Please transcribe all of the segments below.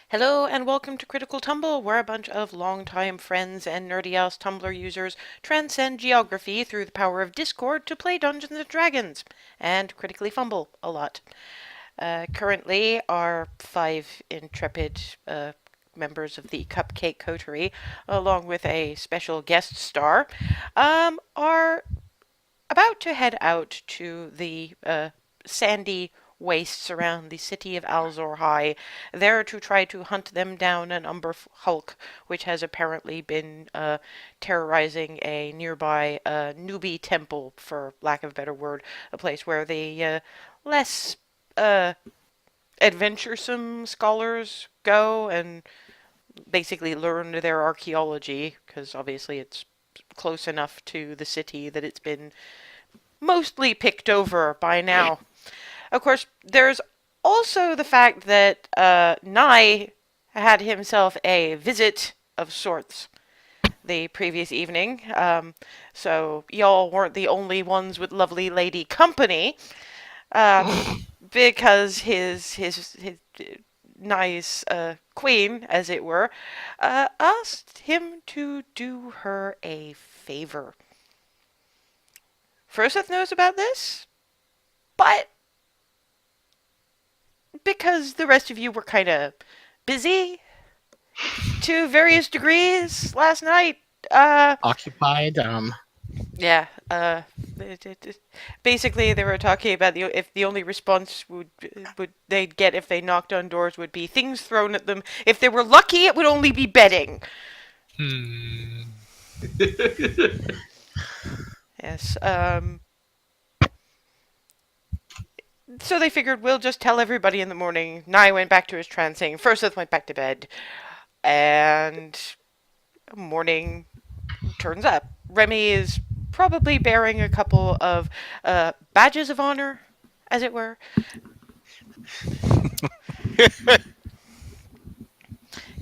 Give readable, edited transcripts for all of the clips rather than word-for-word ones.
Hello and welcome to Critical Tumble, where a bunch of longtime friends and nerdy ass Tumblr users transcend geography through the power of Discord to play Dungeons and Dragons and critically fumble a lot. Currently, our five intrepid members of the Cupcake Coterie, along with a special guest star, are about to head out to the sandy wastes around the city of Alzor High, there to try to hunt them down an Umber Hulk, which has apparently been terrorizing a nearby newbie temple, for lack of a better word, a place where the less uh, adventuresome scholars go and basically learn their archaeology, because obviously it's close enough to the city that it's been mostly picked over by now. Of course, there's also the fact that Nye had himself a visit of sorts the previous evening, so y'all weren't the only ones with lovely lady company, because his nice queen, as it were, asked him to do her a favor. Froseth knows about this, but because the rest of you were kind of busy to various degrees last night. Occupied. Yeah. Basically, they were talking about if the only response would they'd get if they knocked on doors would be things thrown at them. If they were lucky, it would only be bedding. Hmm. Yes. So they figured we'll just tell everybody in the morning. Nye went back to his trancing. Furseth went back to bed, and morning turns up. Remy is probably bearing a couple of badges of honor, as it were.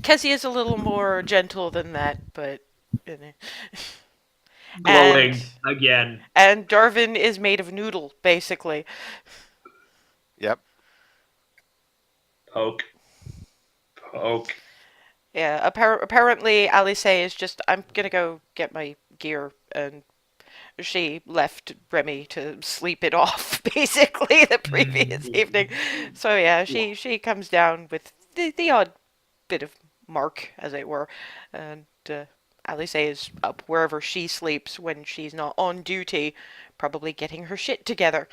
Kessie is a little more gentle than that, but. And Glowing again. and Darvin is made of noodle, basically. Yep. Poke. Poke. Yeah, apparently Alice is just, I'm gonna go get my gear, and she left Remy to sleep it off, basically, the previous evening. So yeah, she comes down with the odd bit of mark, as it were, and Alice is up wherever she sleeps when she's not on duty, probably getting her shit together.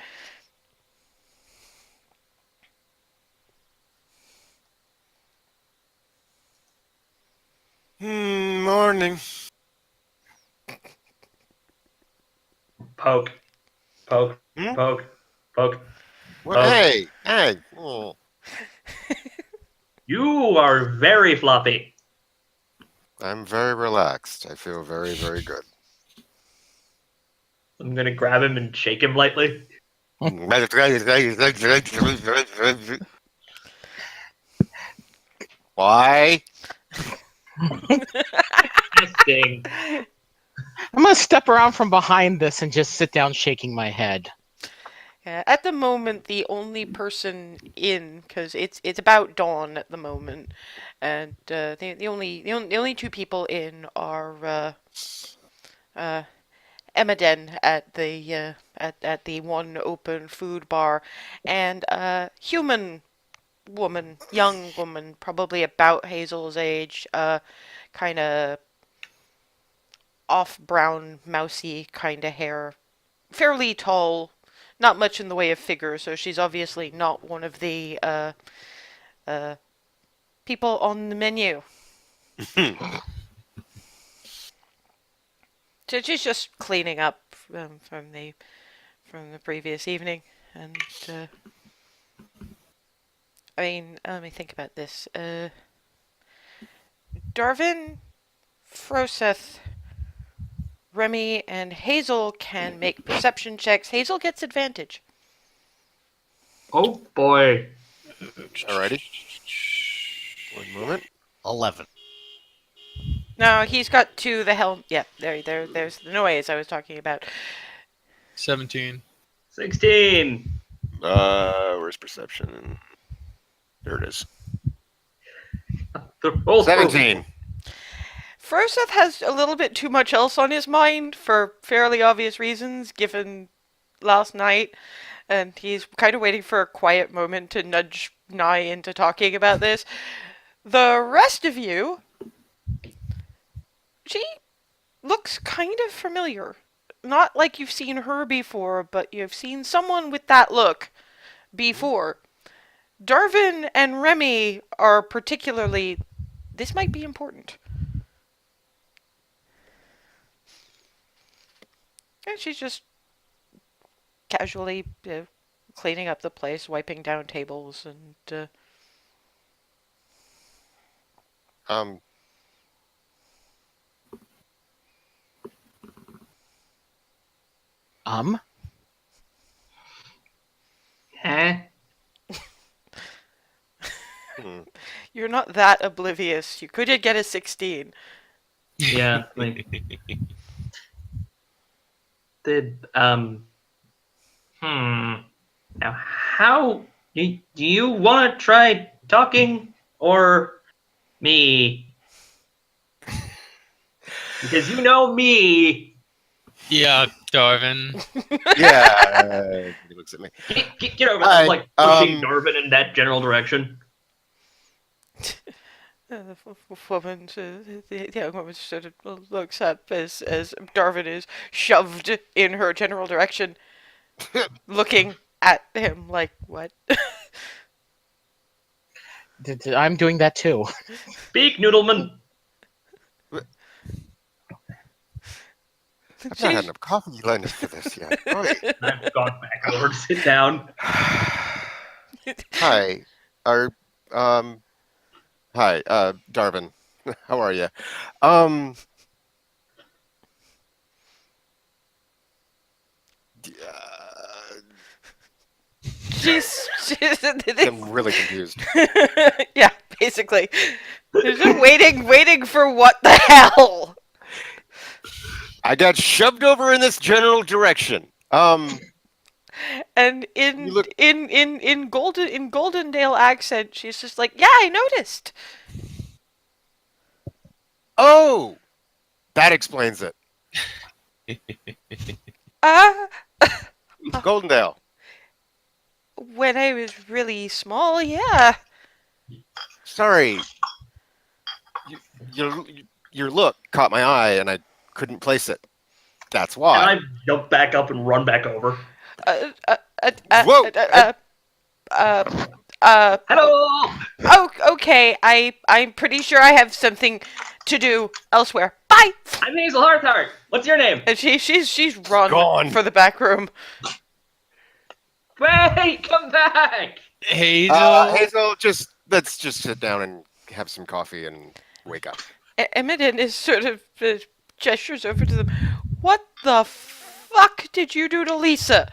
Morning. Poke. Poke. Hmm? Poke. Poke. What? Poke. Hey. Oh, You are very floppy. I'm very relaxed. I feel very, very good. I'm gonna grab him and shake him lightly. Why? Testing. I'm gonna step around from behind this and just sit down, shaking my head. At the moment, the only person in, because it's about dawn at the moment, and the only two people in are Emaden at the at the one open food bar, and a human woman, young woman, probably about Hazel's age, kind of off brown, mousy kind of hair, fairly tall, not much in the way of figure, so she's obviously not one of the uh, people on the menu. So she's just cleaning up from the previous evening, and I mean, let me think about this. Darvin, Froseth, Remy, and Hazel can make perception checks. Hazel gets advantage. Oh boy. Alrighty. One moment. 11. No, he's got to the helm. Yeah, there's the noise I was talking about. 17. 16. Where's perception? There it is. Roll through. 17. Furseth has a little bit too much else on his mind for fairly obvious reasons, given last night, and he's kind of waiting for a quiet moment to nudge Nye into talking about this. The rest of you, she looks kind of familiar. Not like you've seen her before, but you've seen someone with that look before. Darvin and Remy are particularly... This might be important. And she's just casually cleaning up the place, wiping down tables, and... Um. Huh? hmm. You're not that oblivious. You could get a 16. Yeah. Like, Now, how do you want to try talking or me? Because you know me. Yeah, Darvin. Yeah. He looks at me. Get over Hi, there, like pushing um, Darvin in that general direction. The woman, the young woman sort of looks up as Darvin is shoved in her general direction, looking at him like, what? I'm doing that too. Speak, Noodleman. I've not had enough coffee lined up for this yet. Right. I've gone back over to sit down. Hi. Hi, Darvin. How are you? she's I'm really confused. yeah, basically. They're just waiting for what the hell? I got shoved over in this general direction. And You look- in Goldendale accent, she's just like, yeah, I noticed. Oh, that explains it. Goldendale. When I was really small, yeah. Sorry. Your look caught my eye, and I couldn't place it. That's why. And I jump back up and run back over. Whoa! Hello! Oh, okay. I'm pretty sure I have something to do elsewhere. Bye. I'm Hazel Hearthheart. What's your name? And she's run Gone. for the back room. Wait, come back! Hazel. Hazel, let's just sit down and have some coffee and wake up. Eminem is sort of gestures over to them. What the fuck did you do to Lisa?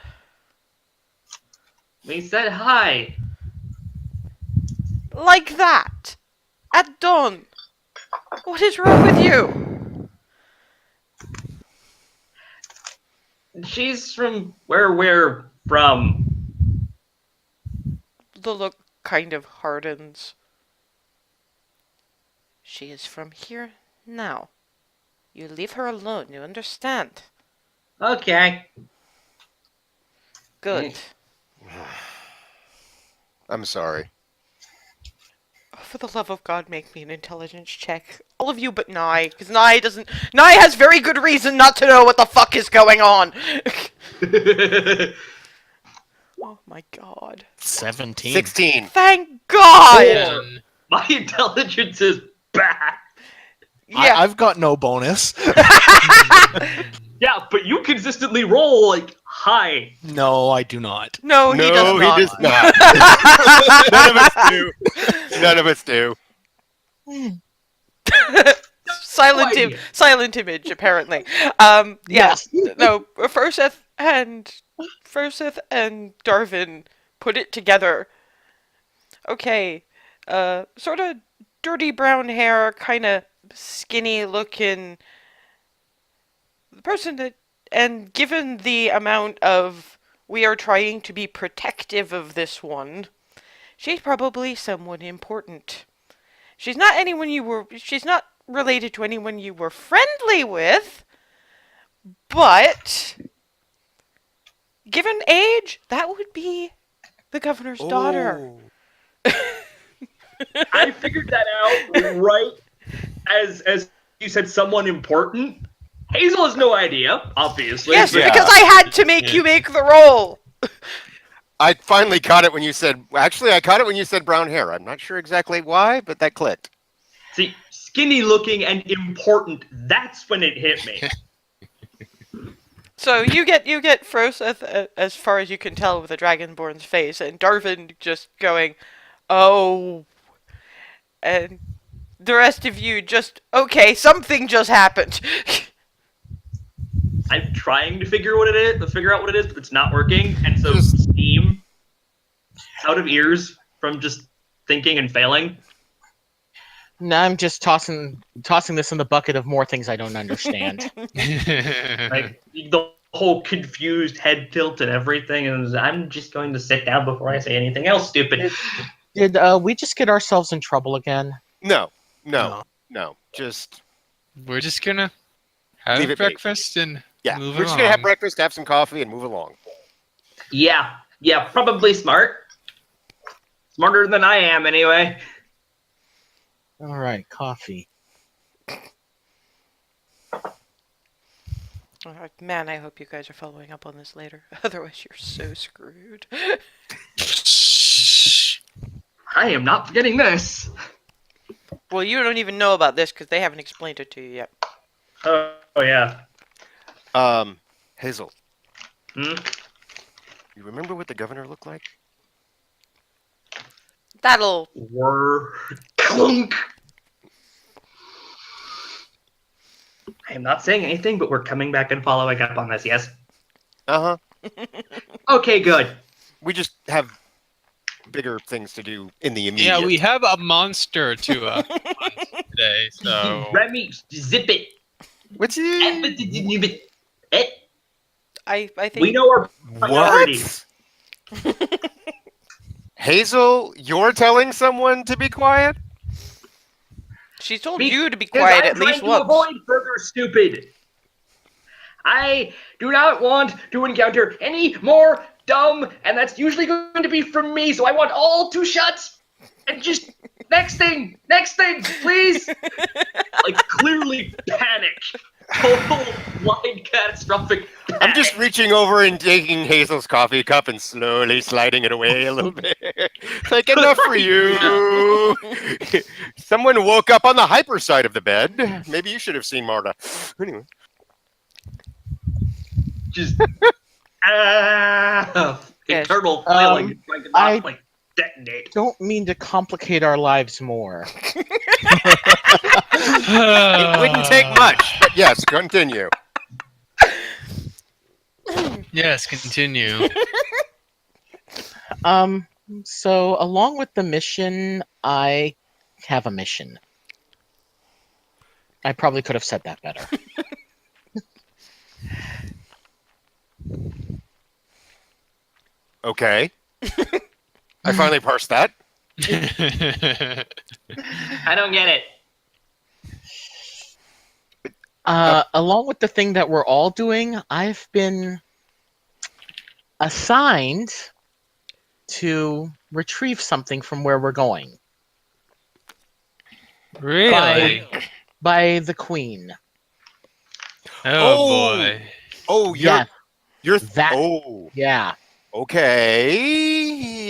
We said hi. Like that? At dawn? What is wrong with you? She's from where we're from. The look kind of hardens. She is from here now. You leave her alone, you understand? Okay. Good. I'm sorry. Oh, for the love of God, make me an intelligence check. All of you but Nye, because Nye has very good reason not to know what the fuck is going on. Oh my God. 17. 16. Thank God! Then My intelligence is bad. Yeah. I've got no bonus. Yeah, but you consistently roll like high. No, I do not. No, he does not. He does not. None of us do. None of us do. Silent image, apparently. Yes. No, Furseth and Darvin put it together. Okay, sort of dirty brown hair, kind of skinny looking person that, and given the amount of we are trying to be protective of this one, she's probably someone important. She's not anyone you were. She's not related to anyone you were friendly with, but given age, that would be the governor's daughter. Oh. I figured that out right as you said someone important. Hazel has no idea, obviously. Yes, but- Yeah. because I had to make you make the roll. I finally caught it when you said. Actually, I caught it when you said brown hair. I'm not sure exactly why, but that clicked. See, skinny looking and important, that's when it hit me. So you get Froseth as far as you can tell with the Dragonborn's face, and Darvin just going, "Oh," and the rest of you just, "Okay, something just happened." I'm trying to figure out what it is, but it's not working, and so Just- steam out of ears from just thinking and failing. Now I'm just tossing this in the bucket of more things I don't understand. Like the whole confused head tilt and everything, and I'm just going to sit down before I say anything else stupid. Did we just get ourselves in trouble again? No. No. Just We're just gonna Leave have it be. breakfast and yeah. move We're just gonna have along. breakfast, have some coffee, and move along. Yeah, probably smart. Smarter than I am, anyway. All right, coffee. Man, I hope you guys are following up on this later. Otherwise, you're so screwed. I am not forgetting this. Well, you don't even know about this because they haven't explained it to you yet. Oh yeah. Hazel, Hmm? you remember what the governor looked like? That'll. Were clunk. I am not saying anything, but we're coming back and following up on this. Yes. Uh huh. Okay, good. We just have bigger things to do in the immediate. Yeah, we have a monster to hunt today, so Remy, zip it. What's It. I think. We know our priorities. What? Hazel, you're telling someone to be quiet? She told Be- you to be Because quiet I'm at least trying to once. avoid further stupid. I do not want to encounter any more dumb, and that's usually going to be from me. So I want all to shut and just next thing, please. Like clearly panic, total blind catastrophic. Panic. I'm just reaching over and taking Hazel's coffee cup and slowly sliding it away a little bit. Like, enough for you. Someone woke up on the hyper side of the bed. Maybe you should have seen Marta. Anyway. just Yes. internal flailing, trying to I- not like detonate. Don't mean to complicate our lives more. It wouldn't take much. But yes, continue. Yes, continue. So along with the mission, I have a mission. I probably could have said that better. Okay. I finally parsed that. I don't get it. Along with the thing that we're all doing, I've been assigned to retrieve something from where we're going Really? by the Queen. Oh boy. Oh, Yeah, you're that- oh, yeah. okay.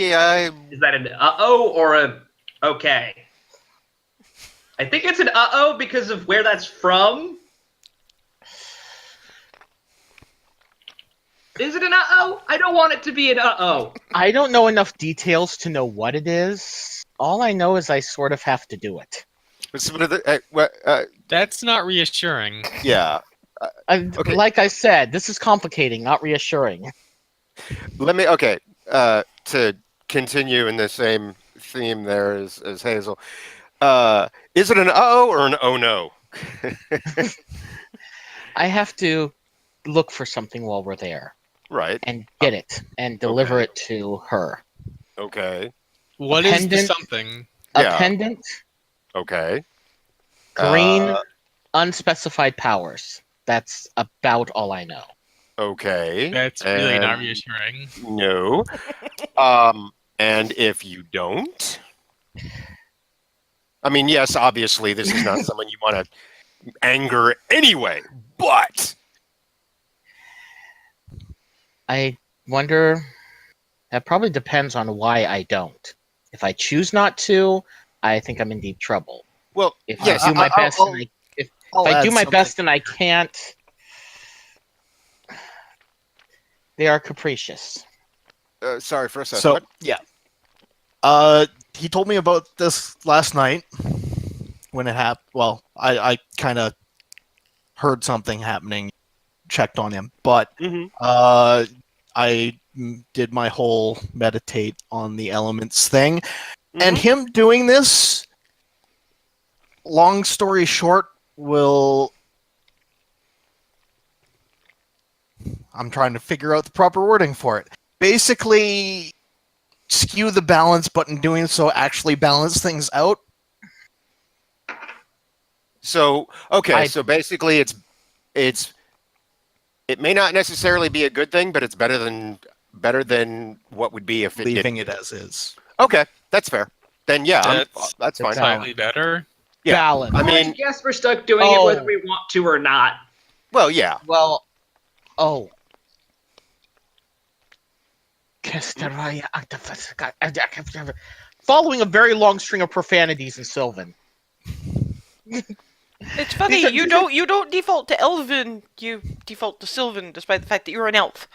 Is that an uh-oh or a okay? I think it's an uh-oh because of where that's from. Is it an uh-oh? I don't want it to be an uh-oh. I don't know enough details to know what it is. All I know is I sort of have to do it. That's not reassuring. Yeah. Okay. Like I said, this is complicating, not reassuring. Let me. Okay. To continue in the same theme there as Hazel. Is it an uh-oh or an oh no? I have to look for something while we're there Right. and get it and deliver Okay. it to her. Okay. What is the Pendant. something? A Yeah. pendant Okay. Green, unspecified powers. That's about all I know. Okay. That's really not And reassuring. no. And if you don't, I mean, yes, obviously, this is not someone you want to anger anyway, but I wonder. That probably depends on why I don't. If I choose not to, I think I'm in deep trouble. well, If yes. I do my best I'll- and if I'll I add do my something. best and I can't, they are capricious. Sorry for a second. So What? yeah, he told me about this last night when it happened. Well, I kind of heard something happening, checked on him, but Mhm. I did my whole meditate on the elements thing, and Mhm. him doing this. Long story short, will I'm trying to figure out the proper wording for it. Basically, skew the balance, but in doing so, actually balance things out. So okay, I- so basically, it's it may not necessarily be a good thing, but it's better than what would be if it Leaving didn't. it as is. Okay, that's fair. Then yeah, That's that's fine. It's slightly better. Yeah, Balance. I mean, I guess we're stuck doing it whether we want to or not. well, yeah. Well, oh. Following a very long string of profanities in Sylvan. It's funny, you don't default to Elven, you default to Sylvan, despite the fact that you're an elf.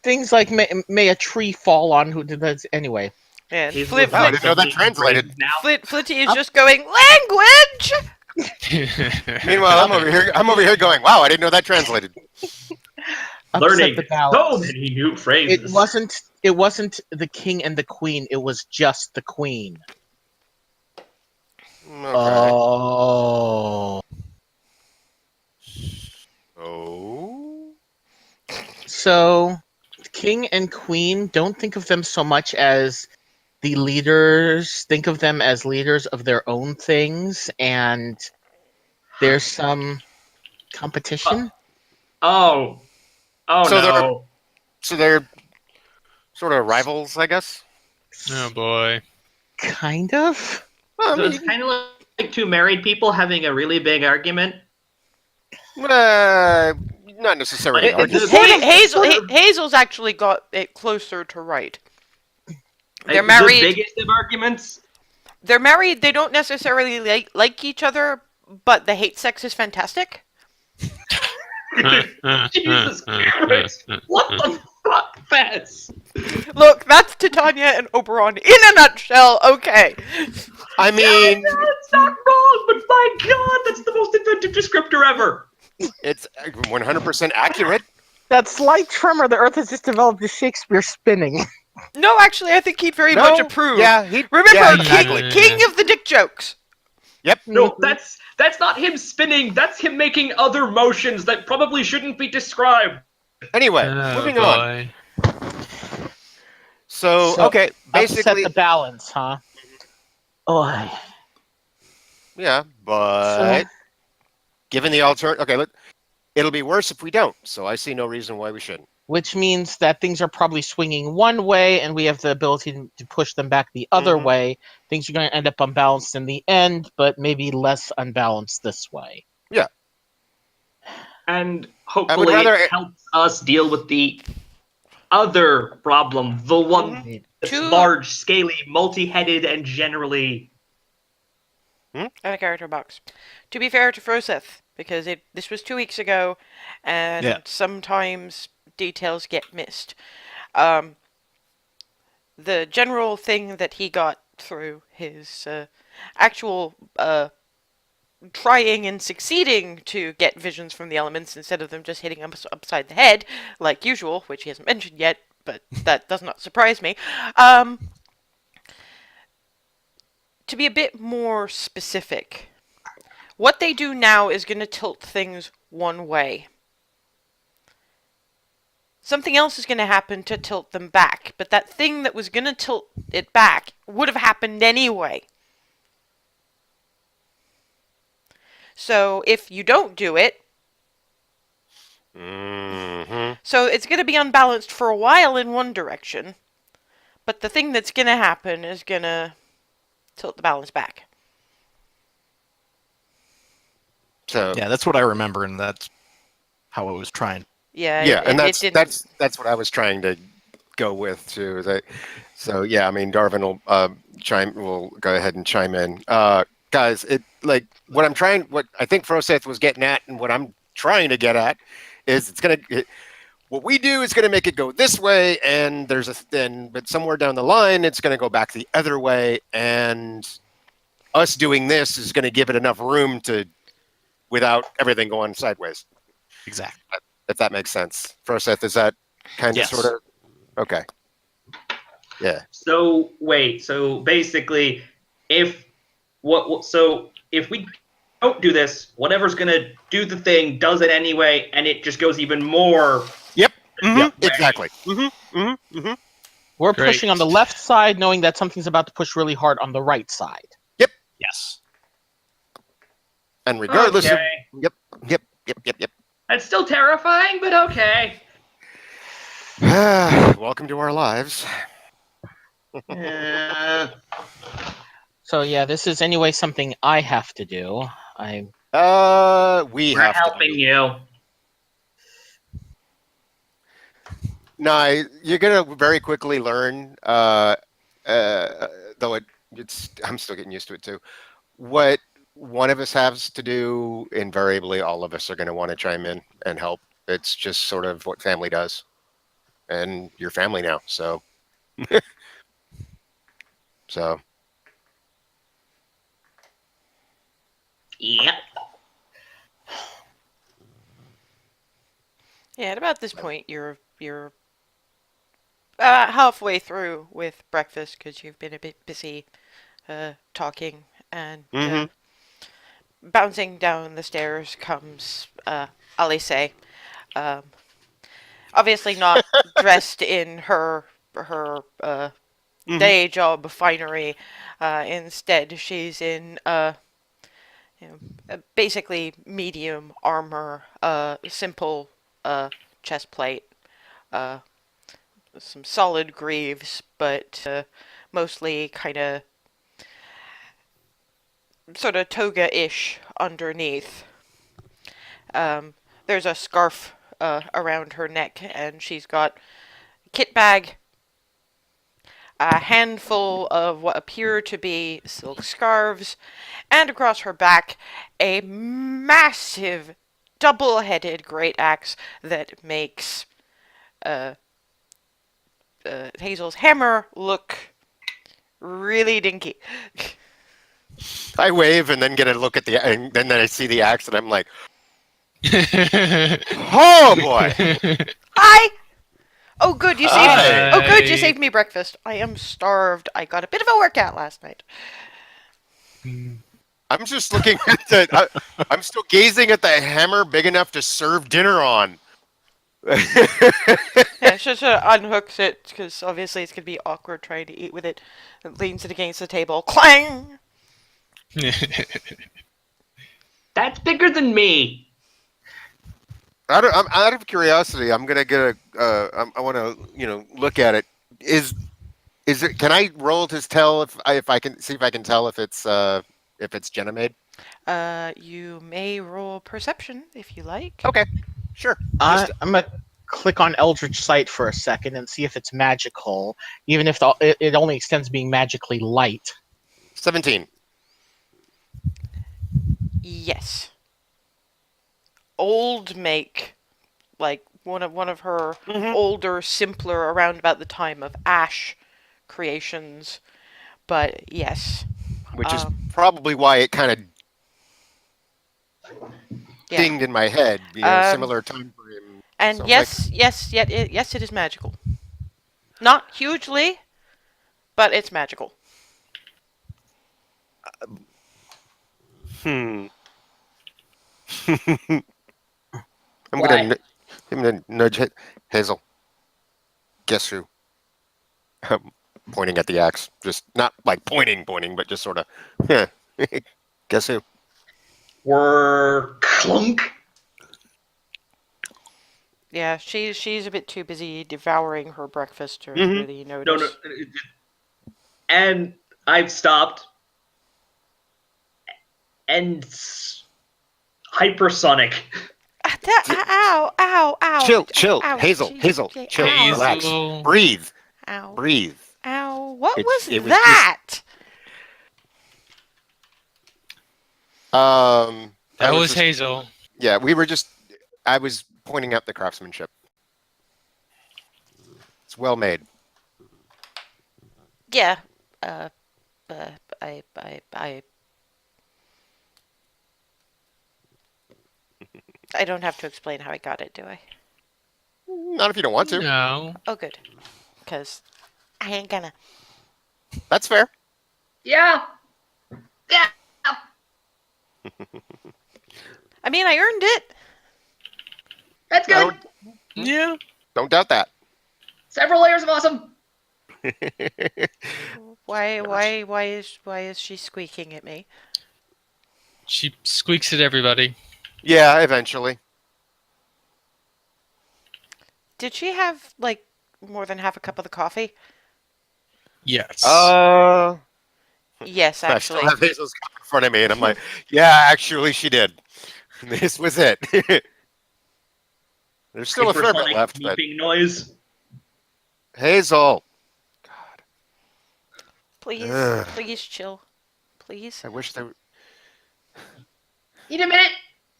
Things like may a tree fall on who did that anyway. And He's Flip, Wow, I Flip, didn't know that translated. now. Flinty is just going, language! Meanwhile, I'm over here going, wow, I didn't know that translated. Upset Learning the balance. so many new phrases. It wasn't the king and the queen, it was just the queen. Okay. Oh. Oh. So king and queen, don't think of them so much as the leaders, think of them as leaders of their own things, and there's some competition. Oh So no. they're sort of rivals, I guess. Oh boy. Kind of. Well, I So it's mean, kind of like two married people having a really big argument. not necessarily. It- Argument. it's a- sort of- Hazel's actually got it closer to right. They're The married. biggest of arguments. They're married. They don't necessarily like each other, but the hate sex is fantastic. Jesus Christ! What the fuck, Fez? Look, that's Titania and Oberon in a nutshell. Okay. I mean, That's not wrong, but my God, that's the most inventive descriptor ever. it's 100% accurate. That slight tremor the Earth has just developed is Shakespeare spinning. No, actually, I think he'd very No, much approve. Yeah, he. Remember, yeah, king, exactly. king of the dick jokes. No, that's not him spinning. That's him making other motions that probably shouldn't be described. Anyway, Oh moving on. boy. So okay, basically, upset the balance, huh? Oh, yeah, but given the alternative, okay, look, it'll be worse if we don't. So I see no reason why we shouldn't. which means that things are probably swinging one way, and we have the ability to push them back the other Mhm. way. Things are going to end up unbalanced in the end, but maybe less unbalanced this way. And hopefully rather- it helps us deal with the other problem, the one that's Two- large, scaly, multi-headed, and generally... And a character box. To be fair to Froseth, because this was 2 weeks ago, and Yeah. sometimes details get missed. The general thing that he got through his actual trying and succeeding to get visions from the elements instead of them just hitting him upside the head, like usual, which he hasn't mentioned yet, but that does not surprise me. To be a bit more specific, what they do now is going to tilt things one way. something else is going to happen to tilt them back. But that thing that was going to tilt it back would have happened anyway. So if you don't do it, so it's going to be unbalanced for a while in one direction, but the thing that's going to happen is going to tilt the balance back. So Yeah, that's what I remember, and that's how it was trying. Yeah, yeah, and it didn't. that's what I was trying to go with too. So yeah, I mean, Darwin will go ahead and chime in. Guys, it like what I think Froseth was getting at, and what I'm trying to get at is what we do is gonna make it go this way, and but somewhere down the line it's gonna go back the other way, and us doing this is gonna give it enough room without everything going sideways. Exactly. If that makes sense. Froseth, is that kind of Yes. sort of okay? Yeah. So wait, so basically, so if we don't do this, whatever's gonna do the thing does it anyway, and it just goes even more. Yep. Yep. Exactly. We're Great. pushing on the left side, knowing that something's about to push really hard on the right side. Yes. And regardless Okay. of yep. That's still terrifying, but okay. Welcome to our lives. So yeah, this is anyway something I have to do. We We're have helping you. No, you're gonna very quickly learn. Though I'm still getting used to it too. What one of us has to do, invariably, all of us are going to want to chime in and help. It's just sort of what family does, and you're family now, so. So. Yep. Yeah, at about this point, you're halfway through with breakfast because you've been a bit busy talking, and bouncing down the stairs comes Alice. Obviously not dressed in her day job finery. Instead, she's in basically medium armor, simple chest plate, some solid greaves, but mostly kind of sort of toga-ish underneath. There's a scarf around her neck, and she's got a kit bag, a handful of what appear to be silk scarves, and across her back, a massive double-headed great axe that makes Hazel's hammer look really dinky. I wave and then get a look at and then I see the axe and I'm like, oh boy! Hi! Oh, good, you saved. Hi. Oh, good, you saved me breakfast. I am starved. I got a bit of a workout last night. I'm just looking at I'm still gazing at the hammer big enough to serve dinner on. Yeah, she sort of unhooks it because obviously it's gonna be awkward trying to eat with it. And leans it against the table. Clang! That's bigger than me. I'm out of curiosity. I'm gonna get I want to look at it. Is it? Can I roll to tell if I can see if I can tell if it's Jenna made? You may roll perception if you like. Okay, sure. I'm gonna click on Eldritch Sight for a second and see if it's magical, even if it only extends being magically light. 17. Yes. Old make, like one of her older, simpler, around about the time of Ash creations, but yes. Which is probably why it kind of Yeah. dinged in my head. Similar time frame. And So, yes, yes, it is magical. Not hugely, but it's magical. I'm What? gonna nudge Hazel. Guess who? Pointing at the axe. Just not like pointing, but just sort of. Yeah. Guess who? We're clunk. Yeah, she's a bit too busy devouring her breakfast to Mhm. really No, notice. no. And I've stopped. And hypersonic. Ow, ow, ow. Chill. Ow, Hazel, jeez, okay, chill. ow, Relax. Hazel. Breathe. ow, Breathe. ow. What It was was that? I That was just, Hazel. yeah, I was pointing out the craftsmanship. It's well made. Yeah. Uh, uh, I don't have to explain how I got it, do I? Not if you don't want to. No. Oh, good. Because I ain't gonna. That's fair. Yeah. Yeah. I mean, I earned it. That's I good. don't, Yeah. don't doubt that. Several layers of awesome. Why is she squeaking at me? She squeaks at everybody. Yeah, eventually. Did she have, like, more than half a cup of the coffee? Yes. Yes, I still actually. have Hazel's cup in front of me, and I'm like, yeah, actually, she did. This was it. There's still a fair bit Hypersonic left, but beeping noise. Hazel. God, Please, Ugh. please chill. Please. I wish there. Need a minute.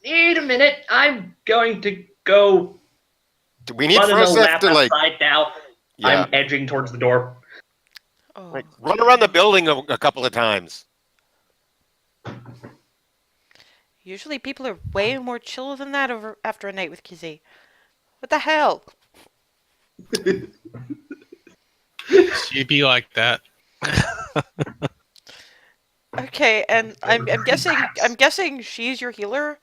Need a minute. I'm going to go Do we need run in the Froseth lap to like? outside now. Yeah, I'm edging towards the door. Oh, like run around the building a couple of times. usually people are way more chill than that after a night with Kizzy. What the hell? She'd be like that. Okay, and I'm guessing she's your healer.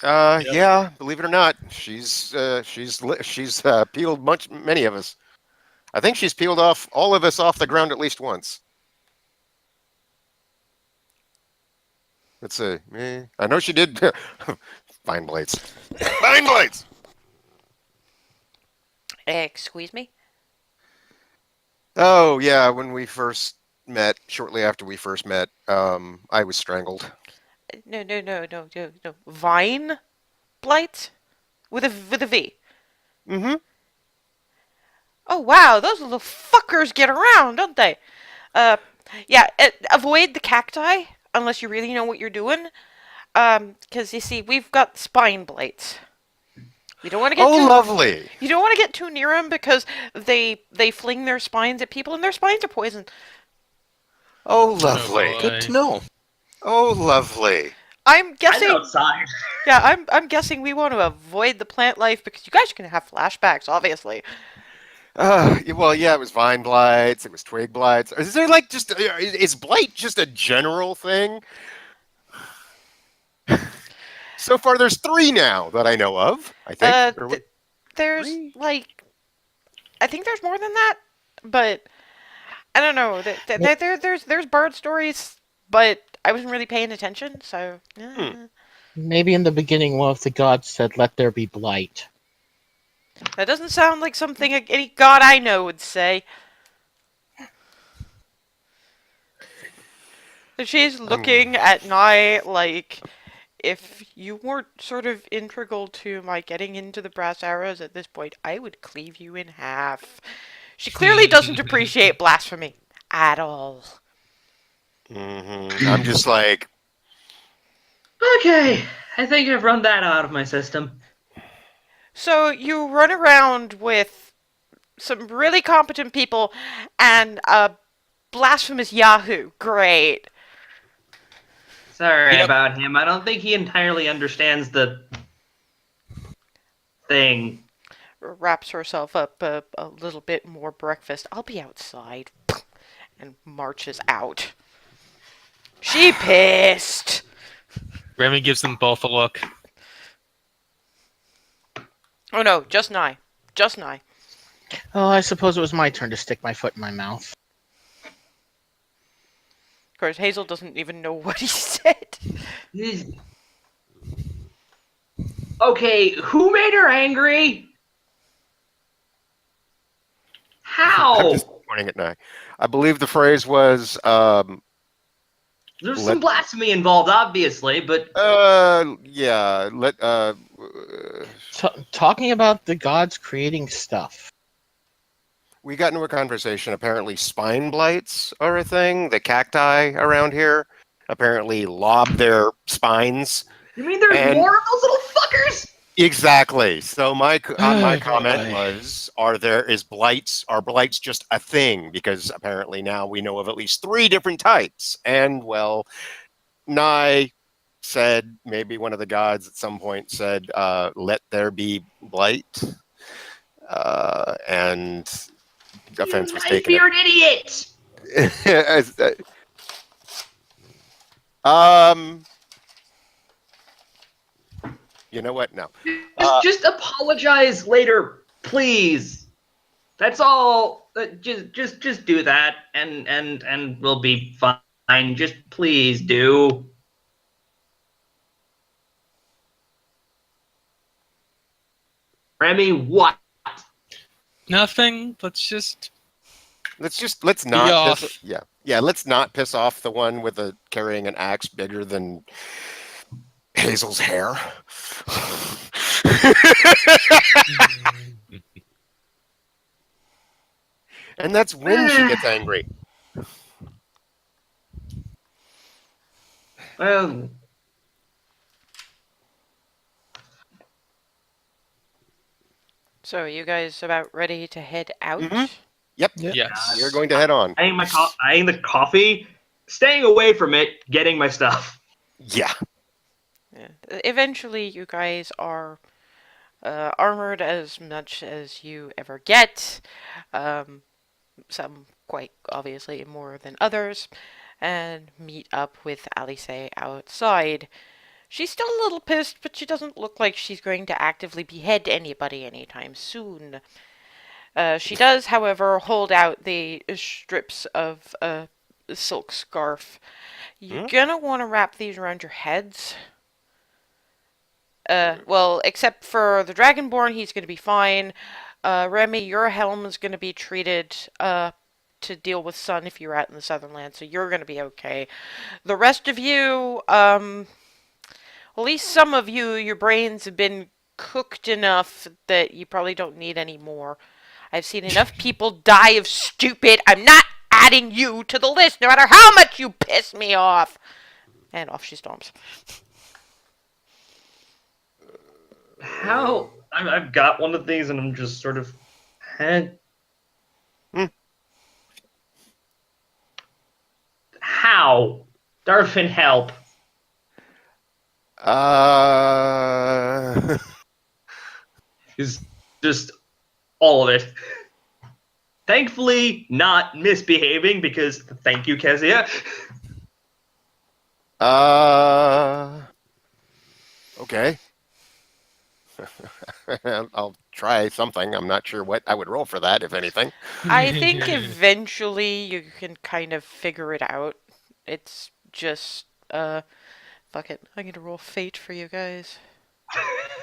Yep. Yeah, believe it or not, she's peeled many of us. I think she's peeled off all of us off the ground at least once. Let's see. I know she did. Fine blades. Fine blades. Excuse me. Oh yeah, when we first met, shortly after we first met, I was strangled. No. Vine blight with a V. Mm-hmm. Oh wow, those little fuckers get around, don't they? Yeah. Avoid the cacti unless you really know what you're doing. Because you see, we've got spine blights. We don't want to get Oh, too. lovely. You don't want to get too near them because they fling their spines at people and their spines are poison. Oh, lovely. boy. Good to know. Oh, lovely. I'm I'm guessing. outside. Yeah, I'm guessing we want to avoid the plant life because you guys are gonna have flashbacks, obviously. Well, yeah, it was vine blights. It was twig blights. Is there like just is blight just a general thing? So far, there's 3 now that I know of. I think. There's Three? like, I think there's more than that, but I don't know. There's bird stories, but I wasn't really paying attention, so. Maybe in the beginning one of the gods said, "Let there be blight." That doesn't sound like something any god I know would say. So she's looking at night like, if you weren't sort of integral to my getting into the brass arrows at this point, I would cleave you in half. She clearly doesn't appreciate blasphemy at all. I'm just like, Okay. I think I've run that out of my system. So you run around with some really competent people and a blasphemous Yahoo. Great. Sorry Yep. about him. I don't think he entirely understands the thing. Wraps herself up a little bit more breakfast. I'll be outside. And marches out. She pissed. Remy gives them both a look. Oh no, just Nye. Just Nye. Oh, I suppose it was my turn to stick my foot in my mouth. Of course, Hazel doesn't even know what he said. Okay, who made her angry? I'm just How? pointing at Nye. I believe the phrase was, There's let, some blasphemy involved, obviously, but yeah, Talking about the gods creating stuff. we got into a conversation. Apparently, spine blights are a thing. The cacti around here apparently lob their spines, you mean there's and more of those little fuckers? exactly. So my Oh, comment boy. was: are blights just a thing? Because apparently now we know of at least 3 different types. And well, Nye said maybe one of the gods at some point said, "Let there be blight," and offense You was taken. knife-eared idiot! um, you know what? No. Just apologize later, please. That's all. Just do that, and we'll be fine. Just please do. Remy, what? Nothing. Let's Let's be not off. let's not piss off the one with the carrying an axe bigger than Hazel's hair. And that's when she gets angry. Well, So, you guys about ready to head out? Mhm. Yep, Yes. we are going to head on. eyeing the coffee, staying away from it, getting my stuff. Yeah. Yeah. Eventually, you guys are armored as much as you ever get. Some quite obviously more than others. And meet up with Alice outside. She's still a little pissed, but she doesn't look like she's going to actively behead anybody anytime soon. She does, however, hold out the strips of silk scarf. You're gonna want to wrap these around your heads. Well, except for the Dragonborn, he's gonna be fine. Remy, your helm is gonna be treated to deal with sun if you're out in the southern land, so you're gonna be okay. The rest of you, at least some of you, your brains have been cooked enough that you probably don't need any more. I've seen enough people die of stupid. I'm not adding you to the list, no matter how much you piss me off. And off she storms. How? I've got one of these, and I'm just sort of. How? Darfin, help. Is just all of it. Thankfully, not misbehaving because thank you, Kezia. Okay. I'll try something. I'm not sure what I would roll for that, if anything. I think eventually you can kind of figure it out. It's just, fuck it. I'm gonna roll fate for you guys.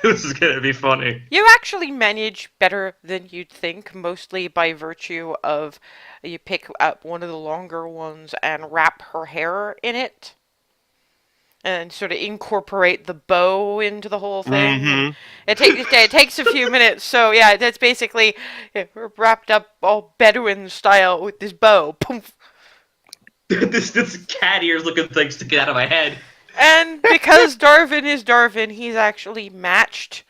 This is gonna be funny. You actually manage better than you'd think, mostly by virtue of you pick up one of the longer ones and wrap her hair in it. And sort of incorporate the bow into the whole thing. Mm-hmm. It takes a few minutes, so yeah, that's basically wrapped up all Bedouin style with this bow. Poof. this cat ears looking thing sticking out of my head. And because Darvin is Darvin, he's actually matched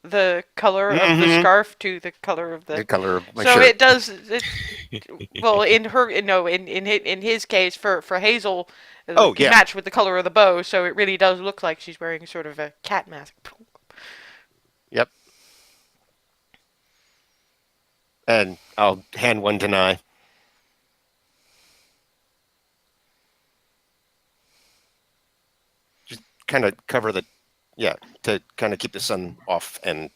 the color of the scarf to the color of The the. color of my So shirt. it does. Well, in her, no, in his case, for Hazel, Oh, can yeah. match with the color of the bow. So it really does look like she's wearing sort of a cat mask. Yep. And I'll hand one to Nye. Just kind of cover the, yeah, to kind of keep the sun off and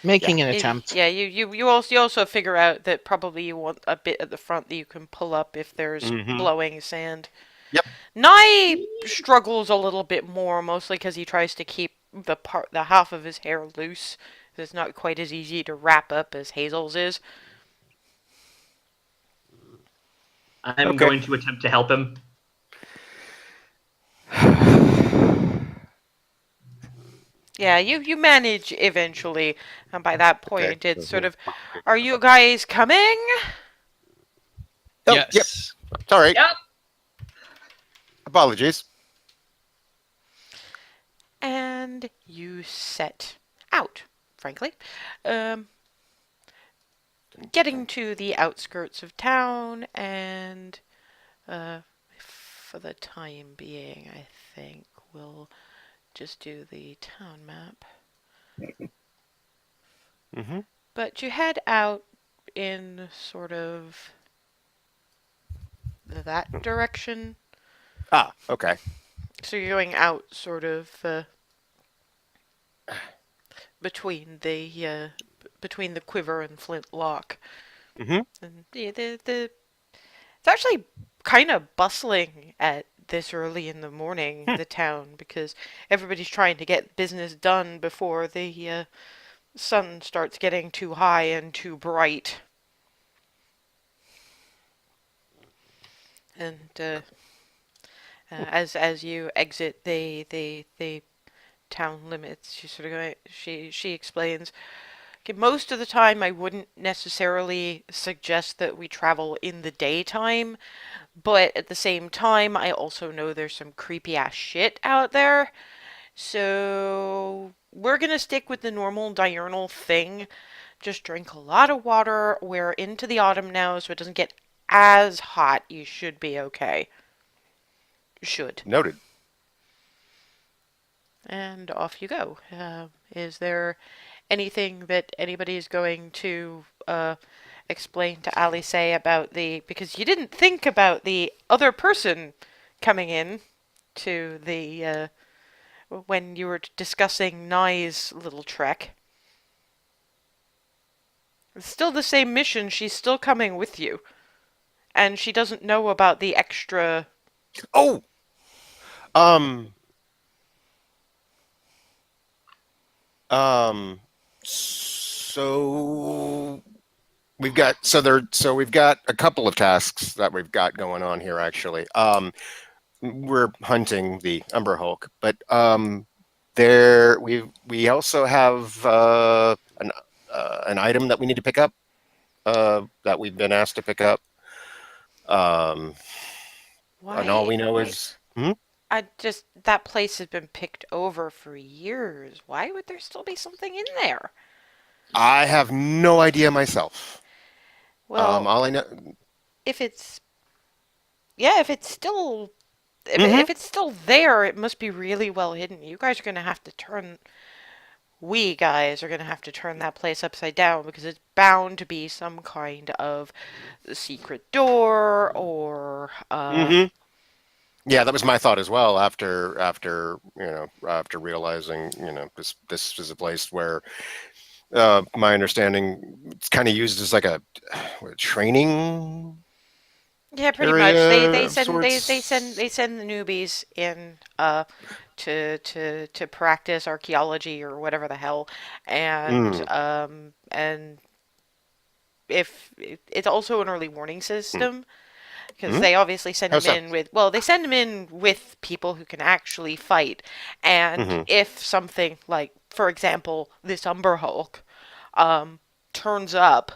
Making an attempt. Yeah, you also figure out that probably you want a bit at the front that you can pull up if there's blowing sand. Yep. Nye struggles a little bit more, mostly because he tries to keep the half of his hair loose. It's not quite as easy to wrap up as Hazel's is. I'm Okay. going to attempt to help him. Yeah, you manage eventually, and by that point, Okay. it's sort of, are you guys coming? Oh, Yes. Yep. Sorry. Yep. Apologies. And you set out, frankly. Getting to the outskirts of town, and for the time being, I think we'll just do the town map. Mm-hmm. But you head out in sort of that direction. Ah, okay. So you're going out sort of between the quiver and flintlock. Mm-hmm. And it's actually kind of bustling at this early in the morning, the town, because everybody's trying to get business done before the sun starts getting too high and too bright. And as you exit the town limits, she explains. Okay, most of the time, I wouldn't necessarily suggest that we travel in the daytime, but at the same time, I also know there's some creepy ass shit out there. So we're gonna stick with the normal diurnal thing. Just drink a lot of water. We're into the autumn now, so it doesn't get as hot. You should be okay. Should. Noted. And off you go. Is there anything that anybody's going to explain to Alice about because you didn't think about the other person coming in to the when you were discussing Nye's little trek. It's still the same mission. She's still coming with you, and she doesn't know about the extra. Oh. Um. So we've got we've got a couple of tasks that we've got going on here actually. We're hunting the Umber Hulk, but there we also have an item that we need to pick up that we've been asked to pick up. And all we know is That place has been picked over for years. Why would there still be something in there? I have no idea myself. Well, all I know. if it's still if it's still there, it must be really well hidden. You guys are gonna have to turn. We guys are gonna have to turn that place upside down because it's bound to be some kind of secret door or. Yeah, that was my thought as well. After realizing this is a place where my understanding it's kind of used as like a training. Yeah, pretty much. They Sorts. send the newbies in to practice archaeology or whatever the hell, and if it's also an early warning system because they obviously send How them so? in with they send them in with people who can actually fight, and if something like, for example, this Umber Hulk turns up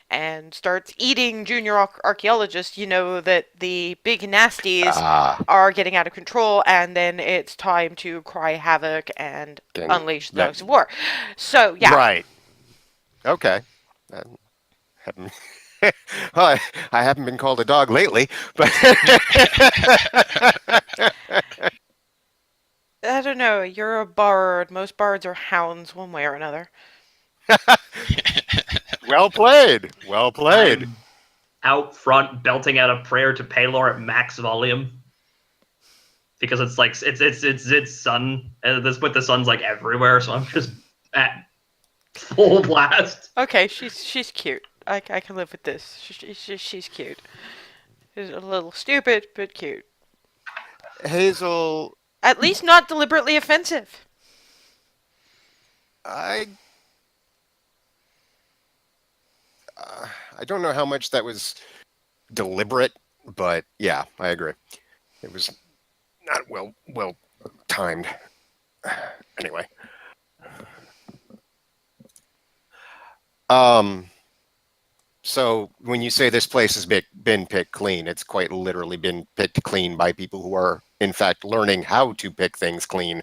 and starts eating junior archaeologists, you know that the big nasties are getting out of control, and then it's time to cry havoc and unleash the dogs of war. So, yeah. Right. Okay. Well, I haven't been called a dog lately, but I don't know. You're a bard. Most bards are hounds one way or another. well played. Well played. I'm out front belting out a prayer to Paylor at max volume because it's like it's sun, and at this point the sun's like everywhere, so I'm just Full blast. Okay, she's cute. I can live with this. She's cute. She's a little stupid, but cute. Hazel, At least not deliberately offensive. I I don't know how much that was deliberate, but yeah, I agree. It was not well timed. Anyway, um, so when you say this place has been picked clean, it's quite literally been picked clean by people who are, in fact, learning how to pick things clean.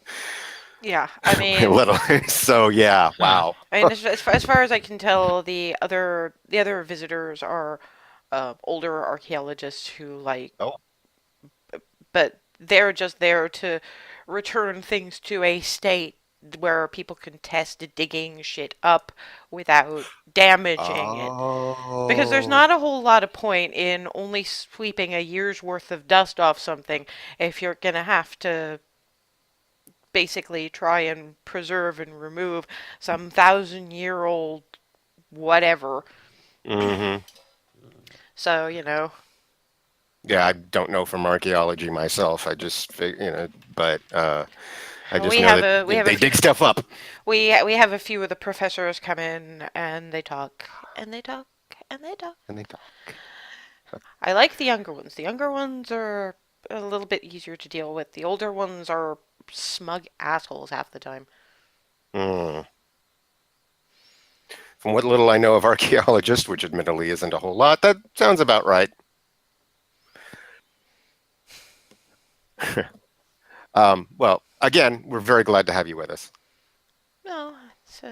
Yeah, I mean, Little, so yeah, Huh. wow. as far as I can tell, the other visitors are older archaeologists who like, Oh, but they're just there to return things to a state where people can test digging shit up without damaging it. Because there's oh, not a whole lot of point in only sweeping a year's worth of dust off something if you're gonna have to basically try and preserve and remove some 1,000-year-old whatever. mm-hmm. So, Yeah, I don't know from archaeology myself. I just, but I just we know have that a we have a they few, dig stuff up. we have a few of the professors come in and they talk and they talk and they talk. And they talk. I like the younger ones. The younger ones are a little bit easier to deal with. The older ones are smug assholes half the time. Mm. From what little I know of archaeologists, which admittedly isn't a whole lot, that sounds about right. Well, again, we're very glad to have you with us. No, it's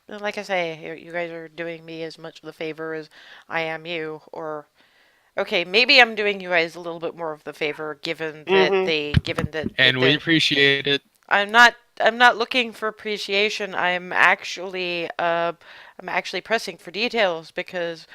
like I say, you guys are doing me as much of the favor as I am you. Or okay, maybe I'm doing you guys a little bit more of the favor, Mm-hmm. given that And we appreciate it. I'm not looking for appreciation. I'm actually pressing for details because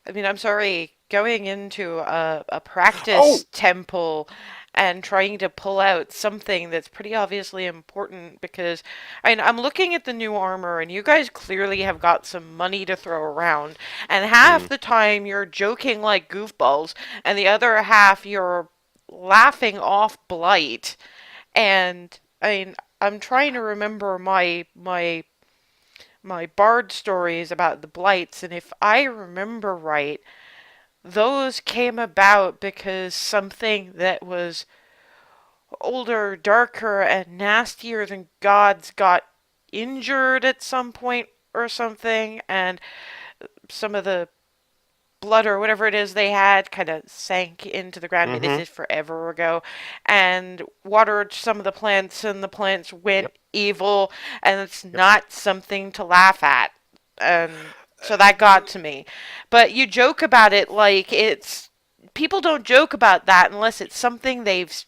I mean, I'm sorry, going into a Oh, practice temple and trying to pull out something that's pretty obviously important because I mean, I'm looking at the new armor and you guys clearly have got some money to throw around, and half mm, the time you're joking like goofballs, and the other half you're laughing off blight. And I mean, I'm trying to remember my bard stories about the blights, and if I remember right, those came about because something that was older, darker, and nastier than gods got injured at some point or something, and some of the blood or whatever it is they had kind of sank into the ground. I mean, this mm-hmm. is forever ago, and watered some of the plants, and the plants went Yep, evil, and it's yep. not something to laugh at. And so that got to me. But you joke about it like it's people don't joke about that unless it's something they've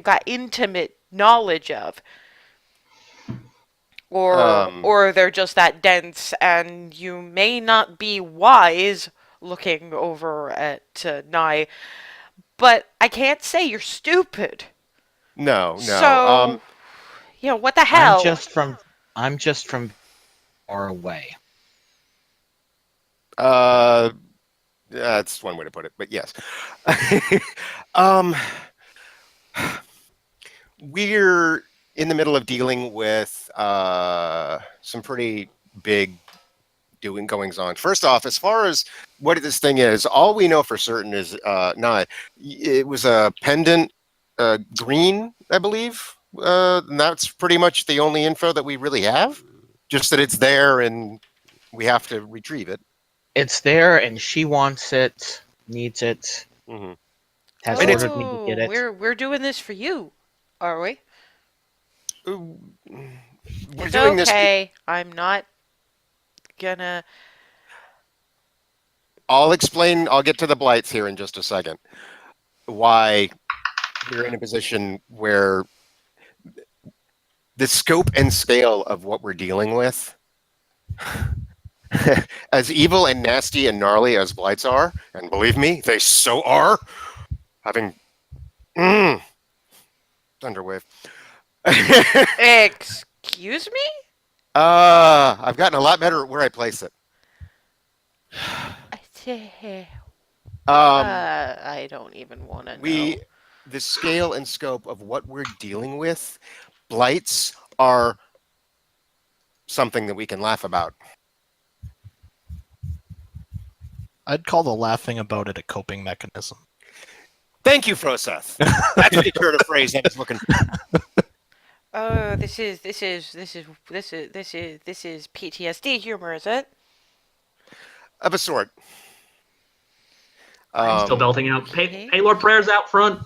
got intimate knowledge of, or Um, or they're just that dense and you may not be wise looking over at Nye, but I can't say you're stupid. no, no. So, what the I'm hell? just from I'm just from far away. Uh, that's one way to put it, but yes. um, we're in the middle of dealing with some pretty big doing goings on. First off, as far as what this thing is, all we know for certain is not. It was a pendant, green, I believe. And that's pretty much the only info that we really have. Just that it's there and we have to retrieve it. It's there, and she wants it, needs it, Hmm. has And it's ordered me to get Oh, it. we're doing this for you, are we? We're It's doing this. okay. I'm not gonna. I'll explain. I'll get to the blights here in just a second. Why we're in a position where the scope and scale of what we're dealing with, as evil and nasty and gnarly as blights are, and believe me, they so are. Having Thunderwave. Excuse me? I've gotten a lot better at where I place it. I don't even want to know. The scale and scope of what we're dealing with, blights are something that we can laugh about. I'd call the laughing about it a coping mechanism. Thank you, Froseth. That's the turn of phrase I was looking for. Oh, this is PTSD humor, is it? Of a sort. I'm still Um, belting out. Okay. Paylor prayers out front.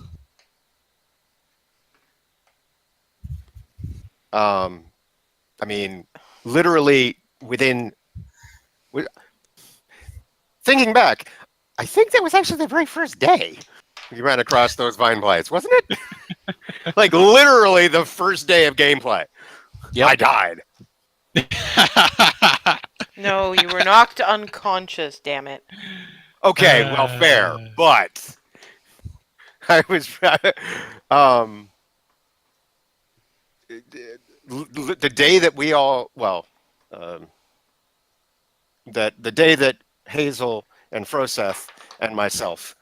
I mean, literally within. Thinking back, I think that was actually the very first day we ran across those vine blights, wasn't it? Like literally the first day of gameplay. Yep. I died. No, you were knocked unconscious, damn it. Okay, well, fair, but I was the day that we all that the day that Hazel and Froseth and myself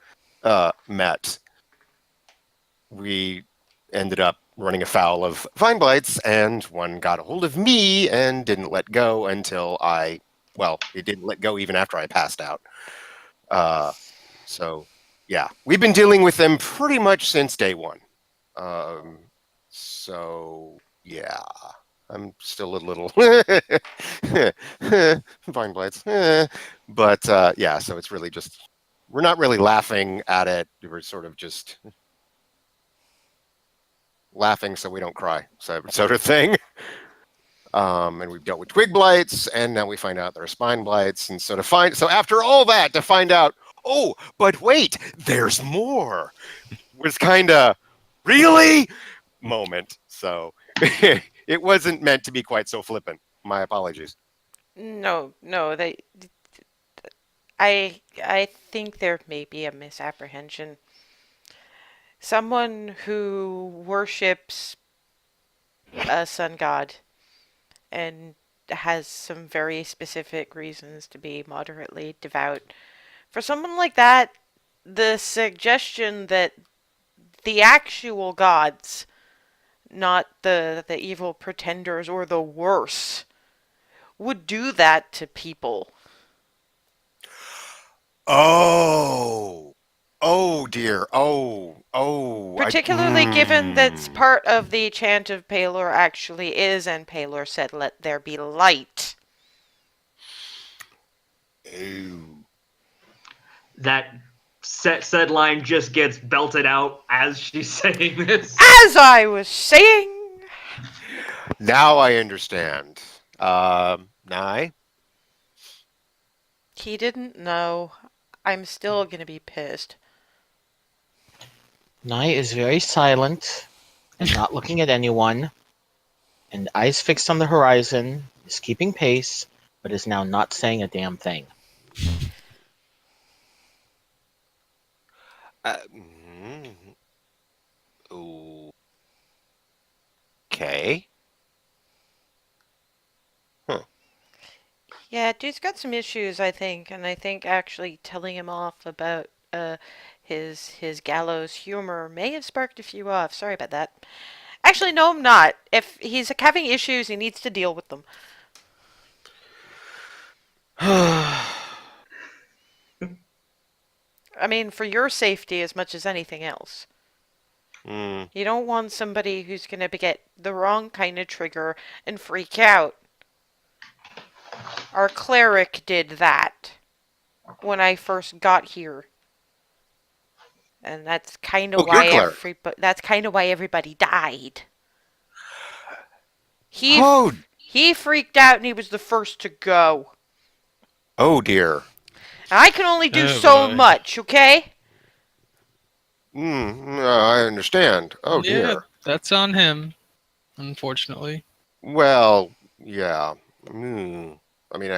met, we ended up running afoul of vine blights, and one got a hold of me and didn't let go until it didn't let go even after I passed out. So yeah, we've been dealing with them pretty much since day one. So yeah, I'm still a little vine blights, but yeah. So it's really just we're not really laughing at it. We're sort of just laughing so we don't cry, sort of thing. And we've dealt with twig blights, and now we find out there are spine blights, and so after all that to find out, oh, but wait, there's more, was kind of really moment. So it wasn't meant to be quite so flippant. My apologies. No, I think there may be a misapprehension. Someone who worships a sun god and has some very specific reasons to be moderately devout. For someone like that, the suggestion that the actual gods, not the evil pretenders or the worse, would do that to people. Oh, oh dear. Oh. Particularly given that's part of the chant of Palor actually is, and Palor said, "Let there be light." Oh. That said line just gets belted out as she's saying this. As I was saying, Now I understand. Nye? he didn't know. I'm still gonna be pissed. Nye is very silent and not looking at anyone, and eyes fixed on the horizon, is keeping pace, but is now not saying a damn thing. Okay. Yeah, dude's got some issues, I think, and I think actually telling him off about his gallows humor may have sparked a few off. Sorry about that. Actually, no, I'm not. If he's having issues, he needs to deal with them. I mean, for your safety as much as anything else. You don't want somebody who's going to get the wrong kind of trigger and freak out. Our cleric did that when I first got here. And that's kind of why everybody died. He freaked out and he was the first to go. Oh dear. And I can only do Oh, so boy. much, okay? I understand. Oh Yeah, dear. that's on him, unfortunately. Well, yeah. I mean,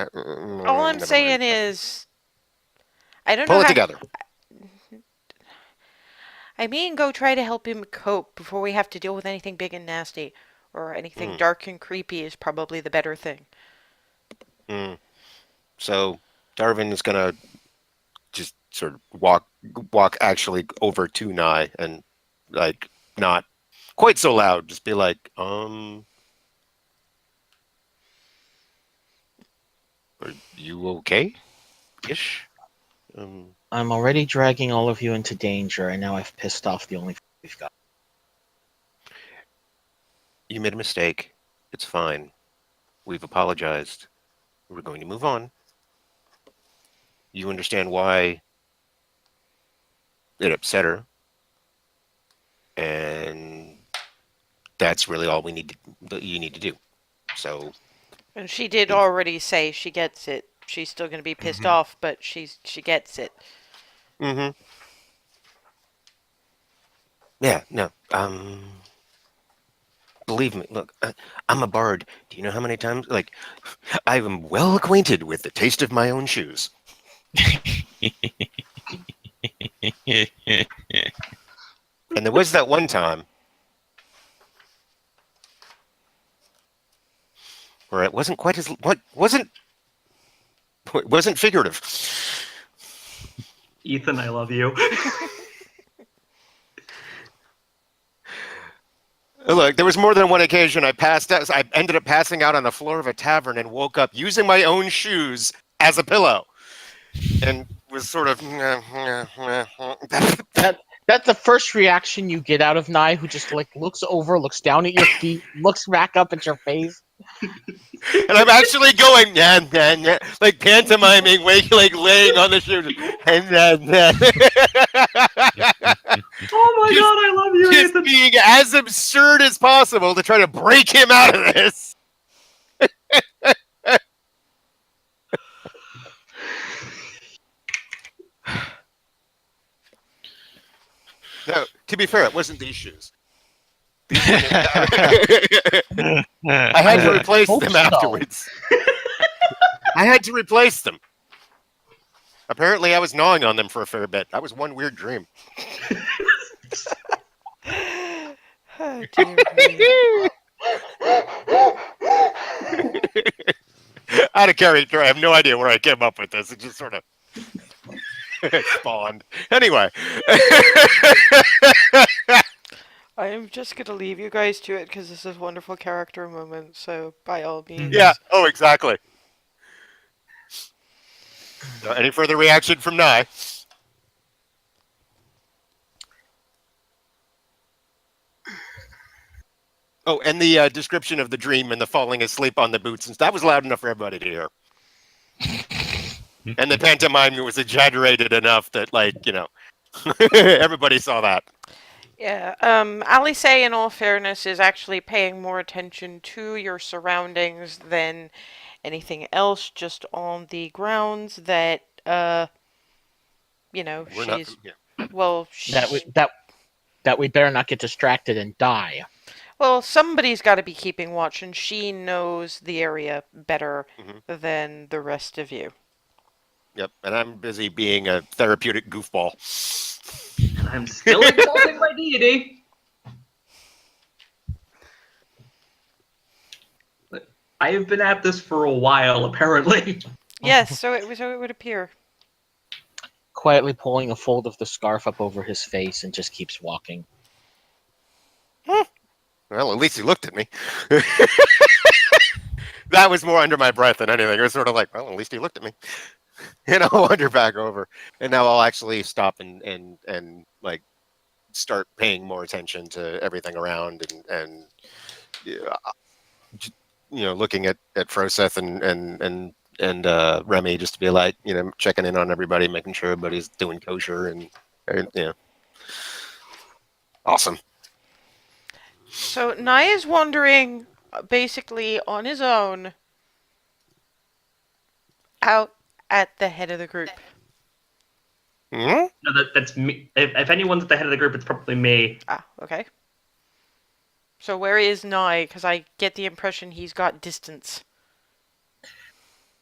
All I'm never saying mind. is, I don't Pull know it how. together. I mean, go try to help him cope before we have to deal with anything big and nasty. or anything dark and creepy is probably the better thing. So Darwin is gonna just sort of walk actually over to Nye and like not quite so loud, just be like, are you okay? Ish. I'm already dragging all of you into danger, and now I've pissed off the only friend we've got. You made a mistake. It's fine. We've apologized. We're going to move on. You understand why it upset her, and that's really all you need to do. So, And she did already say she gets it. She's still going to be pissed off, but she gets it. Yeah, no. Believe me, look, I'm a bard. Do you know how many times? Like, I am well acquainted with the taste of my own shoes. And there was that one time where it wasn't quite as wasn't figurative. Ethan, I love you. Look, there was more than one occasion I ended up passing out on the floor of a tavern and woke up using my own shoes as a pillow, and was sort of. That's the first reaction you get out of Nye, who just like looks over, looks down at your feet, looks back up at your face. And I'm actually going, like pantomiming, like laying on the shoes. Oh my god, I love you, Just Ethan. being as absurd as possible to try to break him out of this. No, to be fair, it wasn't these shoes. I had to replace hope them so. afterwards. I had to replace them. Apparently, I was gnawing on them for a fair bit. That was one weird dream. Oh, dear me. Out of character, I have no idea where I came up with this. It just sort of spawned. Anyway. I am just going to leave you guys to it because this is a wonderful character moment, so by all means. Yeah, oh, exactly. So any further reaction from Nye? Oh, and the description of the dream and the falling asleep on the boots, and that was loud enough for everybody to hear. And the pantomime was exaggerated enough that, like, everybody saw that. Yeah, Alice, in all fairness, is actually paying more attention to your surroundings than anything else, just on the grounds that, We're not. she's, Yeah. well, That we better not get distracted and die. well, somebody's got to be keeping watch, and she knows the area better than the rest of you. Yep, and I'm busy being a therapeutic goofball. And I'm still exalting my deity. I have been at this for a while, apparently. Yes, so it would appear. Quietly pulling a fold of the scarf up over his face and just keeps walking. Well, at least he looked at me. That was more under my breath than anything. It was sort of like, well, at least he looked at me. And I'll wander back over. And now I'll actually stop and like start paying more attention to everything around and looking at Froseth and Remy just to be like, checking in on everybody, making sure everybody's doing kosher and awesome. So Nye is wandering basically on his own out at the head of the group. Hmm? No, that's me. If anyone's at the head of the group, it's probably me. Ah, okay. So where is Nye? Because I get the impression he's got distance.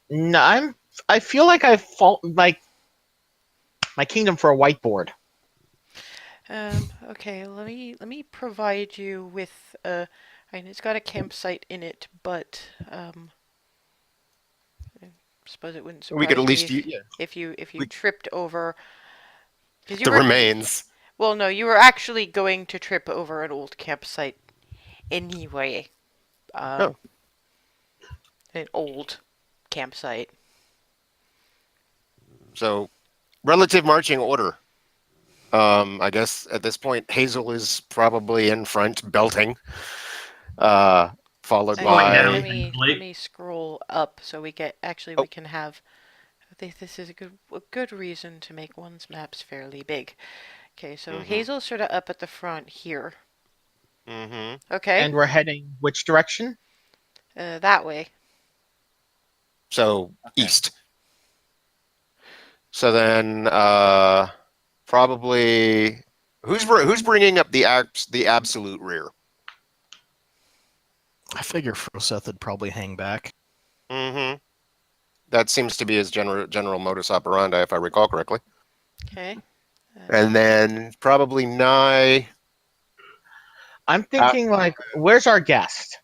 No, I feel like I've like my kingdom for a whiteboard. Okay, let me provide you with a And it's got a campsite in it, but I suppose it wouldn't We could surprise at me least use if you we, tripped over because you the were remains. well, no, you were actually going to trip over an old campsite anyway. Oh. Um, an old campsite. So, relative marching order. I guess at this point, Hazel is probably in front, belting, uh, followed Slowing down. Let me scroll up so we get actually we Oh, can have. I think this is a good reason to make one's maps fairly big. Okay, so mm-hmm, Hazel's sort of up at the front here. mm-hmm. Okay, And we're heading which direction? that way. So Okay. east. So then, probably who's bringing up the absolute rear? I figure Froseth would probably hang back. Mm-hmm. That seems to be his general modus operandi, if I recall correctly. Okay. And then probably Nye. I'm thinking like, where's our guest?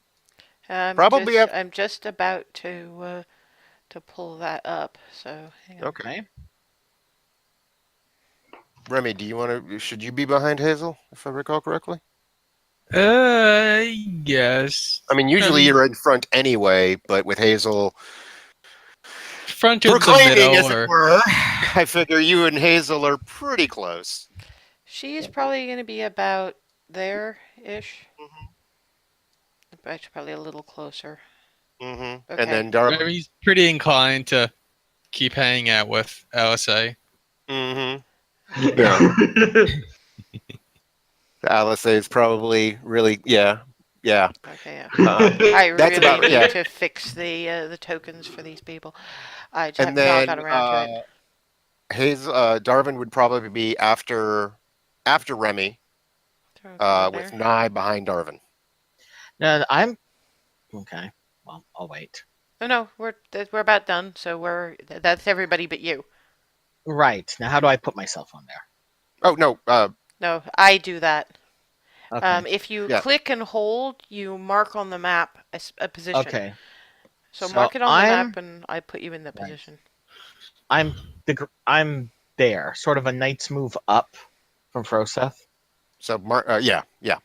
Probably have. I'm just about to pull that up. So hang on. Okay. Okay. Remy, do you want to? Should you be behind Hazel, if I recall correctly? Yes. I mean, usually you're in front anyway, but with Hazel Front or the proclaiming, middle, as it or were, I figure you and Hazel are pretty close. She's probably going to be about there-ish. Actually, probably a little closer. Mm-hmm. And Okay. then Darwin. he's pretty inclined to keep hanging out with LSA. Mm-hmm. Yeah. Alice is probably really, yeah. Okay. Yeah. I That's really about, yeah. need to fix the tokens for these people. I just And have not got then around to it. Darwin would probably be after Remy, Throw a couple with there. Nye behind Darwin. No, I'm okay. Well, I'll wait. Oh no, we're about done. So that's everybody but you. Right. Now, how do I put myself on there? Oh no, No, I do that. Okay. If you yeah. click and hold, you mark on the map a position. Okay. So So mark it on the map, I'm and I put you in the right. position. I'm there, sort of a knight's move up from Froseth. So yeah.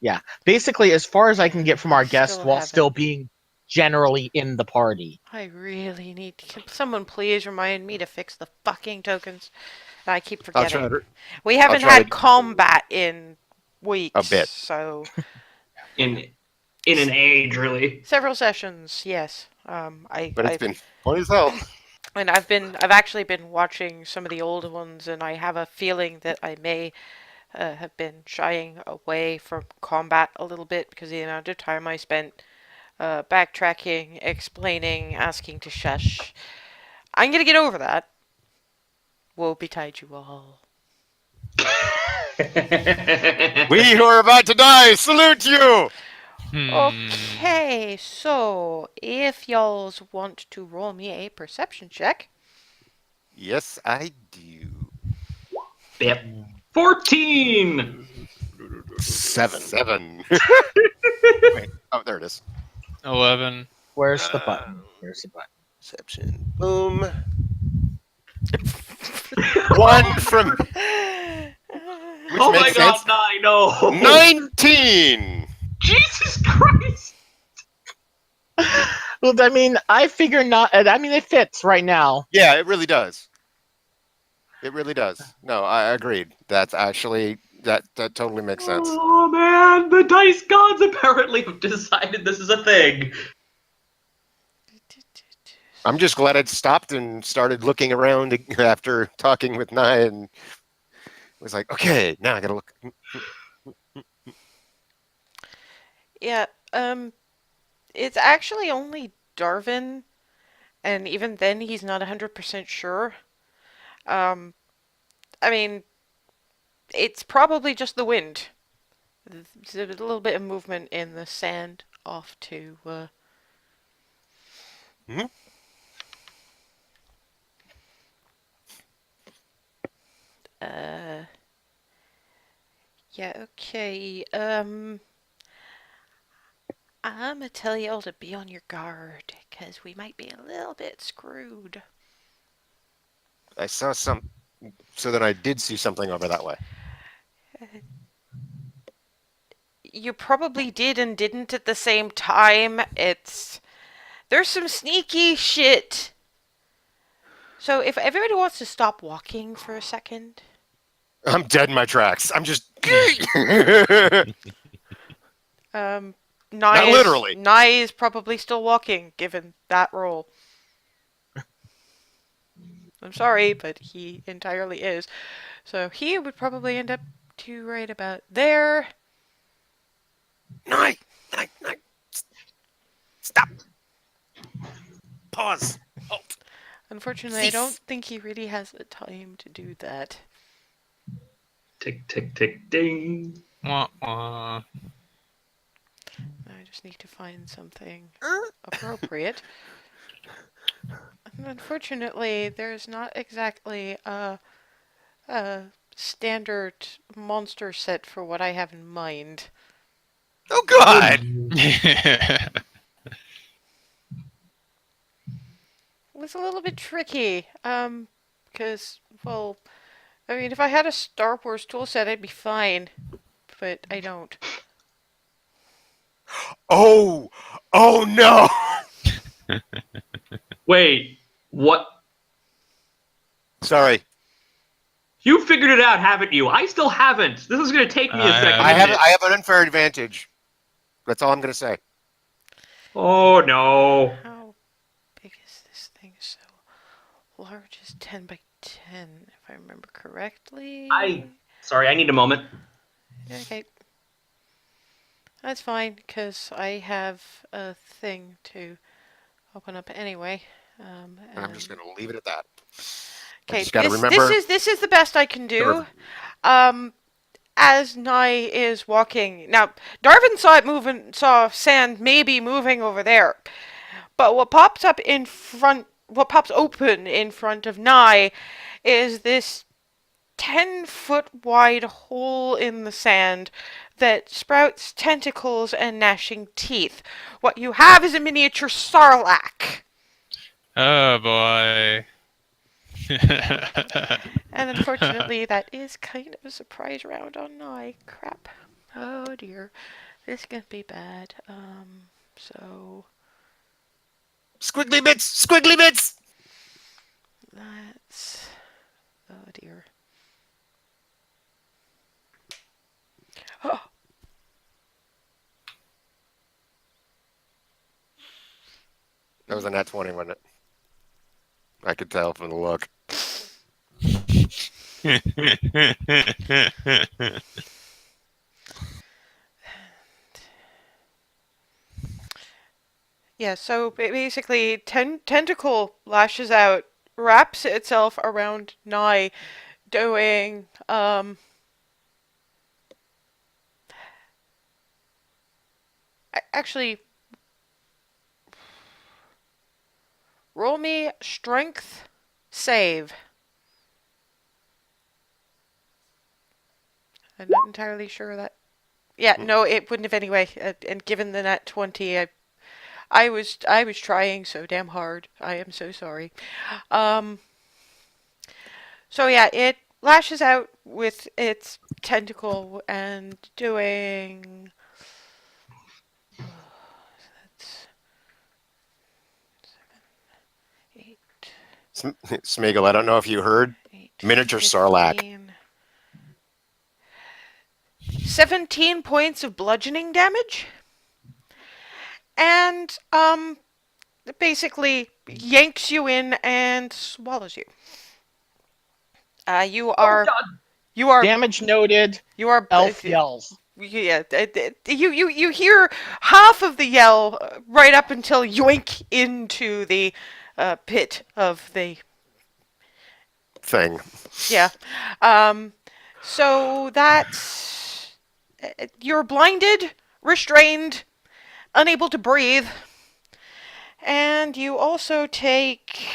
Yeah. Basically, as far as I can get from our guest Still while haven't. still being generally in the party. I really need. Can someone please remind me to fix the fucking tokens? I keep I'll forgetting. try to We haven't try had to combat in weeks, a bit. so in an age, really. several sessions. Yes. But it's been fun as hell. And I've actually been watching some of the older ones, and I have a feeling that I may have been shying away from combat a little bit because the amount of time I spent backtracking, explaining, asking to shush. I'm gonna get over that. Woe betide you all. We who are about to die salute you. Okay, so if y'alls want to roll me a perception check. Yes, I do. Yep. 14! 7. Wait. Oh, there it is. 11. Where's the button? Here's the button. Perception. Boom. 1 from. Which Oh my makes god, sense. 9, no! 19. Jesus Christ! Well, I mean, I figure not. I mean, it fits right now. Yeah, it really does. It really does. No, I agreed. That's actually that totally makes sense. Oh man, the dice gods apparently have decided this is a thing. I'm just glad it stopped and started looking around after talking with Nye and was like, okay, now I gotta look. Yeah, it's actually only Darwin, and even then he's not 100% sure. Um, I mean, it's probably just the wind. There's a little bit of movement in the sand off to, Mhm. yeah, okay, I'm gonna tell you all to be on your guard, because we might be a little bit screwed. I saw some. So then I did see something over that way. You probably did and didn't at the same time. There's some sneaky shit. So if everybody wants to stop walking for a second. I'm dead in my tracks. I'm just. Nye literally. Nye is probably still walking, given that roll. I'm sorry, but he entirely is. So he would probably end up to right about there. Night. Stop. Pause. Halt. Unfortunately, I don't think he really has the time to do that. Tick, tick, tick, ding. Wah, wah. I just need to find something appropriate. And unfortunately, there's not exactly a standard monster set for what I have in mind. Oh God. It was a little bit tricky, because, well, I mean, if I had a Star Wars tool set, I'd be fine, but I don't. Oh no. Wait, what? Sorry. You figured it out, haven't you? I still haven't. This is going to take me a second. I have an unfair advantage. That's all I'm going to say. Oh no. How big is this thing? So large is 10 by 10, if I remember correctly. Sorry, I need a moment. Okay. That's fine, because I have a thing to open up anyway. I'm just going to leave it at that. I Okay, just gotta remember. this is the best I can do. As Nye is walking. Now, Darvin saw sand maybe moving over there. But what pops open in front of Nye is this 10-foot wide hole in the sand that sprouts tentacles and gnashing teeth. What you have is a miniature sarlacc. Oh boy. And unfortunately, that is kind of a surprise round on Nye. Crap. Oh dear. This can be bad. So Squiggly bits. that's... Oh dear. That was a nat 20, wasn't it? I could tell from the look. Yeah, so basically, tentacle lashes out, wraps itself around Nye, doing actually, roll me strength save. I'm not entirely sure that. Yeah, no, it wouldn't have anyway. And given the nat 20, I was trying so damn hard. I am so sorry. So yeah, it lashes out with its tentacle and doing. That's 7, 8, Smeagol, I don't know if you heard. 8, Miniature Sarlacc. 15. 17 points of bludgeoning damage. And basically yanks you in and swallows you. You are Damage noted. you are Elf yells. Yeah, you hear half of the yell right up until yoink into the pit of the Thing. yeah. So that's you're blinded, restrained, unable to breathe, and you also take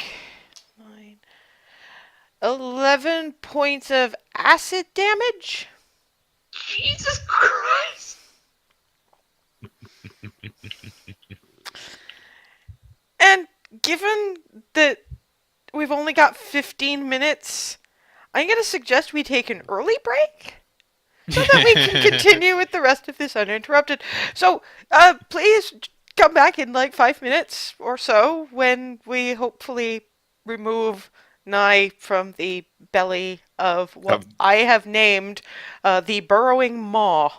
11 points of acid damage. Jesus Christ. given that we've only got 15 minutes, I'm going to suggest we take an early break so that we can continue with the rest of this uninterrupted. So, please come back in like 5 minutes or so when we hopefully remove Nye from the belly of what I have named the burrowing maw.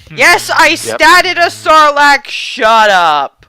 Yes, I statted a Sarlacc. Shut up.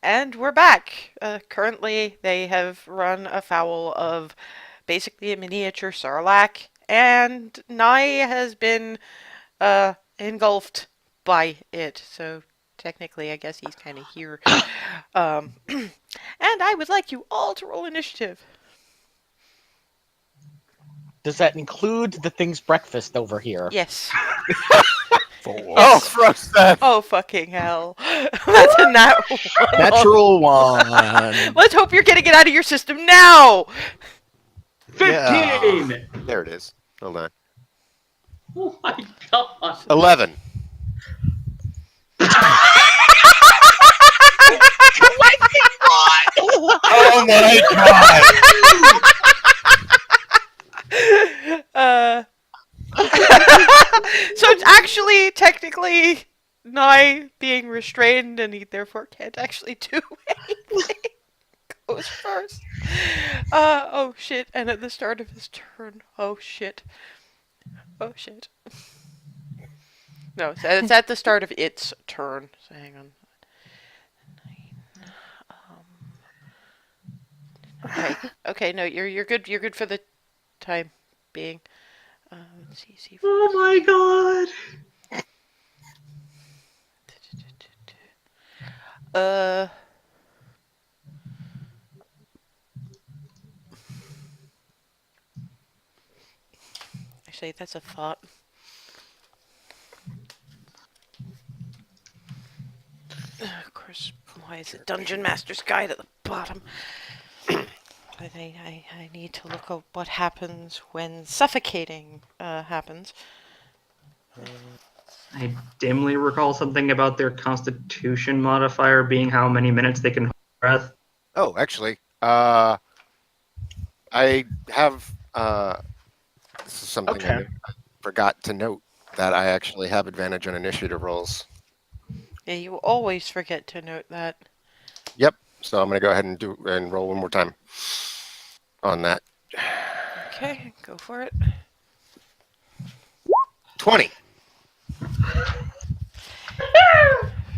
And we're back. Currently, they have run afoul of basically a miniature Sarlacc, and Nye has been engulfed by it. So technically, I guess he's kind of here. And I would like you all to roll initiative. Does that include the thing's breakfast over here? Yes. Oh, Frosteth! Oh, fucking hell. That's a nat one. Natural one. Let's hope you're getting it out of your system now! 15! There it is. Hold on. Oh my god. 11. Oh my god! So it's actually technically Nye being restrained, and he therefore can't actually do anything. Goes first. Oh shit! And at the start of his turn, oh shit. Oh shit. No, it's at the start of its turn. So hang on. Okay. Okay. No, you're good. You're good for the time being. Let's see. Oh my god. Actually, that's a thought. Of course, why is it Dungeon Master's Guide at the bottom? I need to look up what happens when suffocating happens. I dimly recall something about their Constitution modifier being how many minutes they can hold their breath. Oh, actually, I have this is something Okay. I forgot to note that I actually have advantage on initiative rolls. Yeah, you always forget to note that. Yep. So I'm gonna go ahead and roll one more time on that. Okay, go for it. 20.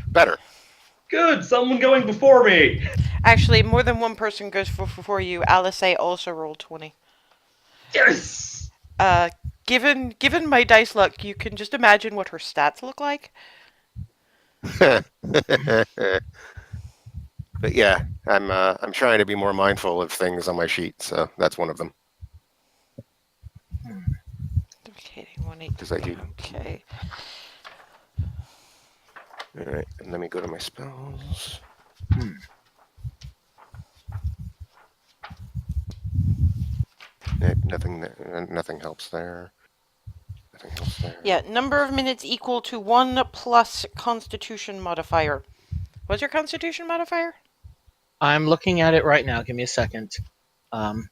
Better. Good, someone going before me. Actually, more than one person goes before you. Alice also rolled 20. Yes. Uh, given my dice luck, you can just imagine what her stats look like. But yeah, I'm trying to be more mindful of things on my sheet, so that's one of them. Duplicating 180. 'Cause I do. Okay. All right, and let me go to my spells. Nothing helps there. Nothing helps there. Yeah, number of minutes equal to 1 plus Constitution modifier. What's your Constitution modifier? I'm looking at it right now. Give me a second.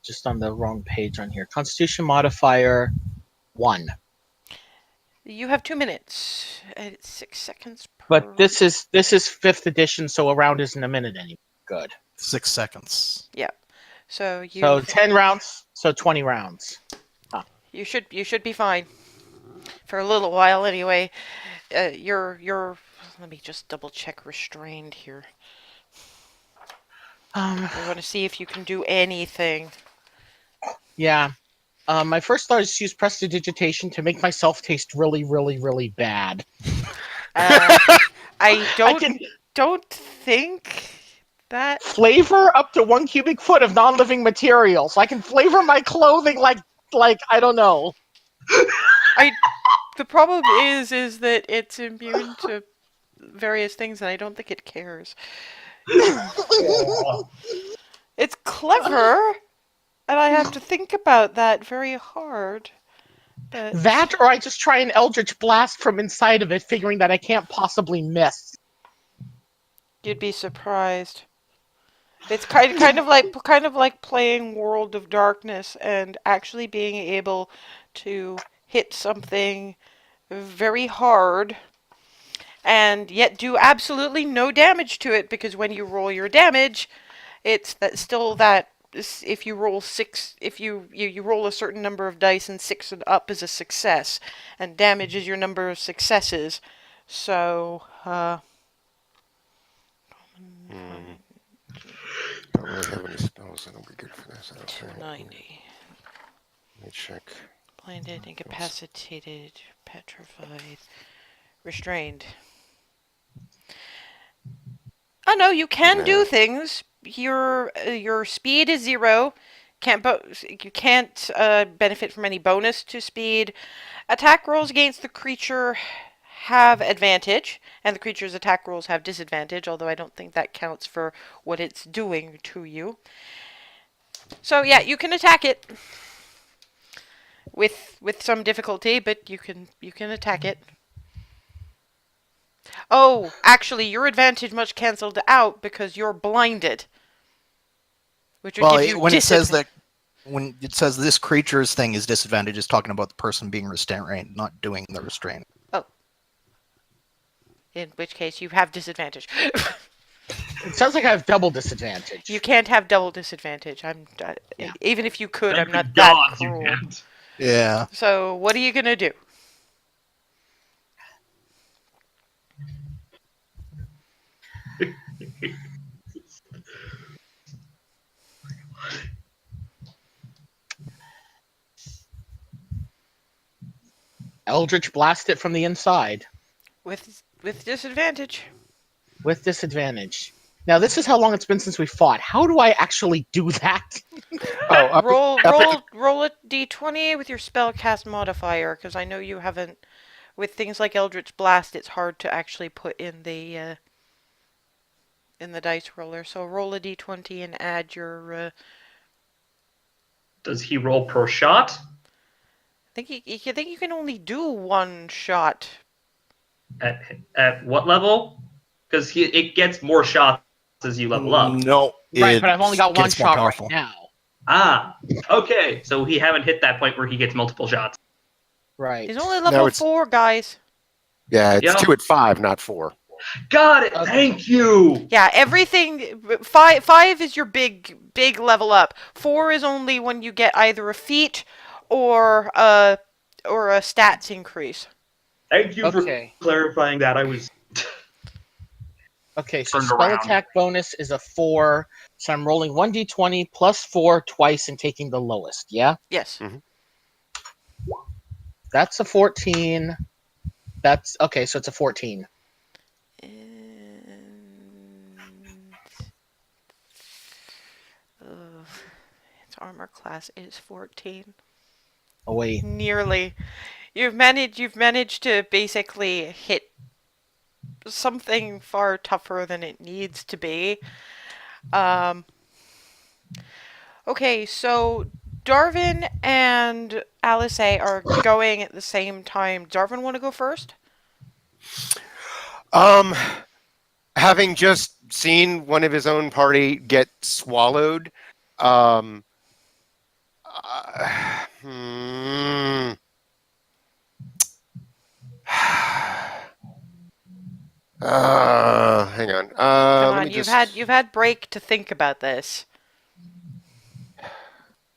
Just on the wrong page on here. Constitution modifier 1. You have 2 minutes. It's 6 seconds per. But this is 5th edition, so a round isn't a minute anymore. Good. 6 seconds. Yeah. So you. So 10 rounds. So 20 rounds. You should be fine for a little while anyway. You're. Let me just double check restrained here. I want to see if you can do anything. Yeah. My first thought is to use prestidigitation to make myself taste really, really, really bad. I don't can don't think that. flavor up to 1 cubic foot of non-living material, so I can flavor my clothing like I don't know. The problem is that it's immune to various things, and I don't think it cares. It's clever, and I have to think about that very hard. But That, or I just try an Eldritch Blast from inside of it, figuring that I can't possibly miss. you'd be surprised. It's kind of like playing World of Darkness and actually being able to hit something very hard and yet do absolutely no damage to it, because when you roll your damage, it's that if you roll 6, if you roll a certain number of dice and 6 and up is a success, and damage is your number of successes. So I don't really have any spells that'll be good for this. I don't think. 290. Let me check. Blinded, incapacitated, petrified, restrained. Oh no, you can do things. Your speed is 0. You can't benefit from any bonus to speed. Attack rolls against the creature have advantage, and the creature's attack rolls have disadvantage, although I don't think that counts for what it's doing to you. So yeah, you can attack it with some difficulty, but you can attack it. Oh, actually, your advantage must cancelled out because you're blinded, which would give you when it says that, when it says this creature's thing is disadvantage, it's talking about the person being restrained, not doing the restraint. Oh, in which case you have disadvantage. It sounds like I have double disadvantage. You can't have double disadvantage. Even if you could, I'm not God, that you cruel. can't. Yeah. So what are you gonna do? Eldritch Blast it from the inside. With disadvantage. With disadvantage. Now, this is how long it's been since we fought. How do I actually do that? Roll a d20 with your spellcast modifier, because I know you haven't. With things like Eldritch Blast, it's hard to actually put in the dice roller. So roll a d20 and add your. Does he roll per shot? I think you can only do one shot. At what level? Because it gets more shots as you level up. No, Right, but I've only got one gets more shot right powerful. now. Ah, okay. So we haven't hit that point where he gets multiple shots. Right. He's only No, level it's 4, guys. yeah, it's Yep. 2 at 5, not 4. Got it. Okay. Thank you. Yeah, everything. Five is your big level up. 4 is only when you get either a feat or a stats increase. Thank you Okay. for clarifying that. I was Okay, so turned spell around. attack bonus is a 4, so I'm rolling 1d20 plus 4 twice and taking the lowest, yeah? Yes. That's a 14. That's okay, so it's a 14. And its armor class is 14. Oh wait. Nearly. You've managed to basically hit something far tougher than it needs to be. Okay, so Darvin and Alice are going at the same time. Darvin want to go first? Um, having just seen one of his own party get swallowed, um, uh, hmm, hang on. Come Let on, me just. you've had break to think about this.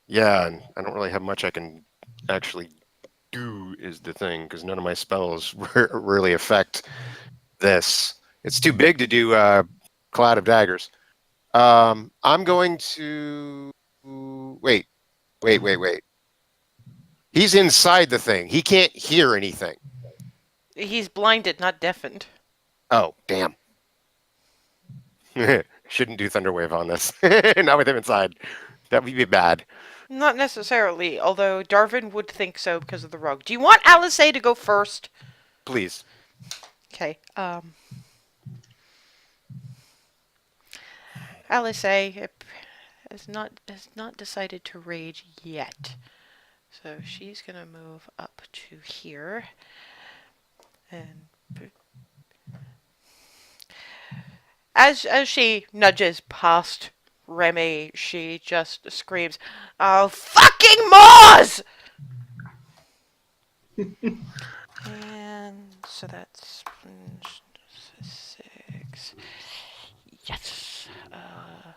Yeah, and I don't really have much I can actually do. Is the thing because none of my spells really affect this. It's too big to do Cloud of Daggers. I'm going to wait. He's inside the thing. He can't hear anything. He's blinded, not deafened. Oh, damn. Shouldn't do Thunderwave on this. Not with him inside. That would be bad. Not necessarily, although Darvin would think so because of the rug. Do you want Alice to go first? Please. Okay. Alice has not decided to rage yet, so she's gonna move up to here, and as she nudges past Remy, she just screams, "Oh, fucking Moz!" And so that's 6. Yes. Oh,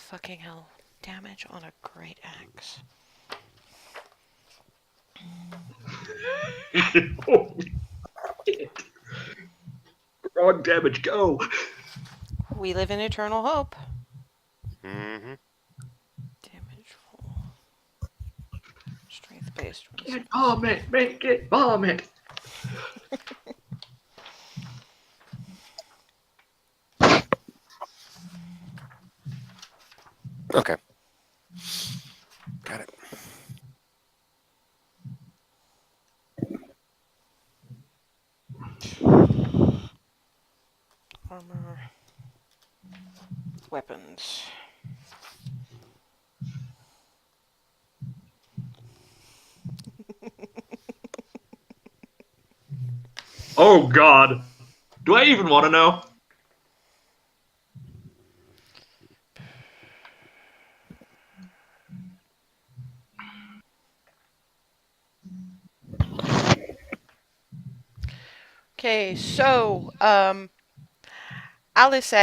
fucking hell. Damage on a great axe. Holy shit. Wrong damage, go. We live in eternal hope. Mm-hmm. Damage roll. Strength based. Get vomit, make it vomit. Okay. Got it. Armor. Weapons. Oh god. Do I even want to know? Okay, so, Alice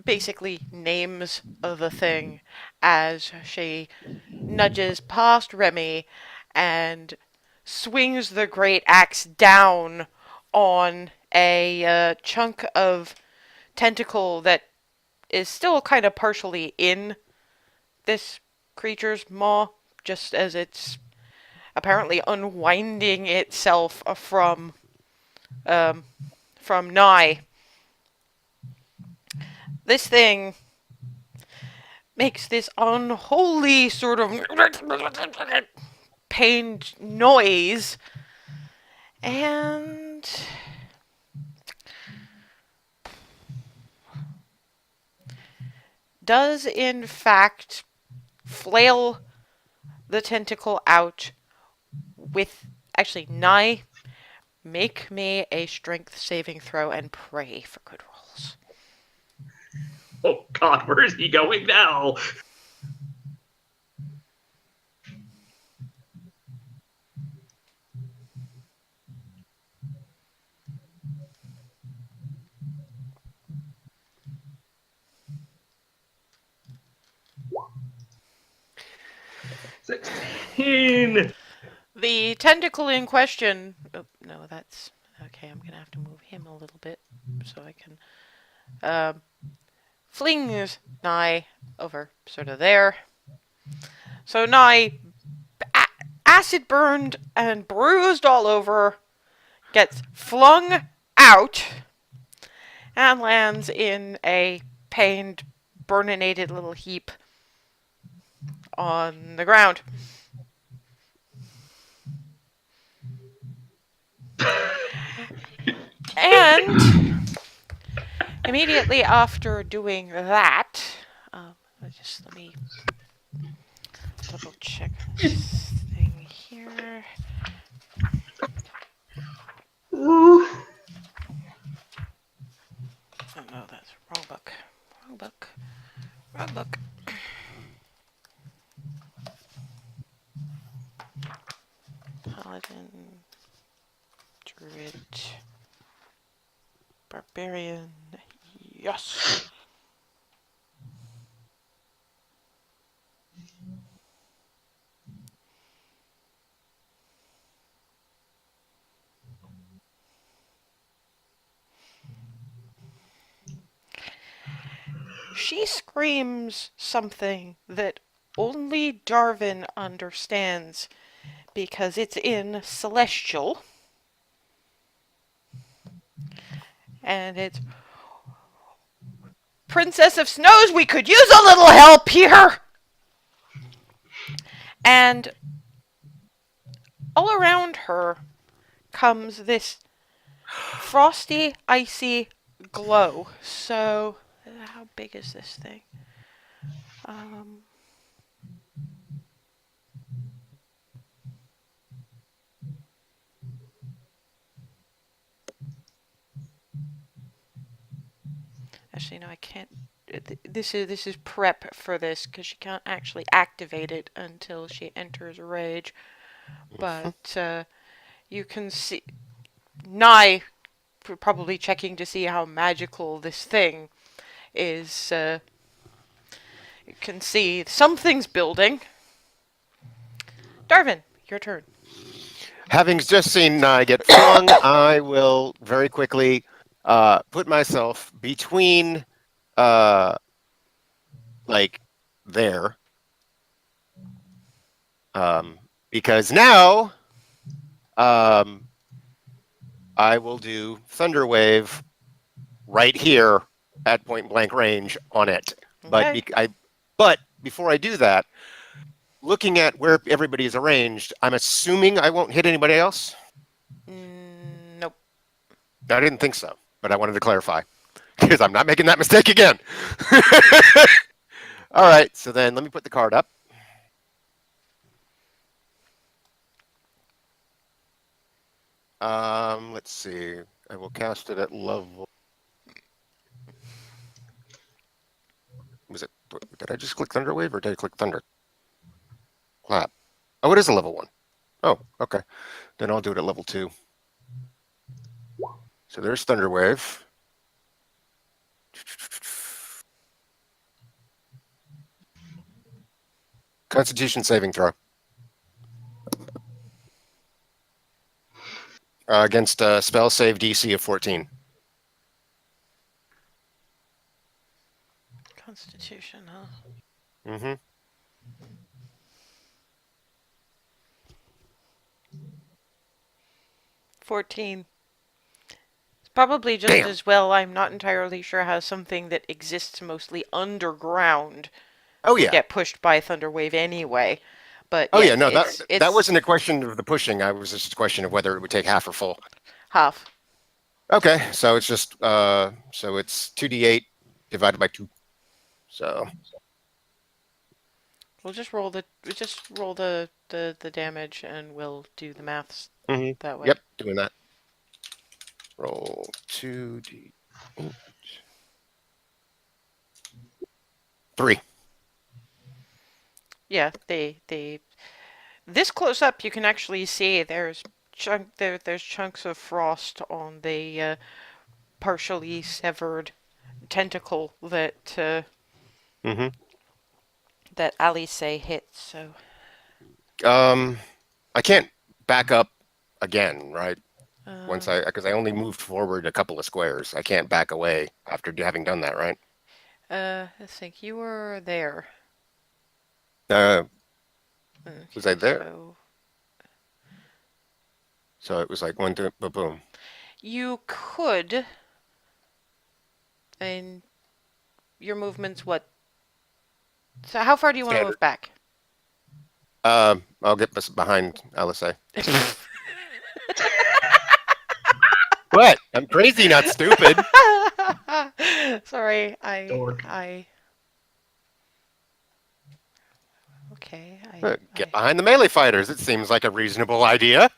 basically names the thing as she nudges past Remy and swings the great axe down on a chunk of tentacle that is still kind of partially in this creature's maw, just as it's apparently unwinding itself from Nye. This thing makes this unholy sort of pained noise, and does in fact flail the tentacle out with Actually, Nye, make me a strength saving throw and pray for good rolls. Oh God, where is he going now? $16. The tentacle in question. Oh, no, that's. Okay, I'm gonna have to move him a little bit so I can. Flings Nye over sort of there. So Nye, acid burned and bruised all over, gets flung out and lands in a pained, burninated little heap on the ground. And immediately after doing that, let me double check this thing here. Ooh. Oh no, that's wrong book. Wrong book. Wrong book. Paladin, Druid, Barbarian. Yes. She screams something that only Darwin understands because it's in Celestial. And it's Princess of Snows, we could use a little help here! And all around her comes this frosty, icy glow. So, how big is this thing? Actually, no, I can't. This is prep for this because she can't actually activate it until she enters rage. But you can see Nye probably checking to see how magical this thing is. You can see something's building. Darwin, your turn. Having just seen Nye get flung, I will very quickly put myself between, like, there. Because now I will do Thunder Wave right here at point blank range on it. Okay. But before I do that, looking at where everybody is arranged, I'm assuming I won't hit anybody else. Nope. I didn't think so, but I wanted to clarify because I'm not making that mistake again. All right, so then let me put the card up. Let's see. I will cast it at level. Was it? Did I just click Thunderwave or did I click Thunder? Clap. Oh, it is a level 1. Oh, okay. Then I'll do it at level 2. So there's Thunderwave. Constitution saving throw. Against a spell save DC of 14. Constitution, huh? Mm-hmm. $14. It's probably just Damn. as well. I'm not entirely sure how something that exists mostly underground Oh yeah. get pushed by Thunderwave anyway. But Oh yes, yeah. No, it's that wasn't a question of the pushing. I was just a question of whether it would take half or full. half. Okay, so it's just so it's 2d8 divided by 2. So We'll just roll the damage and we'll do the maths that way. Yep, doing that. Roll 2d. 3. Yeah, they this close up you can actually see there's chunks of frost on the partially severed tentacle Mm-hmm. that Alice hit. So I can't back up again, right? um, Because I only moved forward a couple of squares. I can't back away after having done that, right? let's think. You were there. Uh, was I Okay, there? so So it was like one, two, boom. you could, and your movement's what? So how far do you want to Standard. move back? I'll get behind Alice. What? I'm crazy, not stupid. Sorry, Dork. okay, Get behind the melee fighters. It seems like a reasonable idea.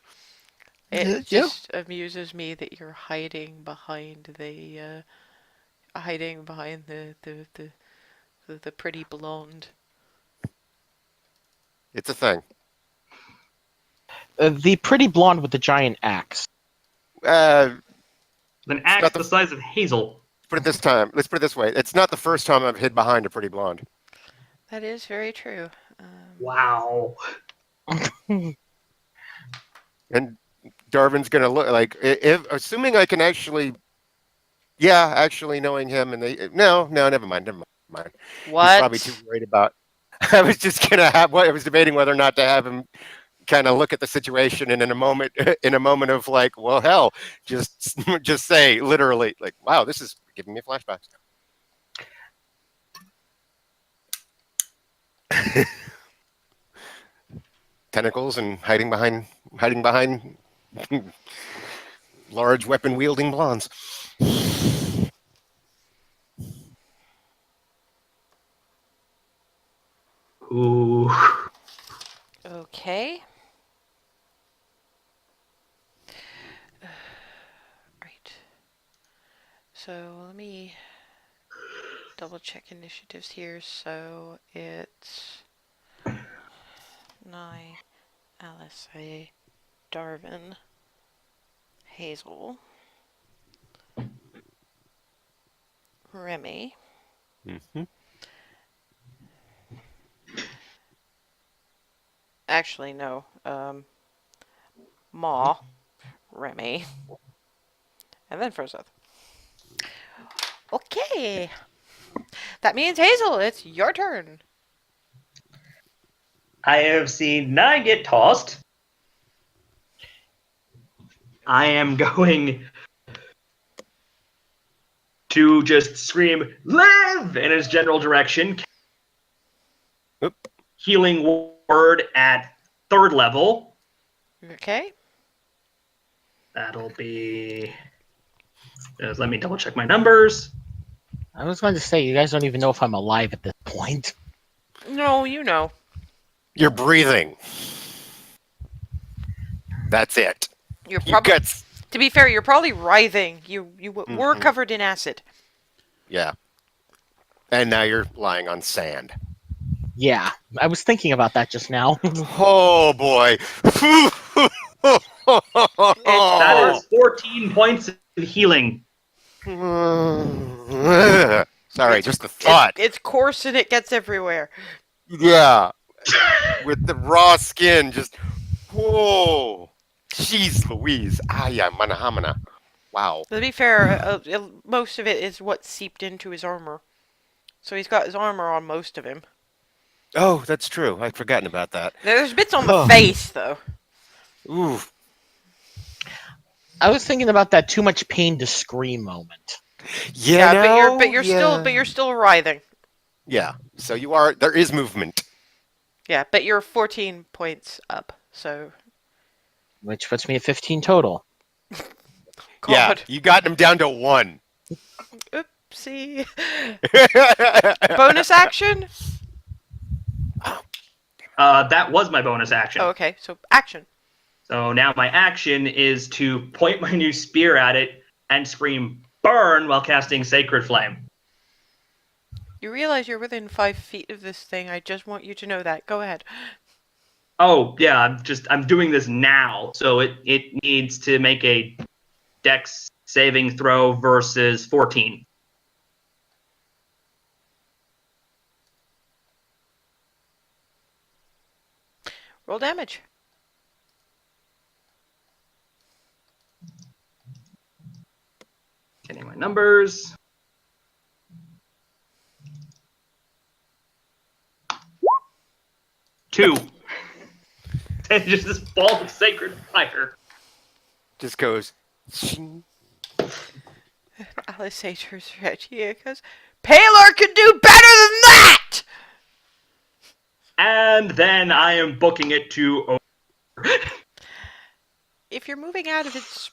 it Yeah. just amuses me that you're hiding behind the pretty blonde. It's a thing. The pretty blonde with the giant axe. An Not axe the- the size of Hazel. Put it this time. Let's put it this way. It's not the first time I've hid behind a pretty blonde. That is very true. Wow. And Darvin's gonna look like if assuming I can actually, yeah, actually knowing him and they no, never mind. He's probably too What? worried about. I was just gonna have. I was debating whether or not to have him kind of look at the situation and in a moment, in a moment of like, well, hell, just say literally like, wow, this is giving me flashbacks. Tentacles and hiding behind large weapon wielding blondes. Ooh. Okay. Right. So let me double check initiatives here. So it's Nye, Alice, Darvin, Hazel, Remy. Mm-hmm. Actually, no. Ma, Remy, and then Frozeth. Okay. That means Hazel, it's your turn. I have seen 9 get tossed. I am going to just scream, "Live!" in his general direction. Oop. Healing word at 3rd level. Okay. That'll be. Let me double check my numbers. I was going to say, you guys don't even know if I'm alive at this point. No, you know. You're breathing. That's it. You're You probably. got. To be fair, you're probably writhing. You were Mhm. covered in acid. Yeah. And now you're lying on sand. Yeah, I was thinking about that just now. Oh boy. That is 14 points of healing. Sorry, just the thought. It's coarse and it gets everywhere. Yeah. With the raw skin, just whoa. Jeez Louise. Ah, yeah, manahamana. Wow. To be fair, most of it is what seeped into his armor. So he's got his armor on most of him. Oh, that's true. I'd forgotten about that. There's bits on the Oh. face, though. Ooh. I was thinking about that too much pain to scream moment. Yeah, but you're still writhing. Yeah. So you are. There is movement. Yeah, but you're 14 points up. So Which puts me at 15 total. Yeah, God, you got him down to 1. oopsie. Bonus action. That was my bonus action. Oh, okay, so action. So now my action is to point my new spear at it and scream burn while casting Sacred Flame. You realize you're within 5 feet of this thing. I just want you to know that. Go ahead. Oh, yeah, I'm doing this now. So it needs to make a Dex saving throw versus 14. Roll damage. Getting my numbers. Two. And just this ball of sacred fire. Just goes. Alice turns right to you because Paylor could do better than that! And then I am booking it to If you're moving out of its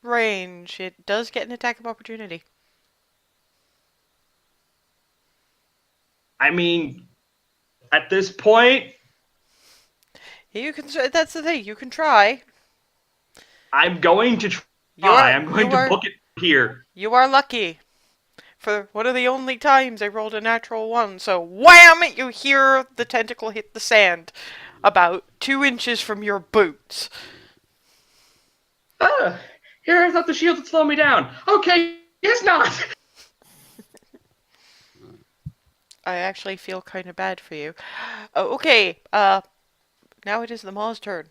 range, it does get an attack of opportunity. I mean, at this point, You can. That's the thing. You can try. I'm going to try. I'm going to book it here. You are lucky. For one of the only times I rolled a natural 1, so wham! You hear the tentacle hit the sand, about 2 inches from your boots. Here I thought the shield would slow me down. Okay, it's not. I actually feel kind of bad for you. Okay, now it is the Maw's turn.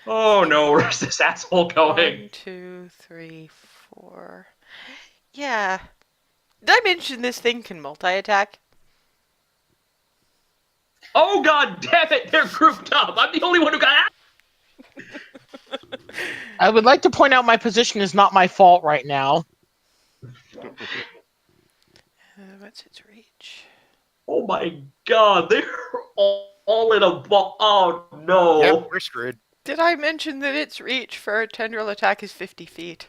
Oh no, where's this asshole going? 1, 2, 3, 4. Yeah. Did I mention this thing can multi-attack? Oh god damn it, they're grouped up. I'm the only one who got out. I would like to point out my position is not my fault right now. What's its reach? Oh my god, they're all in a ball. Oh no. Yep, we're screwed. Did I mention that its reach for a tendril attack is 50 feet?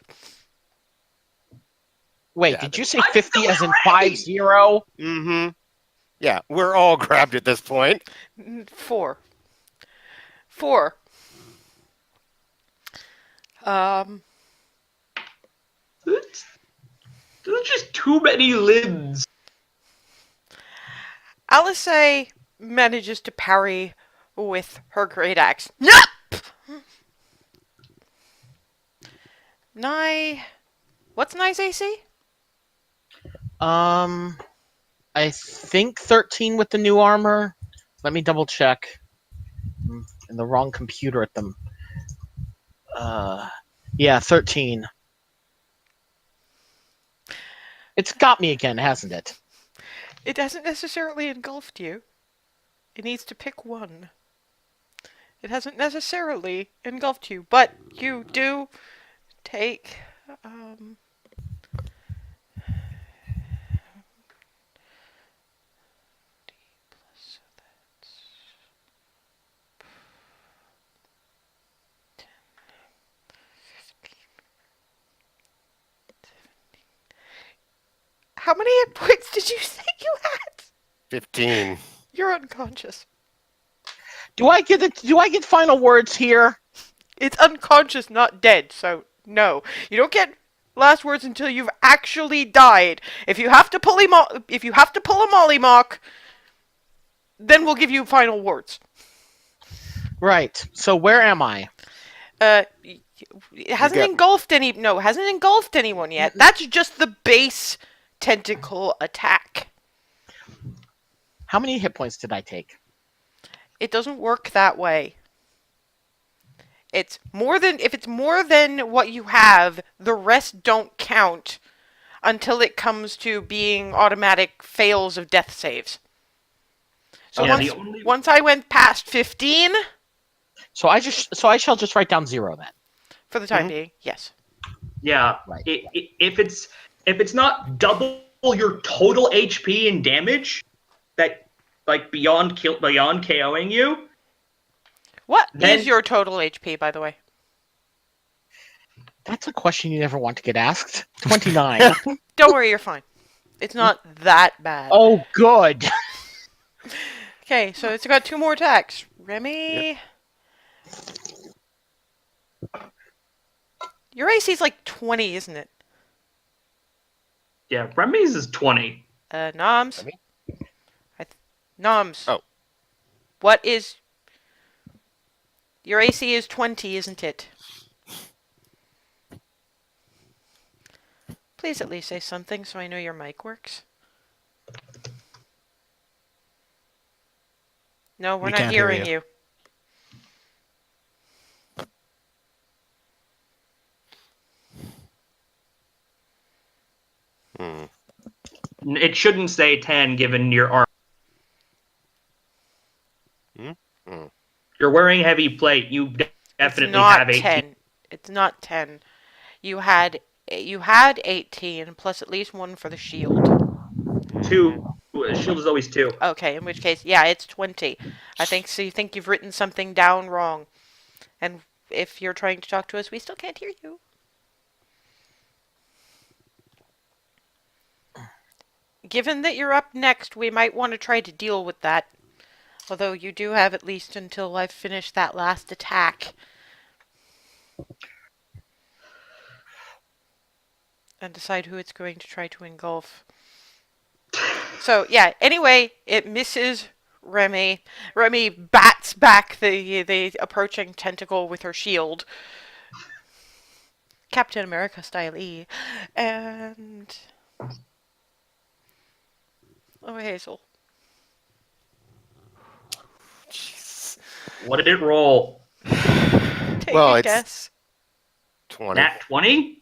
Wait, Yeah, did you say I'm 50 still as in ready! 50? Mm-hmm. Yeah, we're all grabbed at this point. 4. 4. There's just too many limbs. Alice manages to parry with her great axe. Nope! What's Nye's AC? I think 13 with the new armor. Let me double check. I'm in the wrong computer at them. Yeah, 13. It's got me again, hasn't it? It hasn't necessarily engulfed you. It needs to pick one. It hasn't necessarily engulfed you, but you do take, How many hit points did you say you had? 15. You're unconscious. Do I get final words here? It's unconscious, not dead, so no. You don't get last words until you've actually died. If you have to pull a mollymawk, then we'll give you final words. Right. So where am I? It hasn't got- engulfed it hasn't engulfed anyone yet. That's just the base tentacle attack. How many hit points did I take? It doesn't work that way. If it's more than what you have, the rest don't count until it comes to being automatic fails of death saves. So Yeah, once I went past 15, So I shall just write down 0 then. for the time being, yes. Yeah, Right. If it's not double your total HP and damage, that like beyond KOing you, What Then- is your total HP, by the way? That's a question you never want to get asked. 29. Don't worry, you're fine. It's not that bad. Oh, good. Okay, so it's got 2 more attacks. Remy. Your AC is like 20, isn't it? Yeah, Remy's is 20. Noms. Remy? Noms. Oh. What is... Your AC is 20, isn't it? Please at least say something so I know your mic works. No, we're We not can't hear hearing you. you. Hmm. It shouldn't say 10 given your arm. Hmm? Hmm. You're wearing heavy plate. You It's definitely not have 18. 10. It's not 10. You had 18 plus at least 1 for the shield. 2. Shield is always 2. Okay, in which case, yeah, it's 20. I think so. You think you've written something down wrong. And if you're trying to talk to us, we still can't hear you. Given that you're up next, we might want to try to deal with that. Although you do have at least until I've finished that last attack. And decide who it's going to try to engulf. So, yeah, anyway, it misses Remy. Remy bats back the approaching tentacle with her shield. Captain America style E. And... Oh, Hazel. Jeez. What did it roll? Take Well, a it's guess. 20. Nat 20?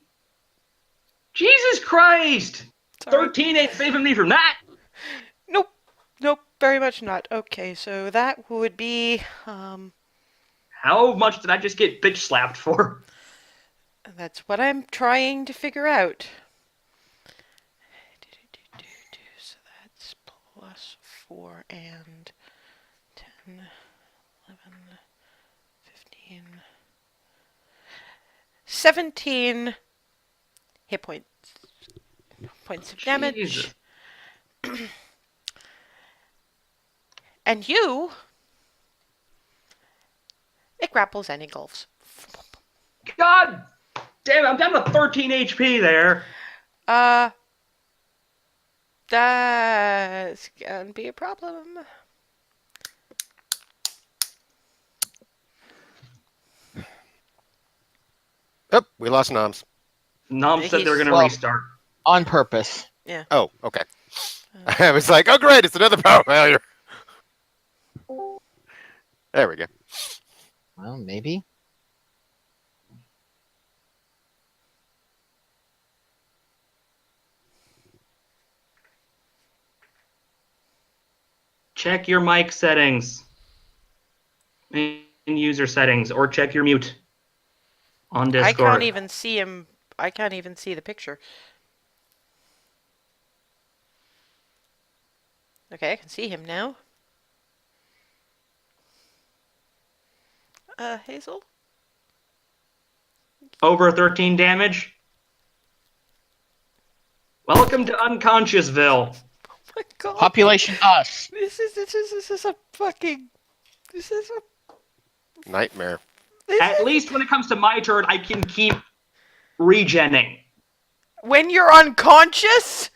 Jesus Christ! Sorry. 13 ain't saving me from that! Nope. Nope, very much not. Okay, so that would be, How much did I just get bitch slapped for? that's what I'm trying to figure out. So that's plus 4 and 10, 11, 15, 17 hit points. Points of damage. Jesus. And you... It grapples and engulfs. God damn it, I'm down to 13 HP there. That's gonna be a problem. Oh, we lost Noms. Nom said they were going to Well- restart. On purpose. Oh, okay. I was like, oh, great, it's another power failure. There we go. Well, maybe. Check your mic settings. In user settings, or check your mute on I Discord. can't even see him. I can't even see the picture. Okay, I can see him now. Hazel? Over 13 damage. Welcome to Unconsciousville. Oh my god. Population us. This is a fucking... This is a... Nightmare. This At is, least when it comes to my turn, I can keep regenning. when you're unconscious?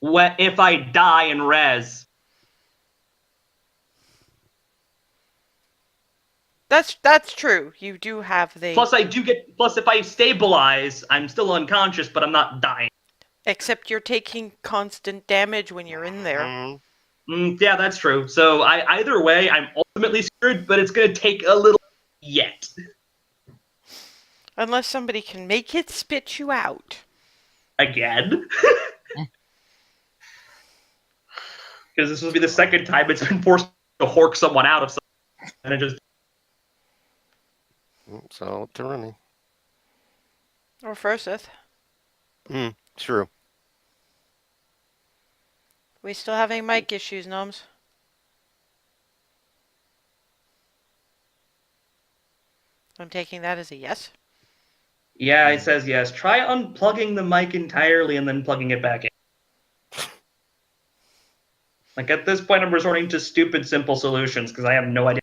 If I die and res. That's true. You do have the... Plus, if I stabilize, I'm still unconscious, but I'm not dying. Except you're taking constant damage when you're in there. Mm, Yeah, that's true. So either way, I'm ultimately screwed, but it's going to take a little yet. Unless somebody can make it spit you out. Again. Because this will be the second time it's been forced to hork someone out of something. And it just... it's all up to Remy. Or Froseth. True. We still having mic issues, Gnomes? I'm taking that as a yes. Yeah, it says yes. Try unplugging the mic entirely and then plugging it back in. Like, at this point, I'm resorting to stupid, simple solutions because I have no idea.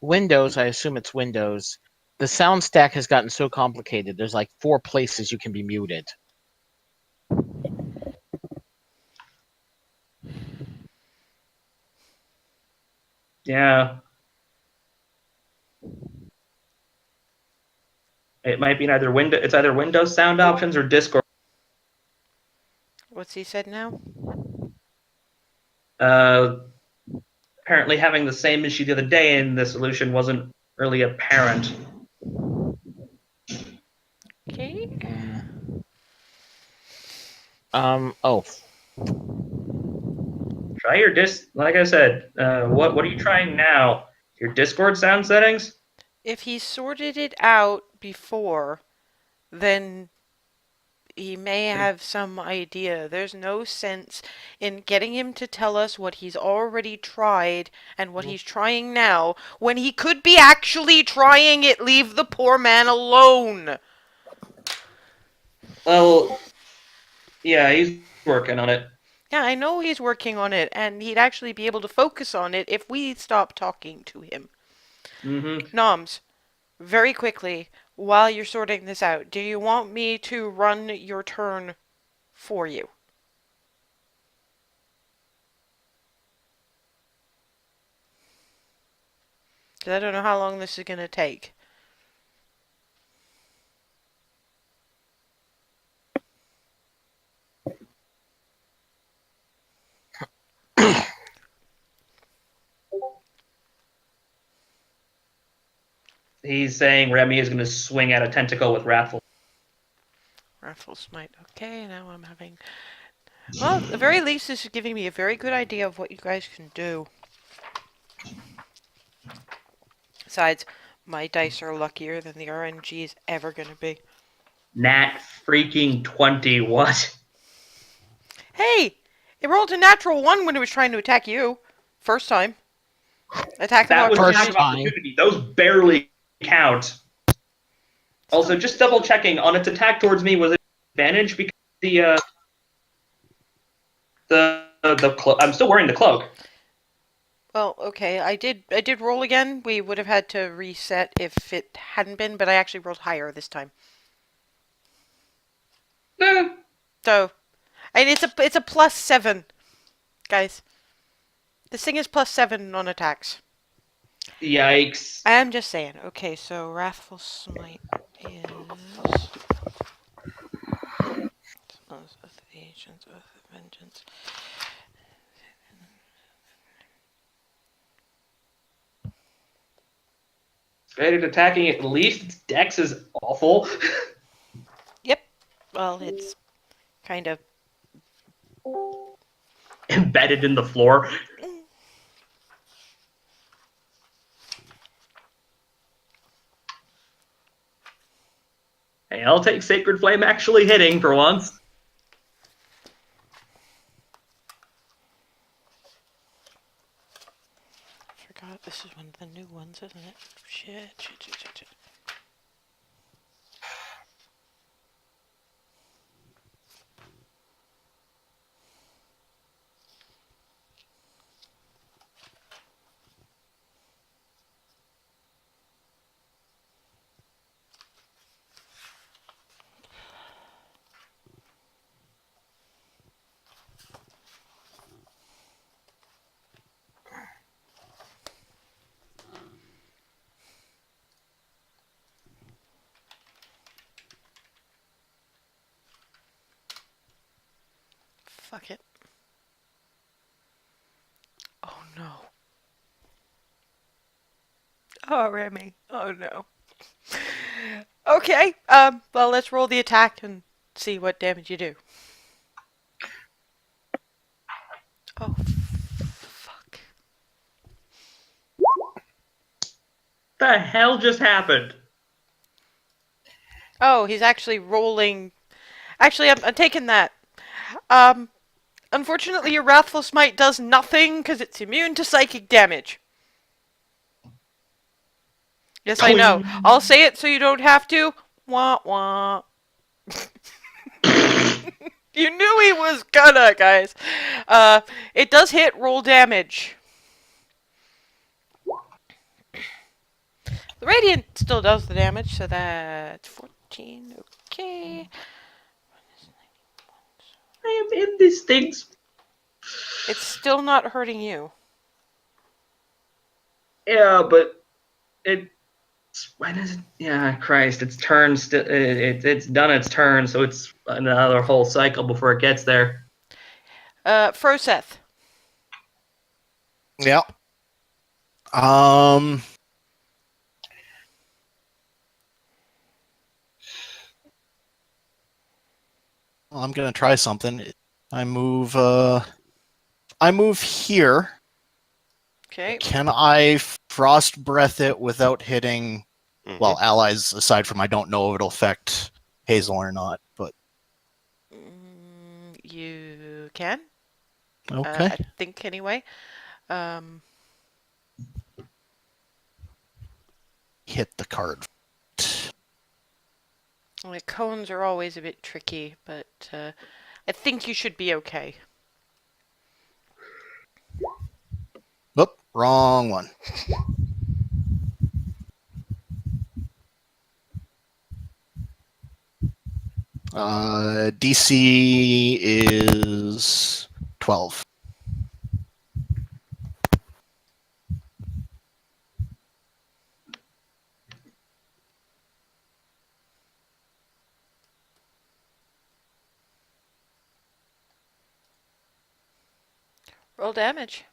Windows, I assume it's Windows. The sound stack has gotten so complicated. There's like 4 places you can be muted. Yeah. It might be either it's either Windows sound options or Discord. What's he said now? Apparently having the same issue the other day and the solution wasn't really apparent. Okay. Oh, Try your like I said, what are you trying now? Your Discord sound settings? If he sorted it out before, then he may have some idea. There's no sense in getting him to tell us what he's already tried and what he's trying now when he could be actually trying it. Leave the poor man alone. Well, yeah, he's working on it. Yeah, I know he's working on it, and he'd actually be able to focus on it if we stop talking to him. Mm-hmm. Noms, very quickly, while you're sorting this out, do you want me to run your turn for you? Because I don't know how long this is going to take. He's saying Remy is going to swing at a tentacle with Wrathful. Raffle Smite. Okay, now I'm having... Well, at the very least, this is giving me a very good idea of what you guys can do. Besides, my dice are luckier than the RNG is ever going to be. Nat freaking 20, what? Hey! It rolled a natural 1 when it was trying to attack you. First time. Attack That was of First attack opportunity. of time. opportunity. Those barely count. Also, just double checking on its attack towards me, was it advantage because I'm still wearing the cloak. Well, okay, I did roll again. We would have had to reset if it hadn't been, but I actually rolled higher this time. So, and it's a +7, guys. This thing is +7 on attacks. Yikes. I am just saying. Okay, so Wrathful Smite is of the Agents of Vengeance. Great at attacking, at least its dex is awful. Yep. Well, it's kind of Embedded in the floor. Hey, I'll take Sacred Flame actually hitting for once. I forgot this is one of the new ones, isn't it? Shit. Fuck it. Oh no. Oh, Remy. Oh no. Okay, well, let's roll the attack and see what damage you do. Oh, fuck. The hell just happened? Oh, he's actually rolling. Actually, I'm taking that. Unfortunately, your Wrathful Smite does nothing because it's immune to psychic damage. Yes, I know. I'll say it so you don't have to. Wah wah. You knew he was gonna, guys. It does hit. Roll damage. The radiant still does the damage, so that's 14. Okay. I am in these things. It's still not hurting you. Yeah, but it's when is it? Yeah, Christ! Its turn. It's done its turn, so it's another whole cycle before it gets there. Froseth. Yeah. Well, I'm gonna try something. I move. I move here. Okay. Can I frost breath it without hitting? Mhm. Well, allies aside from I don't know if it'll affect Hazel or not, but You can. okay. I think anyway. Um, Hit the card. cones are always a bit tricky, but I think you should be okay. Oop, wrong one. DC is 12. Roll damage.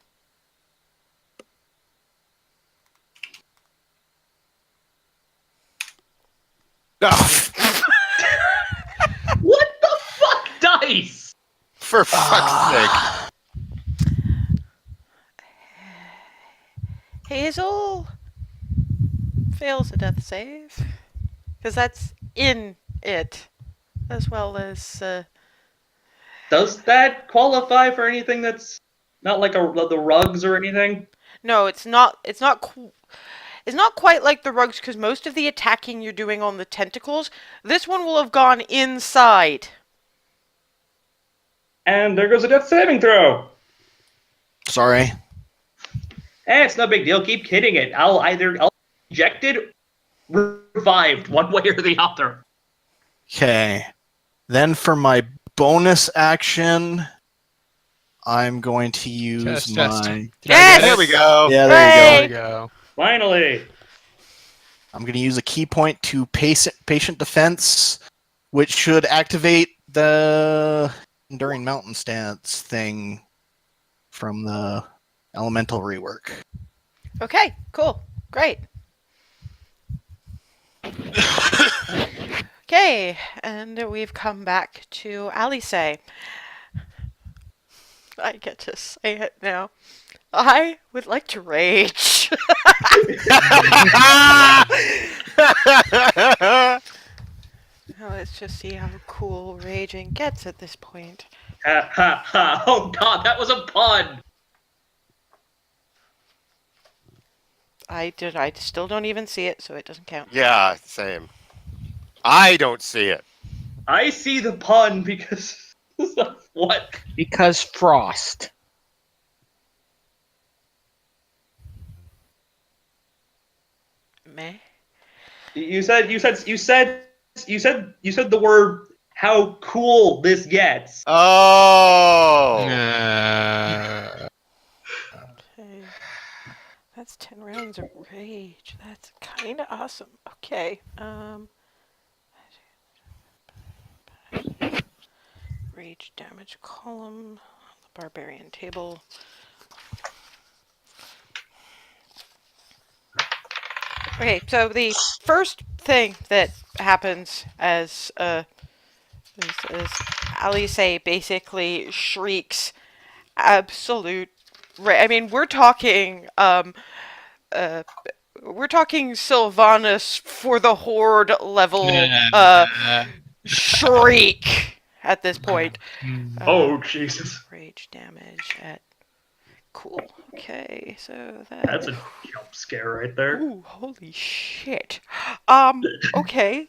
What the fuck, dice? For fuck's sake. Hazel fails a death save. Because that's in it. As well as. Does that qualify for anything that's not like the rugs or anything? No, it's not. It's not quite like the rugs because most of the attacking you're doing on the tentacles, this one will have gone inside. And there goes a death saving throw. Sorry. It's no big deal. Keep hitting it. I'll ejected, revived, one way or the other. Okay. Then for my bonus action, I'm going to use Test, my. test. Yes! There we go. Yeah, there There you we go. go. Finally. I'm going to use a key point to patient defense, which should activate the enduring mountain stance thing from the elemental rework. Okay, cool. Great. Okay, and we've come back to Alice. I get to say it now. I would like to rage. Now let's just see how cool raging gets at this point. Ha ha ha. Oh god, that was a pun. I still don't even see it, so it doesn't count. Yeah, same. I don't see it. I see the pun because what? Because frost. Meh. You said the word how cool this gets. Oh. Okay. That's 10 rounds of rage. That's kind of awesome. Okay. Rage damage column. The barbarian table. Okay, so the first thing that happens as Alice basically shrieks absolute I mean, we're talking Sylvanas for the Horde level shriek at this point. Oh Jesus. Rage damage at cool. Okay, so That's a jump scare right there. Ooh, holy shit. Okay.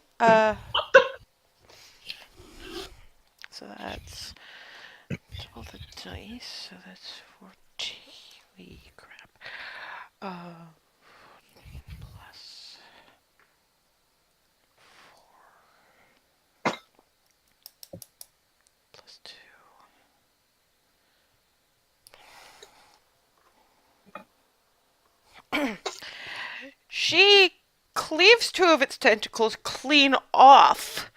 So that's double the dice. So that's 14. Crap. Plus 4 plus 2. She cleaves 2 of its tentacles clean off,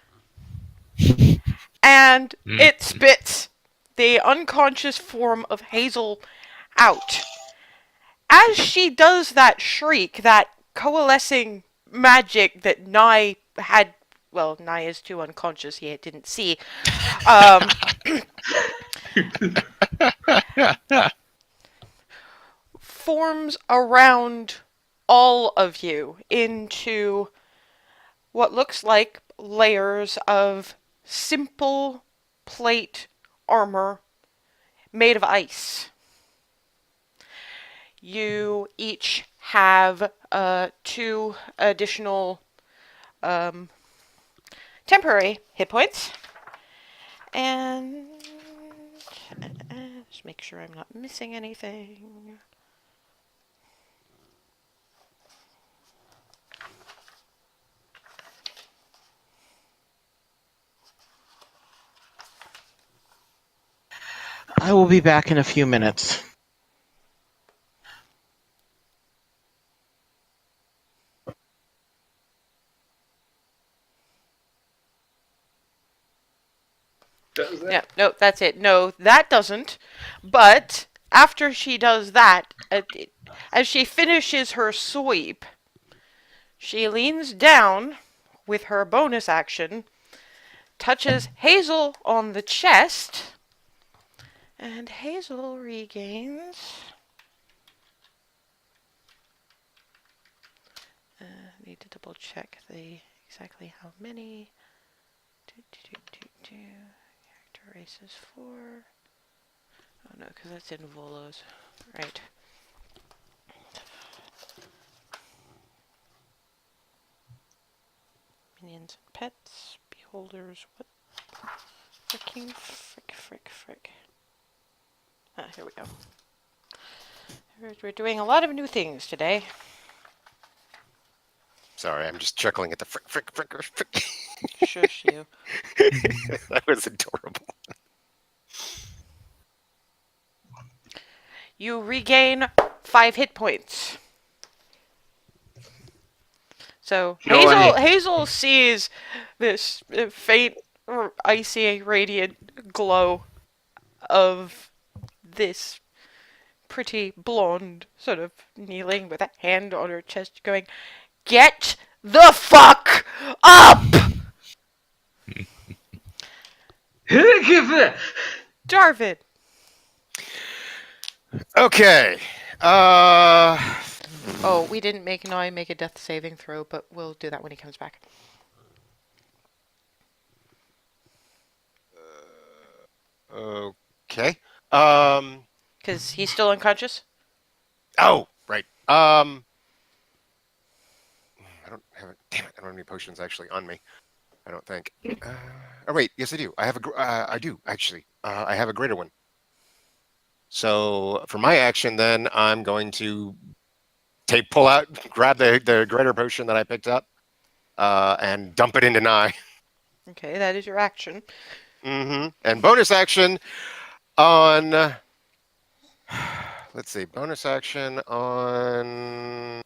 and it spits the unconscious form of Hazel out. As she does that shriek, that coalescing magic that Nye had, well, Nye is too unconscious, he didn't see, forms around all of you into what looks like layers of simple plate armor made of ice. You each have 2 additional temporary hit points. And just make sure I'm not missing anything. I will be back in a few minutes. Does that? Yeah, no, that's it. No, that doesn't. But after she does that, as she finishes her sweep, she leans down with her bonus action, touches Hazel on the chest, and Hazel regains. Need to double check exactly how many. Character races 4. Oh no, because that's in Volos. Right. Minions and pets, beholders, what? Fricking frick. Ah, here we go. We're doing a lot of new things today. Sorry, I'm just chuckling at the frick. Shush you. That was adorable. You regain 5 hit points. So Hazel sees this faint, icy, radiant glow of this pretty blonde, sort of kneeling with a hand on her chest, going, "Get the fuck up!" Darvin. Okay. Oh, we didn't make Noi make a death saving throw, but we'll do that when he comes back. Okay. Because he's still unconscious? Oh, right. I don't have it. Damn it! I don't have any potions actually on me. I don't think. Oh wait, yes I do. I have I do actually. I have a greater one. So for my action, then I'm going to pull out, grab the greater potion that I picked up, and dump it into Nye. Okay, that is your action. Mm-hmm. And bonus action on. Let's see. Bonus action on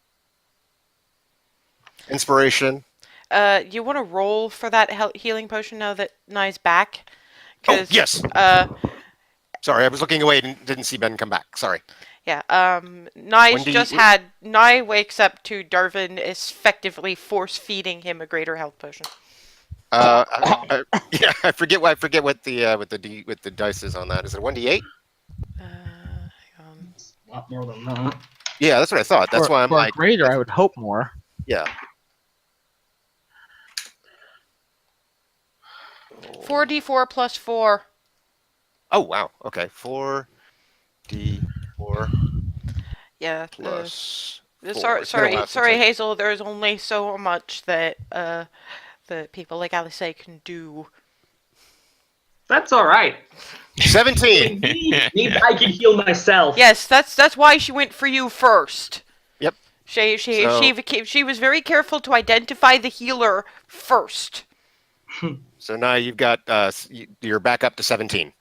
inspiration. You want to roll for that healing potion now that Nye's back? Oh yes. Sorry, I was looking away and didn't see Ben come back. Sorry. Yeah, Nye's Nye wakes up to Darvin effectively force-feeding him a greater health potion. Yeah, I forget what the dice is on that. Is it 1d8? Hang on. A lot more than that. Yeah, that's what I thought. That's why I'm for like, a greater, I would hope more. yeah. 4d4 plus 4. Oh wow. Okay, 4d4 Yeah. plus. 4. Sorry, It's been a while since sorry, I- Hazel. There's only so much that people like Alice can do. That's all right. 17. Maybe I can heal myself. Yes, that's why she went for you first. Yep. She was very careful to identify the healer first. So now you've got you're back up to 17.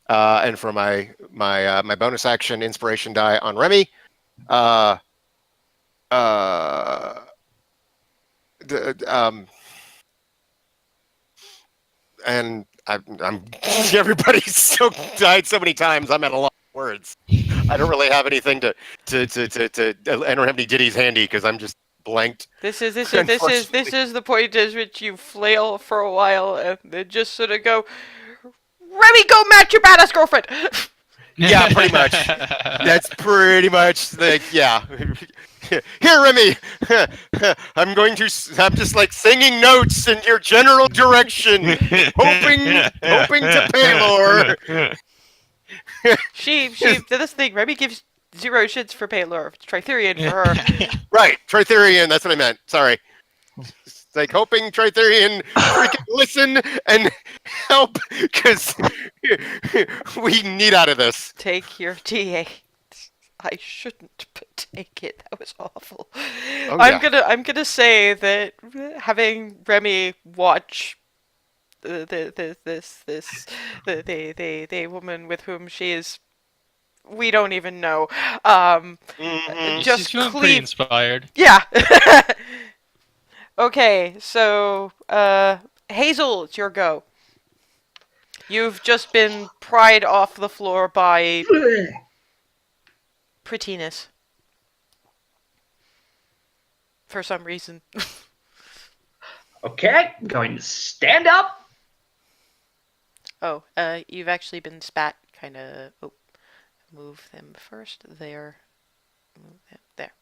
And for my bonus action inspiration die on Remy, and I'm everybody's so died so many times. I'm at a lot of words. I don't really have anything to I don't have any ditties handy because I'm just blanked. This is the point at which you flail for a while and then just sort of go, Remy, go match your badass girlfriend. Yeah, pretty much. That's pretty much yeah. Here, Remy. I'm just like singing notes in your general direction, hoping to pay more. This thing, Remy gives 0 shits for Paylor. It's Tritherian for her. Right, Tritherian, that's what I meant. Sorry. It's like hoping Tritherian freaking listen and help, because we need out of this. Take your D8. I shouldn't, but take it. That was awful. Oh, I'm gonna say that having Remy watch the woman with whom she is, we don't even know. Just She's feeling pretty inspired. Yeah. Okay, so Hazel, it's your go. You've just been pried off the floor by prettiness. For some reason. Okay, I'm going to stand up. Oh, you've actually been spat. Kind of. Oh, move them first. There. Move them there.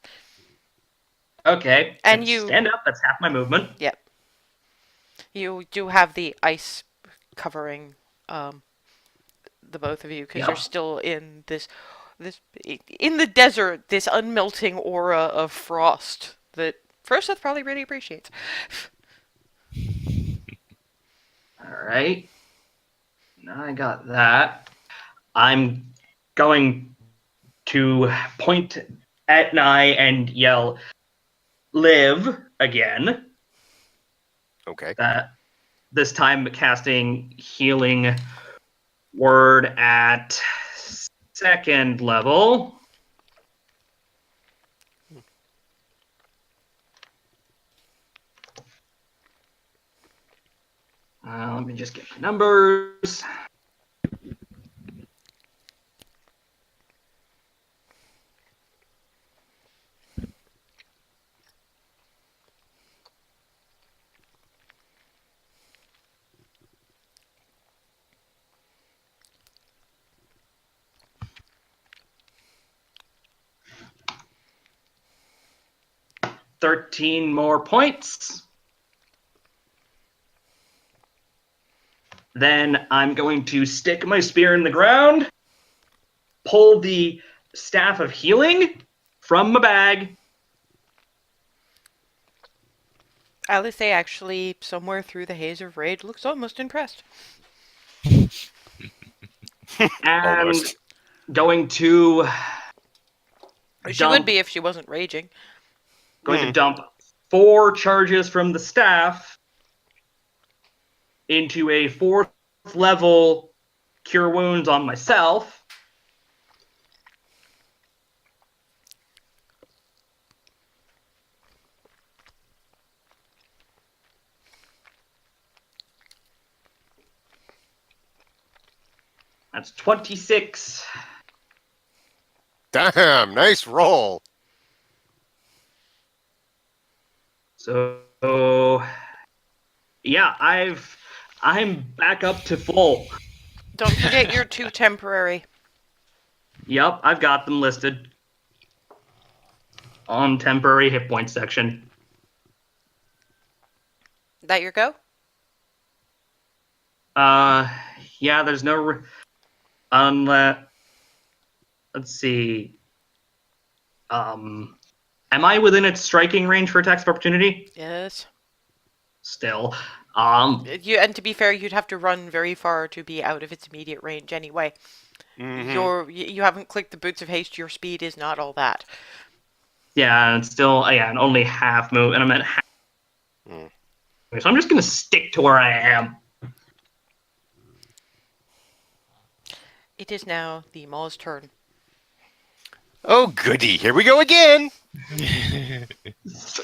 Okay, And and you stand up. That's half my movement. Yep. You do have the ice covering the both of you because you're still in this in the desert. This unmelting aura of frost that Froseth probably really appreciates. All right. Now I got that. I'm going to point at Nye and yell, "Live!" again. Okay. This time casting Healing Word at 2nd level. Let me just get my numbers. $13 more points. Then I'm going to stick my spear in the ground, pull the Staff of Healing from my bag. Alice actually, somewhere through the haze of rage, looks almost impressed. And Almost. going to She would be if she wasn't raging. to dump 4 charges from the staff into a 4th level Cure Wounds on myself. That's 26. Damn, nice roll. So yeah, I'm back up to full. Don't forget your 2 temporary. Yep, I've got them listed on temporary hit point section. That your go? Yeah, there's no unless, let's see. Am I within its striking range for attacks of opportunity? Yes. Still, And to be fair, you'd have to run very far to be out of its immediate range anyway. You haven't clicked the Boots of Haste. Your speed is not all that. yeah, and still, yeah, and only half move, and I'm at half. Mm. So I'm just gonna stick to where I am. It is now the Maw's turn. Oh, goody. Here we go again.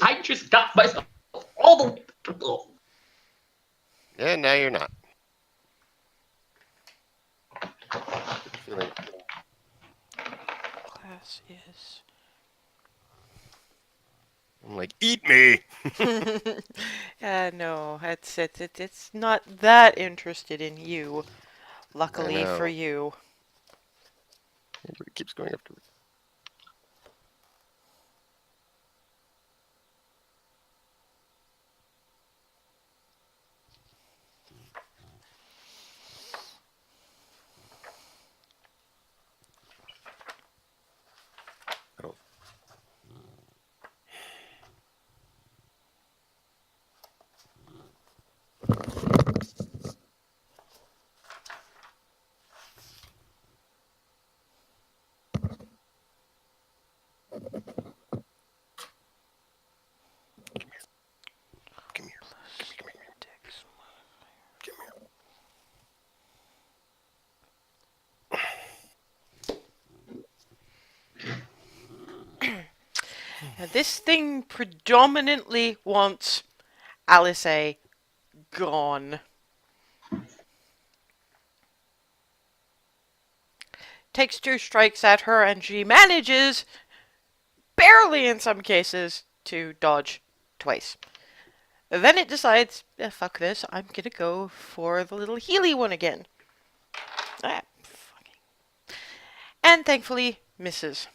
I just got myself all the. Yeah, now you're not. Feeling- Class is. I'm like, eat me. No, it's not that interested in you. Luckily know. for you. But it keeps going after me. I don't. Come here. Come here. Come here. Now, this thing predominantly wants Alice gone. Takes 2 strikes at her, and she manages, barely in some cases, to dodge twice. Then it decides, fuck this, I'm gonna go for the little Healy one again. And thankfully misses.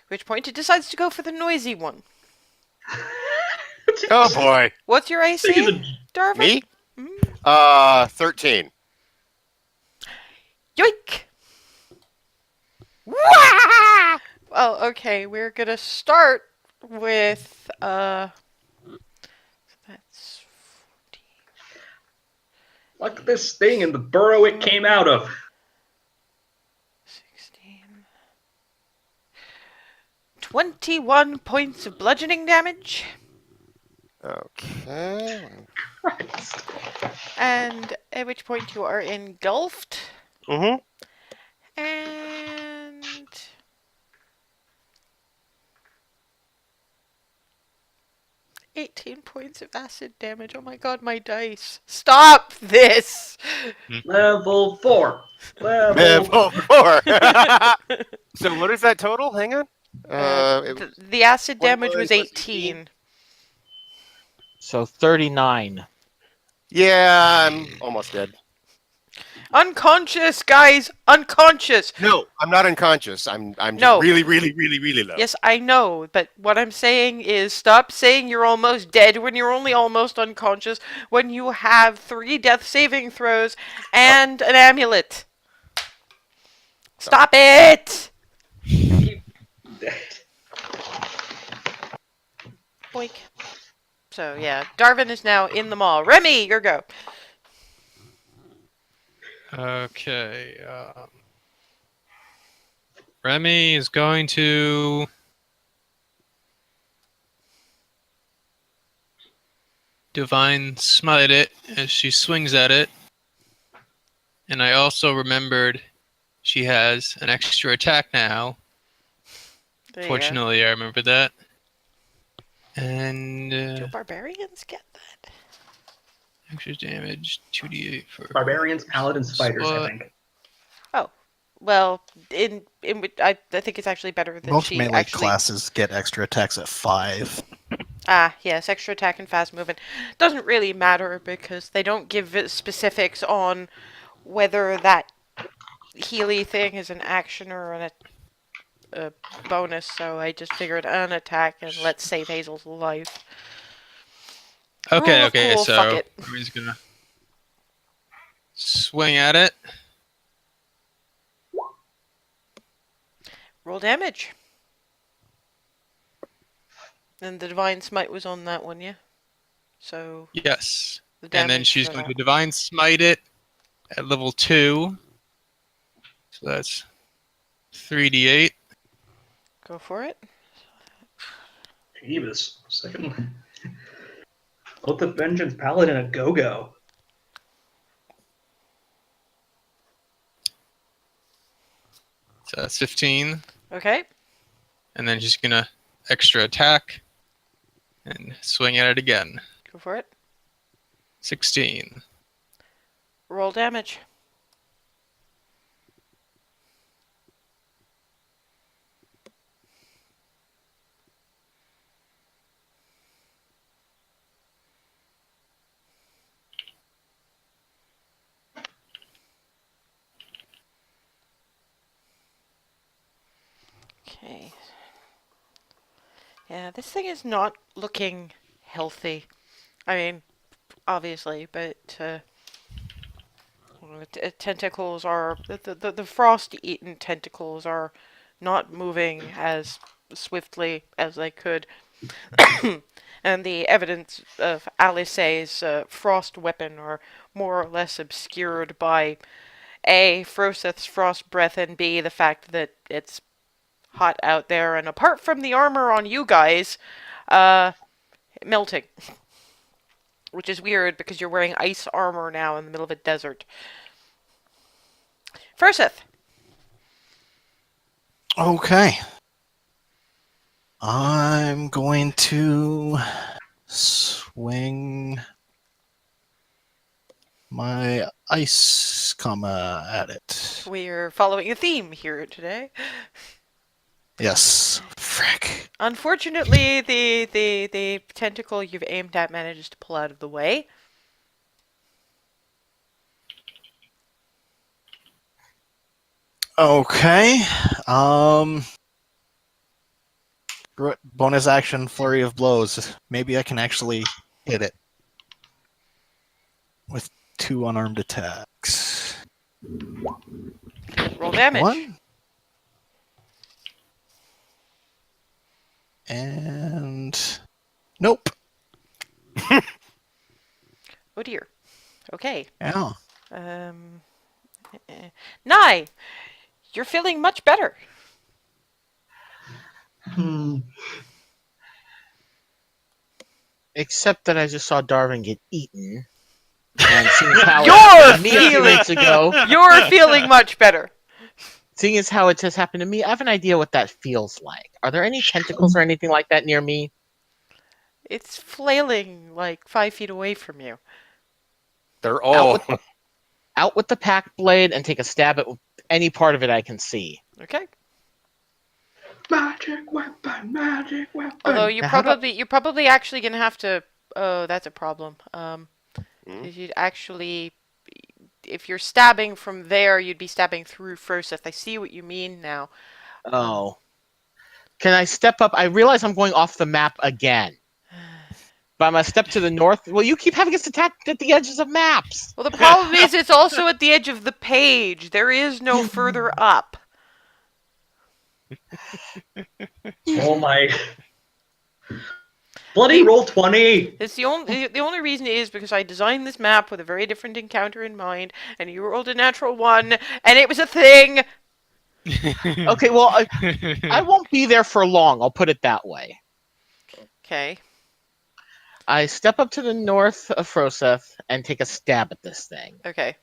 Which point it decides to go for the noisy one. Oh boy. What's your AC, Darvin? Me? 13. Yoink! Wah! Well, okay, we're gonna start with, that's 14. Fuck this thing and the burrow it came out of. 16. 21 points of bludgeoning damage. Okay. Christ. And at which point you are engulfed. Mm-hmm. And 18 points of acid damage. Oh my god, my dice. Stop this! Level 4. Level 4. So what is that total? Hang on. It was The acid damage 21 was plus 18. So 39. Yeah, I'm almost dead. Unconscious, guys! Unconscious! No, I'm not unconscious. I'm just No. really, really, really, really low. Yes, I know, but what I'm saying is stop saying you're almost dead when you're only almost unconscious when you have 3 death saving throws and an amulet. Stop it! Boink. So, yeah, Darvin is now in the mall. Remy, your go. Okay. Remy is going to divine smite it as she swings at it. And I also remembered she has an extra attack now. There you Fortunately, I remember that. And go. Do barbarians get that? extra damage, 2d8 for Barbarians, paladins, fighters, I think. Well, I think it's actually better that Most she melee actually... classes get extra attacks at 5. Ah, yes, extra attack and fast movement. Doesn't really matter because they don't give it specifics on whether that Healy thing is an action or a bonus, so I just figured an attack and let's save Hazel's life. Okay, Rule of okay, cool, fuck so it. Remy's gonna swing at it. Roll damage. And the Divine Smite was on that one, yeah? So Yes. the And then damage she's for going to that. Divine Smite it at level 2. So that's 3d8. Go for it. Jeebus. Second. Both the Vengeance Paladin a go-go. So that's 15. Okay. And then she's going to extra attack and swing at it again. Go for it. 16. Roll damage. Okay. Yeah, this thing is not looking healthy. I mean, obviously, but tentacles are the frost-eaten tentacles are not moving as swiftly as they could, and the evidence of Alice's frost weapon are more or less obscured by A, Froseth's frost breath, and B, the fact that it's hot out there, and apart from the armor on you guys, melting. Which is weird because you're wearing ice armor now in the middle of a desert. Froseth! Okay. I'm going to swing my ice comma at it. We're following a theme here today. Yes. Frick. Unfortunately, the tentacle you've aimed at manages to pull out of the way. Okay. Bonus action, flurry of blows. Maybe I can actually hit it with 2 unarmed attacks. Roll damage. 1. And nope. Oh dear. Okay. Yeah. Nye! You're feeling much better. Except that I just saw Darwin get eaten. And seeing as how it You're happened to me a few feeling- minutes ago, You're feeling much better. seeing as how it has happened to me, I have an idea what that feels like. Are there any tentacles or anything like that near me? It's flailing like 5 feet away from you. They're all. Out with the pack blade and take a stab at any part of it I can see. Okay. Magic weapon, magic weapon. Although Now, how about- you're probably actually gonna have to. Oh, that's a problem. If you'd actually, if you're stabbing from there, you'd be stabbing through Froseth. I see what you mean now. Oh. Can I step up? I realize I'm going off the map again. But I'm going to step to the north. Well, you keep having us attacked at the edges of maps. Well, the problem is it's also at the edge of the page. There is no further up. Oh my. Bloody roll 20! It's the only reason is because I designed this map with a very different encounter in mind, and you rolled a natural 1, and it was a thing. Okay, well, I won't be there for long. I'll put it that way. Okay. I step up to the north of Froseth and take a stab at this thing. Okay.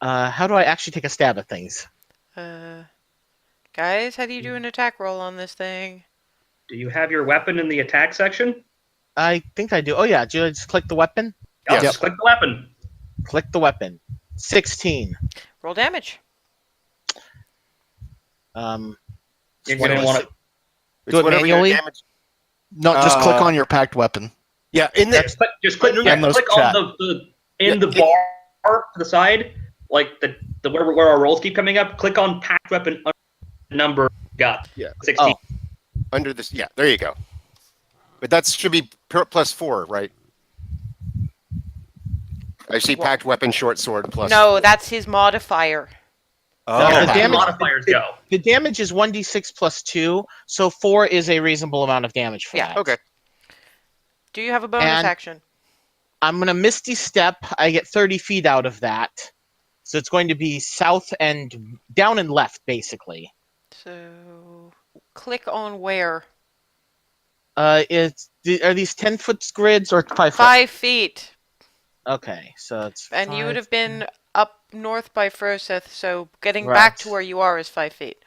How do I actually take a stab at things? Guys, how do you do an attack roll on this thing? Do you have your weapon in the attack section? I think I do. Oh, yeah. Do I just click the weapon? Yes. Yes. Just click the weapon. Click the weapon. 16. Roll damage. You're what going to is want it? to. Do it whatever your manually? damage- No, just click on your packed weapon. Yeah, in there. Just click, And those click chat. on the bar to the side, like the where our rolls keep coming up. Click on packed weapon number got Yeah. 16. Oh. Under this, yeah, there you go. But that should be +4, right? I see packed weapon, short sword plus. No, that's his modifier. Oh, No, Yeah, the that's how damage- modifiers go. The damage is 1d6 plus 2, so 4 is a reasonable amount of damage for Yeah. that. okay. Do you have a bonus And action? I'm gonna Misty Step. I get 30 feet out of that, so it's going to be south and down and left, basically. So, click on where? Are these 10-foot grids or 5 foot? 5 feet. Okay, so it's And you would 5. have been up north by Froseth, so getting Right. back to where you are is 5 feet.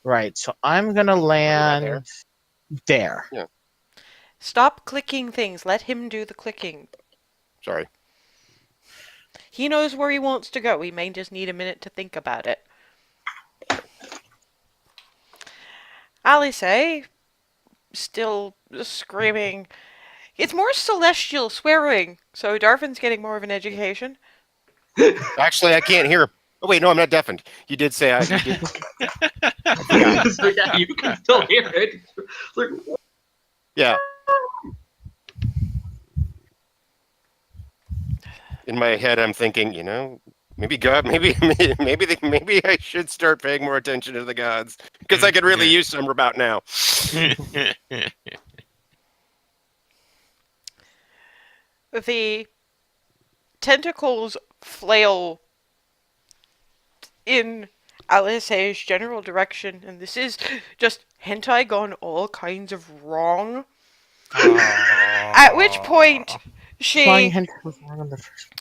Right, so I'm gonna land there. Stop clicking things. Let him do the clicking. Sorry. He knows where he wants to go. He may just need a minute to think about it. Alice, still screaming. It's more celestial swearing, so Darvin's getting more of an education. Actually, I can't hear. Oh wait, no, I'm not deafened. You did say you did. So, yeah, you can still hear it. It's like, Yeah. In my head, I'm thinking, maybe God, maybe I should start paying more attention to the gods because I could really use some about now. The tentacles flail in Alice's general direction, and this is just hentai gone all kinds of wrong. At which point, Flying she hen was wrong on the first.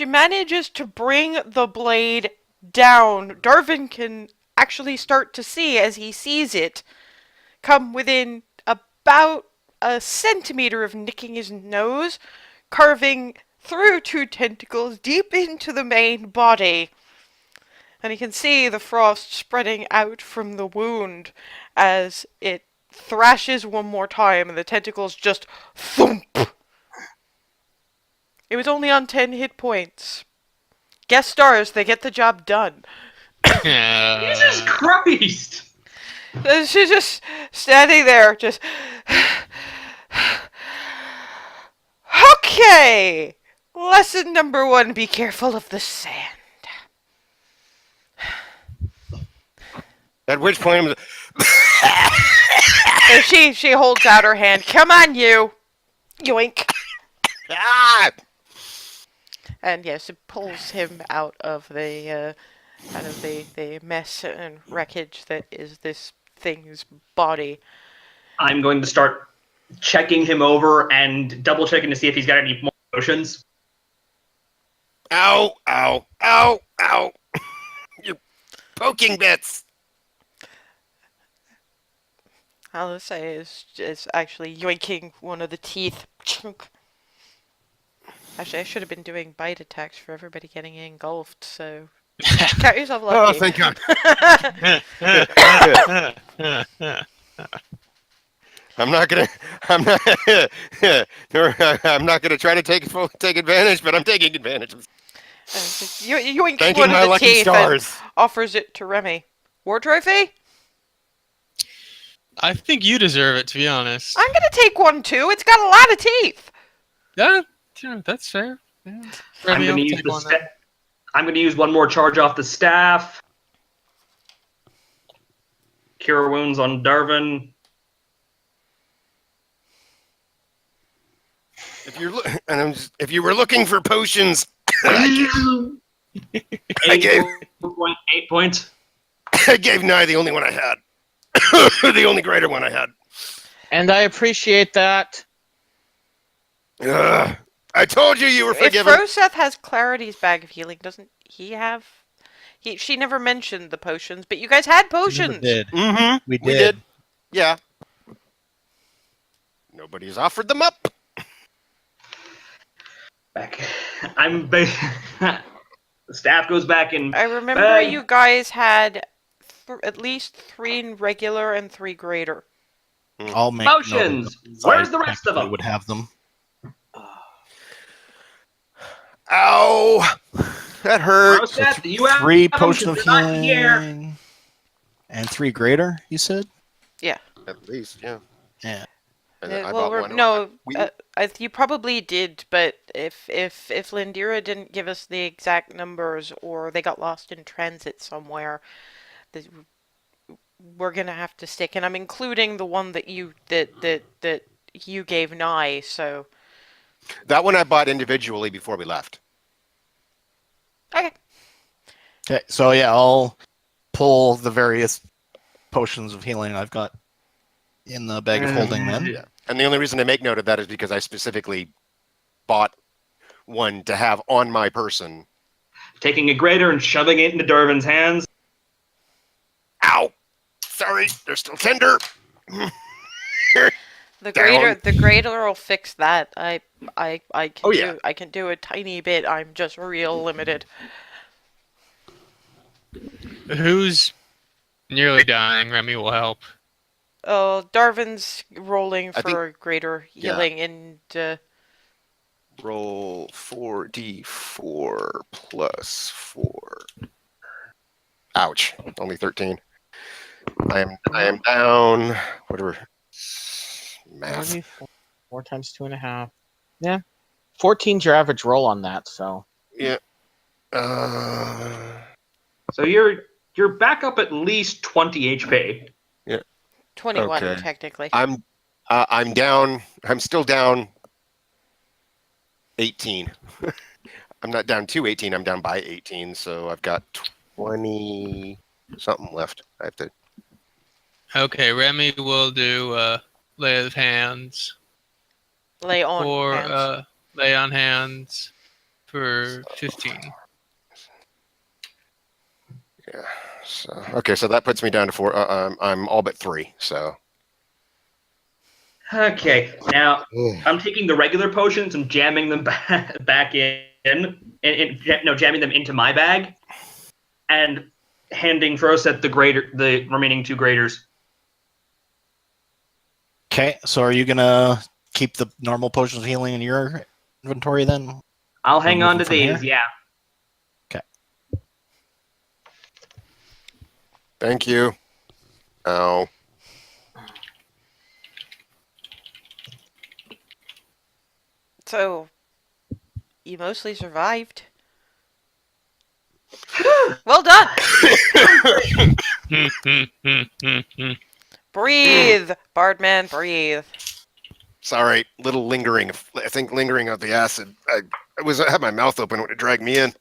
manages to bring the blade down. Darvin can actually start to see as he sees it come within about a centimeter of nicking his nose, carving through 2 tentacles deep into the main body. And he can see the frost spreading out from the wound as it thrashes one more time and the tentacles just thump. It was only on 10 hit points. Guest stars, they get the job done. Jesus Christ! She's just standing there, just. Okay! Lesson number 1, be careful of the sand. At which point, And she holds out her hand. Come on, you! Yoink. ah! And yes, it pulls him out of the mess and wreckage that is this thing's body. I'm going to start checking him over and double checking to see if he's got any more potions. Ow! Ow! Ow! Ow! You're poking bits. Alice is actually yoinking one of the teeth. Actually, I should have been doing bite attacks for everybody getting engulfed, so count yourself Oh, lucky. thank God. I'm not gonna try to take advantage, but I'm taking advantage. Yoink Thanking one my of the lucky teeth stars. and offers it to Remy. War trophy? I think you deserve it, to be honest. I'm gonna take one too. It's got a lot of teeth. Yeah, sure, that's fair. Yeah. I'm Remy, going to I'll use take the one then. I'm going to use one more charge off the staff. Cure wounds on Darvin. If you were looking for potions, I 8 points. gave Nye the only one I had, the only greater one I had. And I appreciate that. I told you were forgiven. If Froseth has Clarity's bag of healing, doesn't he have? She never mentioned the potions, but you guys had We never potions. did. Mm-hmm. We We did. did. Yeah. Nobody's offered them up. Back. The staff goes back in. I remember bag. you guys had at least 3 regular and 3 greater. I'll make note of Potions! those. Where's I the rest of actually them? would have them. Ow! That hurt. Seth, you have 3 them potion of 'cause they're not here. healing. And 3 greater, you said? At least, yeah. Yeah. I bought one. No, We- you probably did, but if Lindira didn't give us the exact numbers or they got lost in transit somewhere, we're gonna have to stick. And I'm including the one that you gave Nye, so... That one I bought individually before we left. Okay. Okay, so yeah, I'll pull the various potions of healing I've got in the bag of holding then. Yeah. And the only reason I make note of that is because I specifically bought one to have on my person. Taking a grater and shoving it into Darvin's hands. Ow! Sorry, they're still tender. The Down. grater will fix that. I can Oh, yeah. I can do a tiny bit. I'm just real limited. Who's nearly dying? Remy will help. Oh, Darvin's rolling I for greater healing, and Roll 4d4 plus 4. Ouch! Only 13. I am down. Whatever. Math. 4 times 2.5. Yeah. 14's your average roll on that, so. Yeah. So you're back up at least 20 HP. 21 Okay. technically. I'm down. I'm still down 18. I'm not down to 18. I'm down by 18. So I've got 20 something left. I have to. Okay, Remy will do lay of hands Lay on or hands. lay on hands for 15. Yeah. So okay. So that puts me down to 4. I'm all but 3. So. Okay, now I'm taking the regular potions and jamming them back jamming them into my bag, and handing Froset the remaining 2 graders. Okay, so are you gonna keep the normal potions of healing in your inventory then? I'll hang on to moving from these, here? yeah. Thank you. Ow. So, you mostly survived. Well done. Breathe, Bardman, breathe. Sorry, little lingering. I think lingering of the acid. I had my mouth open when it dragged me in.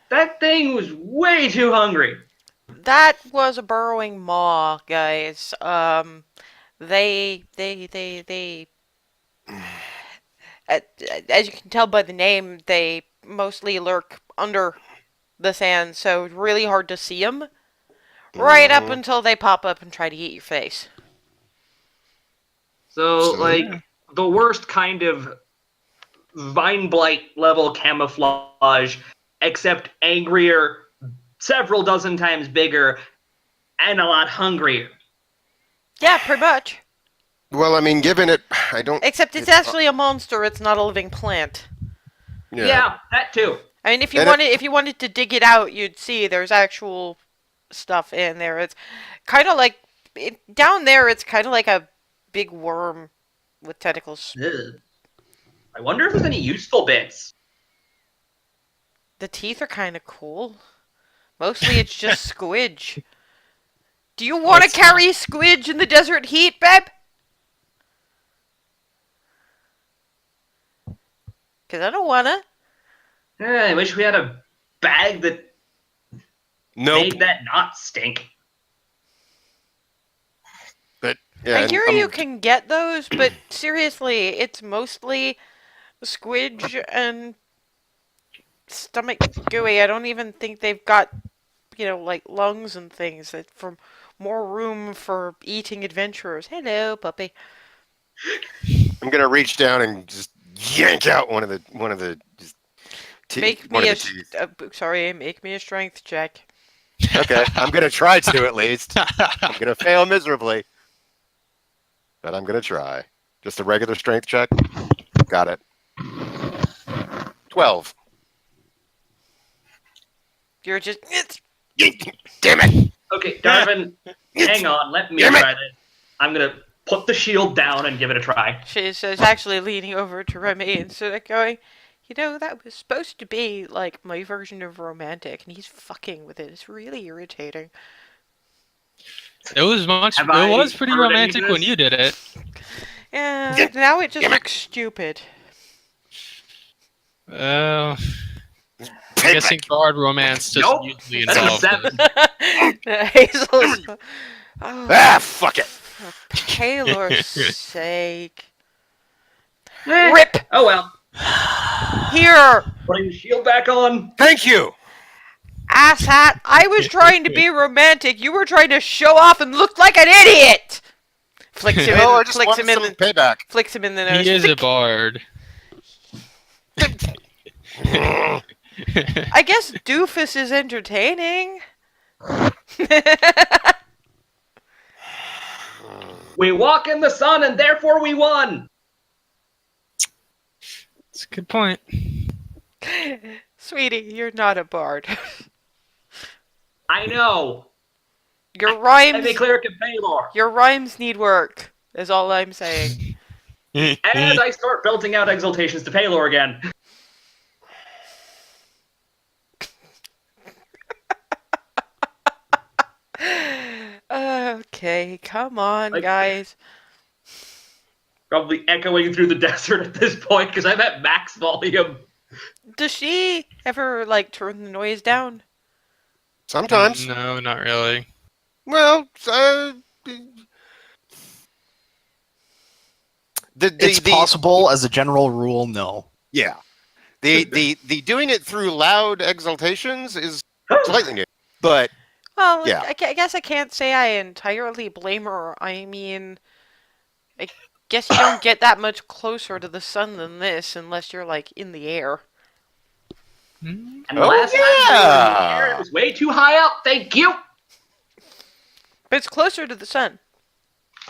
That thing was way too hungry. That was a burrowing maw, guys. They as you can tell by the name, they mostly lurk under the sand, so it's really hard to see them. Right up until they pop up and try to eat your face. So, like, the worst kind of vine blight level camouflage, except angrier, several dozen times bigger, and a lot hungrier. Yeah, pretty much. Well, I mean, given it, I don't. Except it's actually a monster, it's not a living plant. Yeah, that too. I mean, if you And wanted to dig it out, you'd see there's actual stuff in there. It's kind of like down there. It's kind of like a big worm with tentacles. Ugh. I wonder if there's any useful bits. The teeth are kind of cool. Mostly, it's just squidge. Do you want to carry squidge in the desert heat, babe? Because I don't wanna. I wish we had a bag that made that not stink. But yeah, I hear you can get those, but seriously, it's mostly squidge and stomach gooey. I don't even think they've got, like lungs and things. That from more room for eating adventurers. Hello, puppy. I'm gonna reach down and just yank out one of the Make me a strength check. Okay, I'm gonna try to at least. I'm gonna fail miserably, but I'm gonna try. Just a regular strength check. Got it. 12. You're just. Damn it! Okay, Darvin, hang on. Let me try this. I'm gonna put the shield down and give it a try. She's actually leaning over to Remy and sort of going, that was supposed to be like my version of romantic, and he's fucking with it. It's really irritating. It was pretty heard any romantic of when this? you did it. Yeah, now it just looks stupid. Well, I'm guessing bard romance doesn't Nope. usually That's a involve 7. Hazel's. Oh, Ah, fuck it. for Paylor's sake. Eh. Rip! Oh well. Here! Putting the shield back on. Thank you. Asshat, I was trying to be romantic. You were trying to show off and look like an idiot! Flicks him No, I in, just flicks wanted him in, some the, payback. flicks him in the nose. He is a Flick. bard. I guess Doofus is entertaining. We walk in the sun and therefore we won. That's a good point. Sweetie, you're not a bard. I know. Your I'm rhymes, a cleric of Paylor. your rhymes need work. Is all I'm saying. As I start belting out exaltations to Paylor again. Okay, come on, Like- guys. Probably echoing through the desert at this point because I'm at max volume. Does she ever, like, turn the noise down? Sometimes. No, not really. Well, It's possible as a general rule, no. Yeah. The doing it through loud exultations is slightly new. But Well, Yeah. I guess I can't say I entirely blame her. I mean, I guess you don't get that much closer to the sun than this unless you're, like, in the air. Hmm? And Oh, last time we were in the yeah. air, it was way too high up. Thank you. But it's closer to the sun.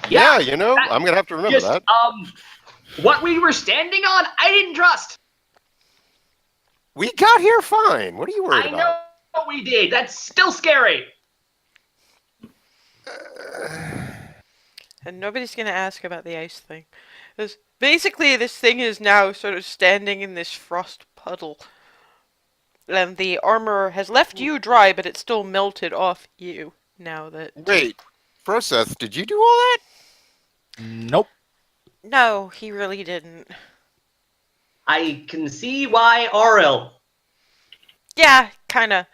yeah, you know, that- I'm gonna have to remember Just that. what we were standing on, I didn't trust. We got here fine. What are you worried I about? know we did. That's still scary. And nobody's gonna ask about the ice thing. Basically, this thing is now sort of standing in this frost puddle. And the armor has left you dry, but it's still melted off you now that... Wait, Process, did you do all that? Nope. No, he really didn't. I can see why Auril. Yeah, kinda.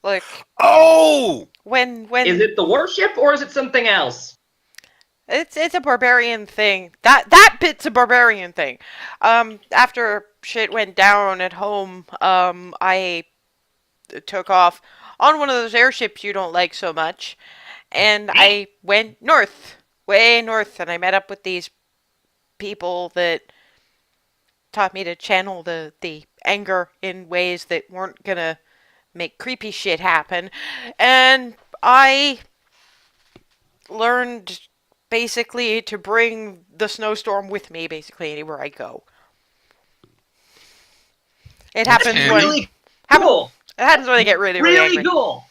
Like, Oh! when... Is it the warship or is it something else? It's a barbarian thing. That bit's a barbarian thing. After shit went down at home, I took off on one of those airships you don't like so much, and I went north, way north, and I met up with these people that taught me to channel the anger in ways that weren't gonna make creepy shit happen, and I learned basically to bring the snowstorm with me basically anywhere I go. It happens handy. when Really cool. it happens when I get really Really angry. cool.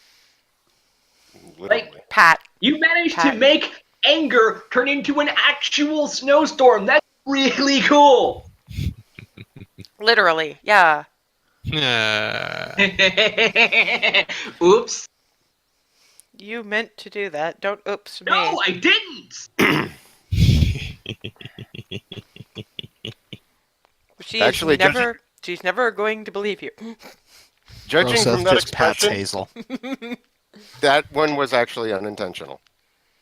Literally. Pat, You managed Pat. to make anger turn into an actual snowstorm. That's really cool. literally, yeah. Oops. You meant to do that. Don't oops me. No, I didn't. Actually, She's never going to believe you. Judging Process from that just pats expression, Hazel. that one was actually unintentional.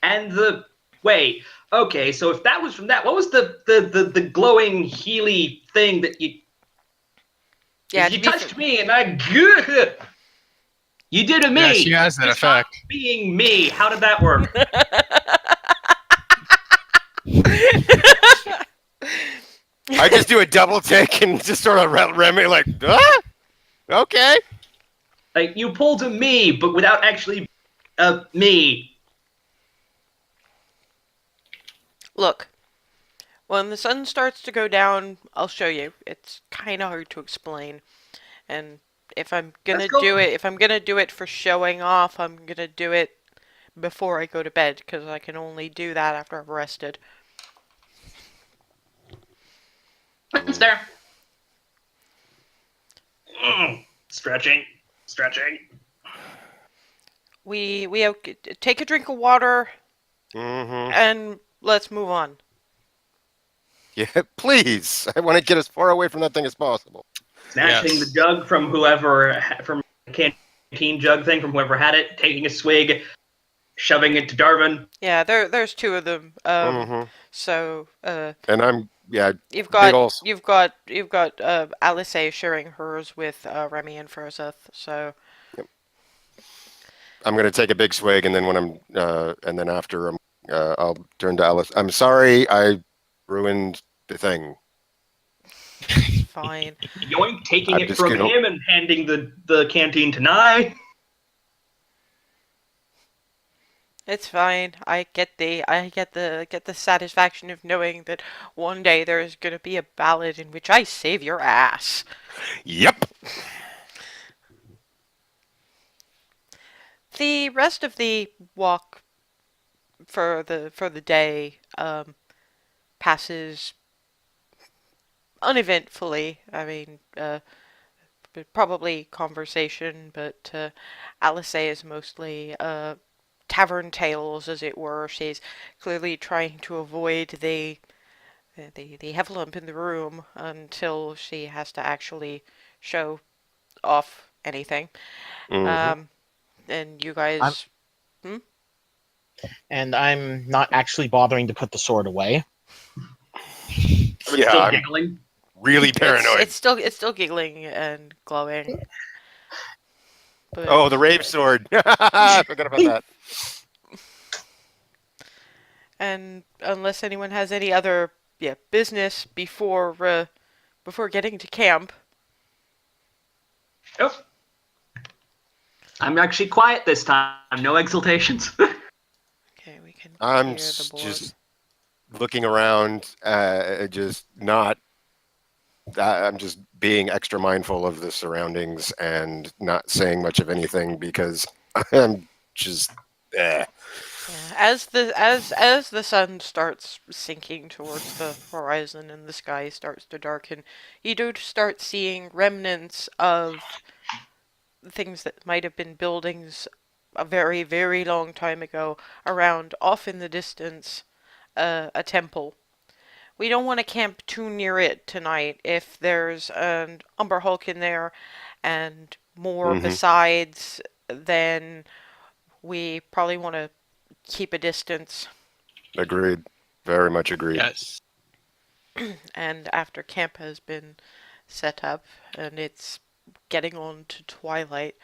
And the wait, okay, so if that was from that, what was the glowing healy thing that you Yeah, you to be touched me and I good. You did a me. Yeah, she has that Just not effect. being me. How did that work? I just do a double take and just sort of Remy like, okay. Like you pulled a me, but without actually me. Look, when the sun starts to go down, I'll show you. It's kind of hard to explain. And if I'm gonna Let's go. do it, if I'm gonna do it for showing off, I'm gonna do it before I go to bed, because I can only do that after I've rested. It's there. Stretching. We take a drink of water Mm-hmm. and let's move on. Yeah, please. I want to get as far away from that thing as possible. Snatching Yes. the jug from from the canteen jug thing from whoever had it, taking a swig, shoving it to Darwin. Yeah, there's two of them. Hmm. So And I'm you've big got ol' Alice sharing hers with Remy and Furzeth. So I'm gonna take a big swig, and then and then after I'll turn to Alice. I'm sorry, I ruined the thing. it's fine. Yoink, taking I'm it just from gonna. him and handing the canteen to Nye. It's fine. I get the satisfaction of knowing that one day there's gonna be a ballad in which I save your ass. Yep. The rest of the walk for the day passes uneventfully. I mean, probably conversation, but Alice is mostly tavern tales, as it were. She's clearly trying to avoid the heffalump in the room until she has to actually show off anything. Hmm. Um, and you I'm, guys, and I'm not actually bothering to put the sword away. Yeah, Still I'm giggling. really it's paranoid. it's still giggling and glowing. But Oh, the rave sword. I forgot about that. and unless anyone has any other business before getting to camp. Oh. I'm actually quiet this time. No exultations. Okay, we can I'm clear the board. just looking around, just not. I'm just being extra mindful of the surroundings and not saying much of anything because I'm just. Eh. Yeah, as the sun starts sinking towards the horizon and the sky starts to darken, you do start seeing remnants of things that might have been buildings a very, very long time ago around off in the distance, a temple. We don't want to camp too near it tonight. If there's an Umber Hulk in there and more Hmm. besides, then we probably want to keep a distance. Agreed. Very much agreed. Yes. And after camp has been set up and it's getting on to twilight,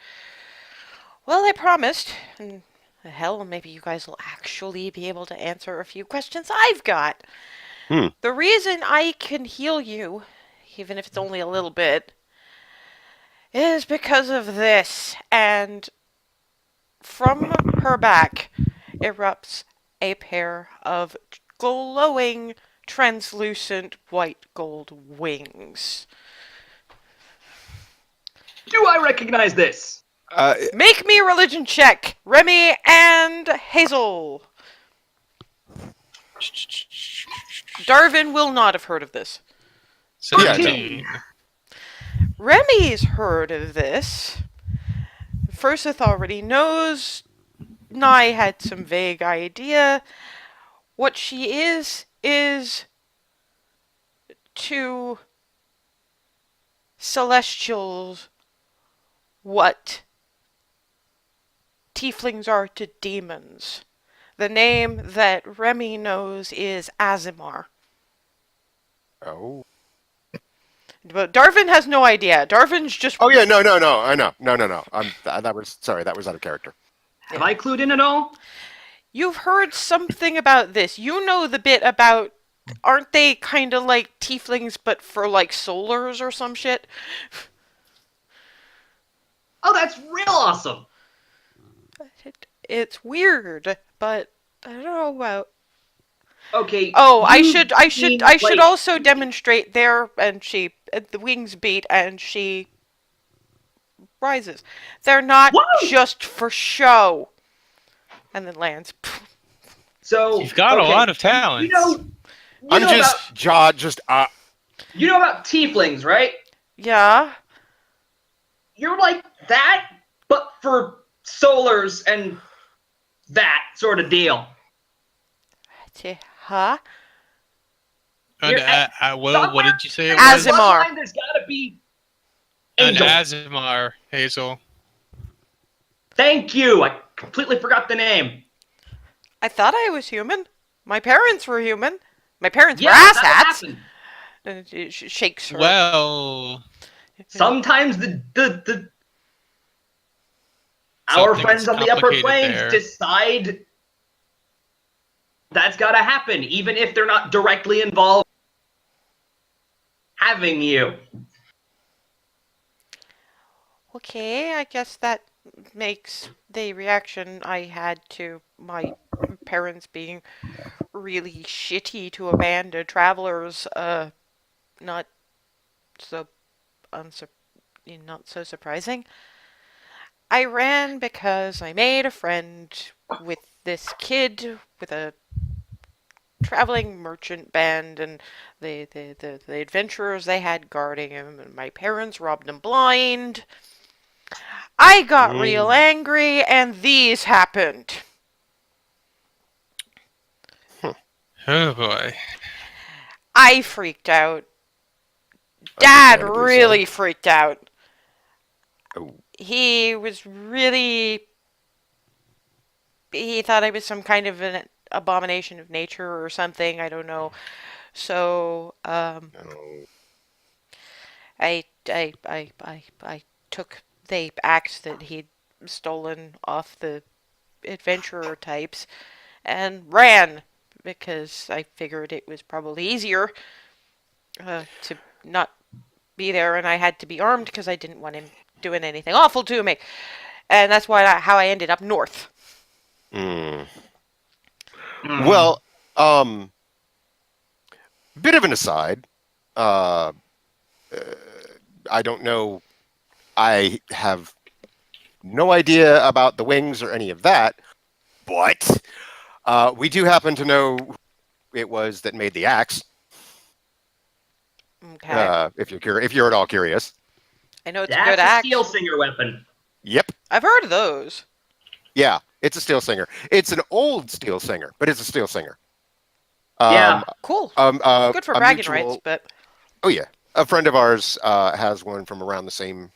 well, I promised, and hell, maybe you guys will actually be able to answer a few questions I've got. Hmm. The reason I can heal you, even if it's only a little bit, is because of this. And from her back erupts a pair of glowing, translucent white gold wings. Do I recognize this? Make me a religion check, Remy and Hazel. Darvin will not have heard of this. 17. Remy's heard of this. Furseth already knows. Nye had some vague idea. What she is to celestials what tieflings are to demons. The name that Remy knows is Azimar. Oh. But Darvin has no idea. Darvin's just. Oh yeah, no. I know. No. That was sorry. That was out of character. Have I clued in at all? You've heard something about this. You know the bit about. Aren't they kind of like tieflings, but for like solars or some shit? Oh, that's real awesome. It's weird, but I don't know about. Okay. Oh, I you should mean, like, also demonstrate there, and the wings beat, and she rises. They're not Woo! just for show. And then lands. So You've got okay, a lot of talents. I'm know just you know about tieflings, right? Yeah. You're like that, but for solars and that sort of deal. Huh? An You're- what did you say it Somewhere was? in the Azimar. bloodline, there's got to be An Angel. Azimar, Hazel. Thank you. I completely forgot the name. I thought I was human. My parents were human. My parents were Yeah, that'll asshats. happen. And it shakes her. Well, Sometimes our Something's friends on the upper complicated planes there. decide that's got to happen, even if they're not directly involved having you. Okay, I guess that makes the reaction I had to my parents being really shitty to abandon travelers, not so unsup- not so surprising. I ran because I made a friend with this kid with a traveling merchant band, and the adventurers they had guarding him, and my parents robbed him blind. I got real angry, and these happened. oh boy. I freaked out. Dad Understandably really freaked out. Oh. He was really. He thought I was some kind of an abomination of nature or something. I don't know. So, No. I took the axe that he'd stolen off the adventurer types and ran because I figured it was probably easier to not be there, and I had to be armed because I didn't want him doing anything awful to me, and that's how I ended up north. Mm. Hmm. Well, bit of an aside. Uh, I don't know. I have no idea about the wings or any of that, but we do happen to know who it was that made the axe. Okay, If you're at all curious. I know it's a good That's a axe. steel singer weapon. Yep. I've heard of those. Yeah, it's a steel singer. It's an old steel singer, but it's a steel singer. Yeah. Cool. Good for A bragging rights, mutual, but oh yeah, a friend of ours has one from around the same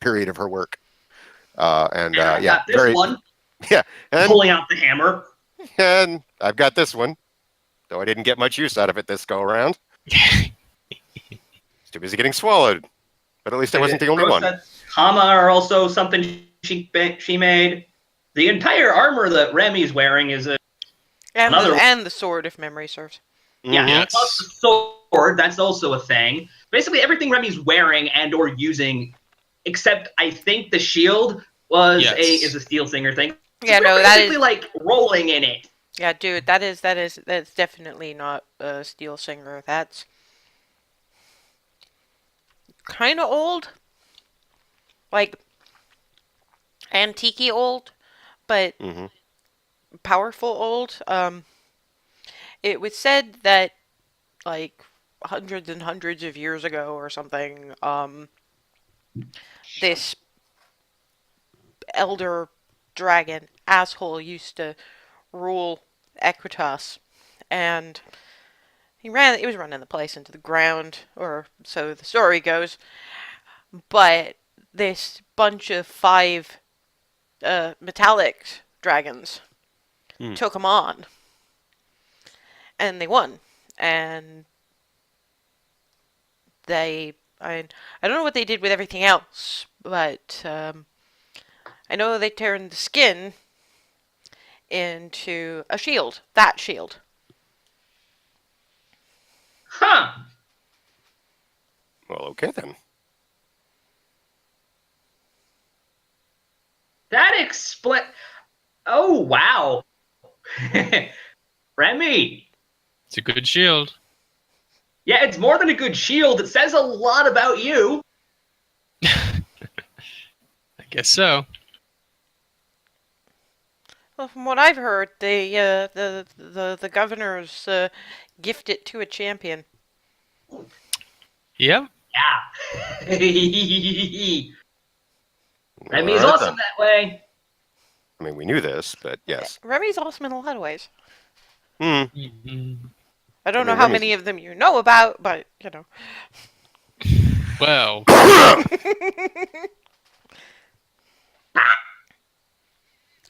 period of her work, and And I've yeah, got this very one, yeah, pulling out the hammer. and I've got this one, though I didn't get much use out of it this go around. It's too busy getting swallowed, but at least I wasn't the only one. Hama are also something she made. The entire armor that Remy's wearing is another. and the sword, if memory serves. Yeah, Mhm. plus the sword. That's also a thing. Basically, everything Remy's wearing and or using, except I think the shield is a steel singer thing. Yeah, We're no, that basically is. like rolling in it. Yeah, dude, that's definitely not a steel singer. That's kind of old, like antique old, but Mm-hmm. powerful old. It was said that like hundreds and hundreds of years ago or something, this elder dragon asshole used to rule Equitas, and he was running the place into the ground, or so the story goes. But this bunch of five metallic dragons took him on, and they won. And I don't know what they did with everything else, but I know they turned the skin into a shield. That shield. Huh. Well, okay then. That explain. Oh wow. Remy. It's a good shield. Yeah, it's more than a good shield. It says a lot about you. I guess so. Well, from what I've heard, the governors gift it to a champion. Yep. Yeah. Remy's All right, awesome then. that way. I mean, we knew this, but yes. Remy's awesome in a lot of ways. Hmm. Mhm. I don't I know mean, how Remy's- many of them you know about, but you know. Well,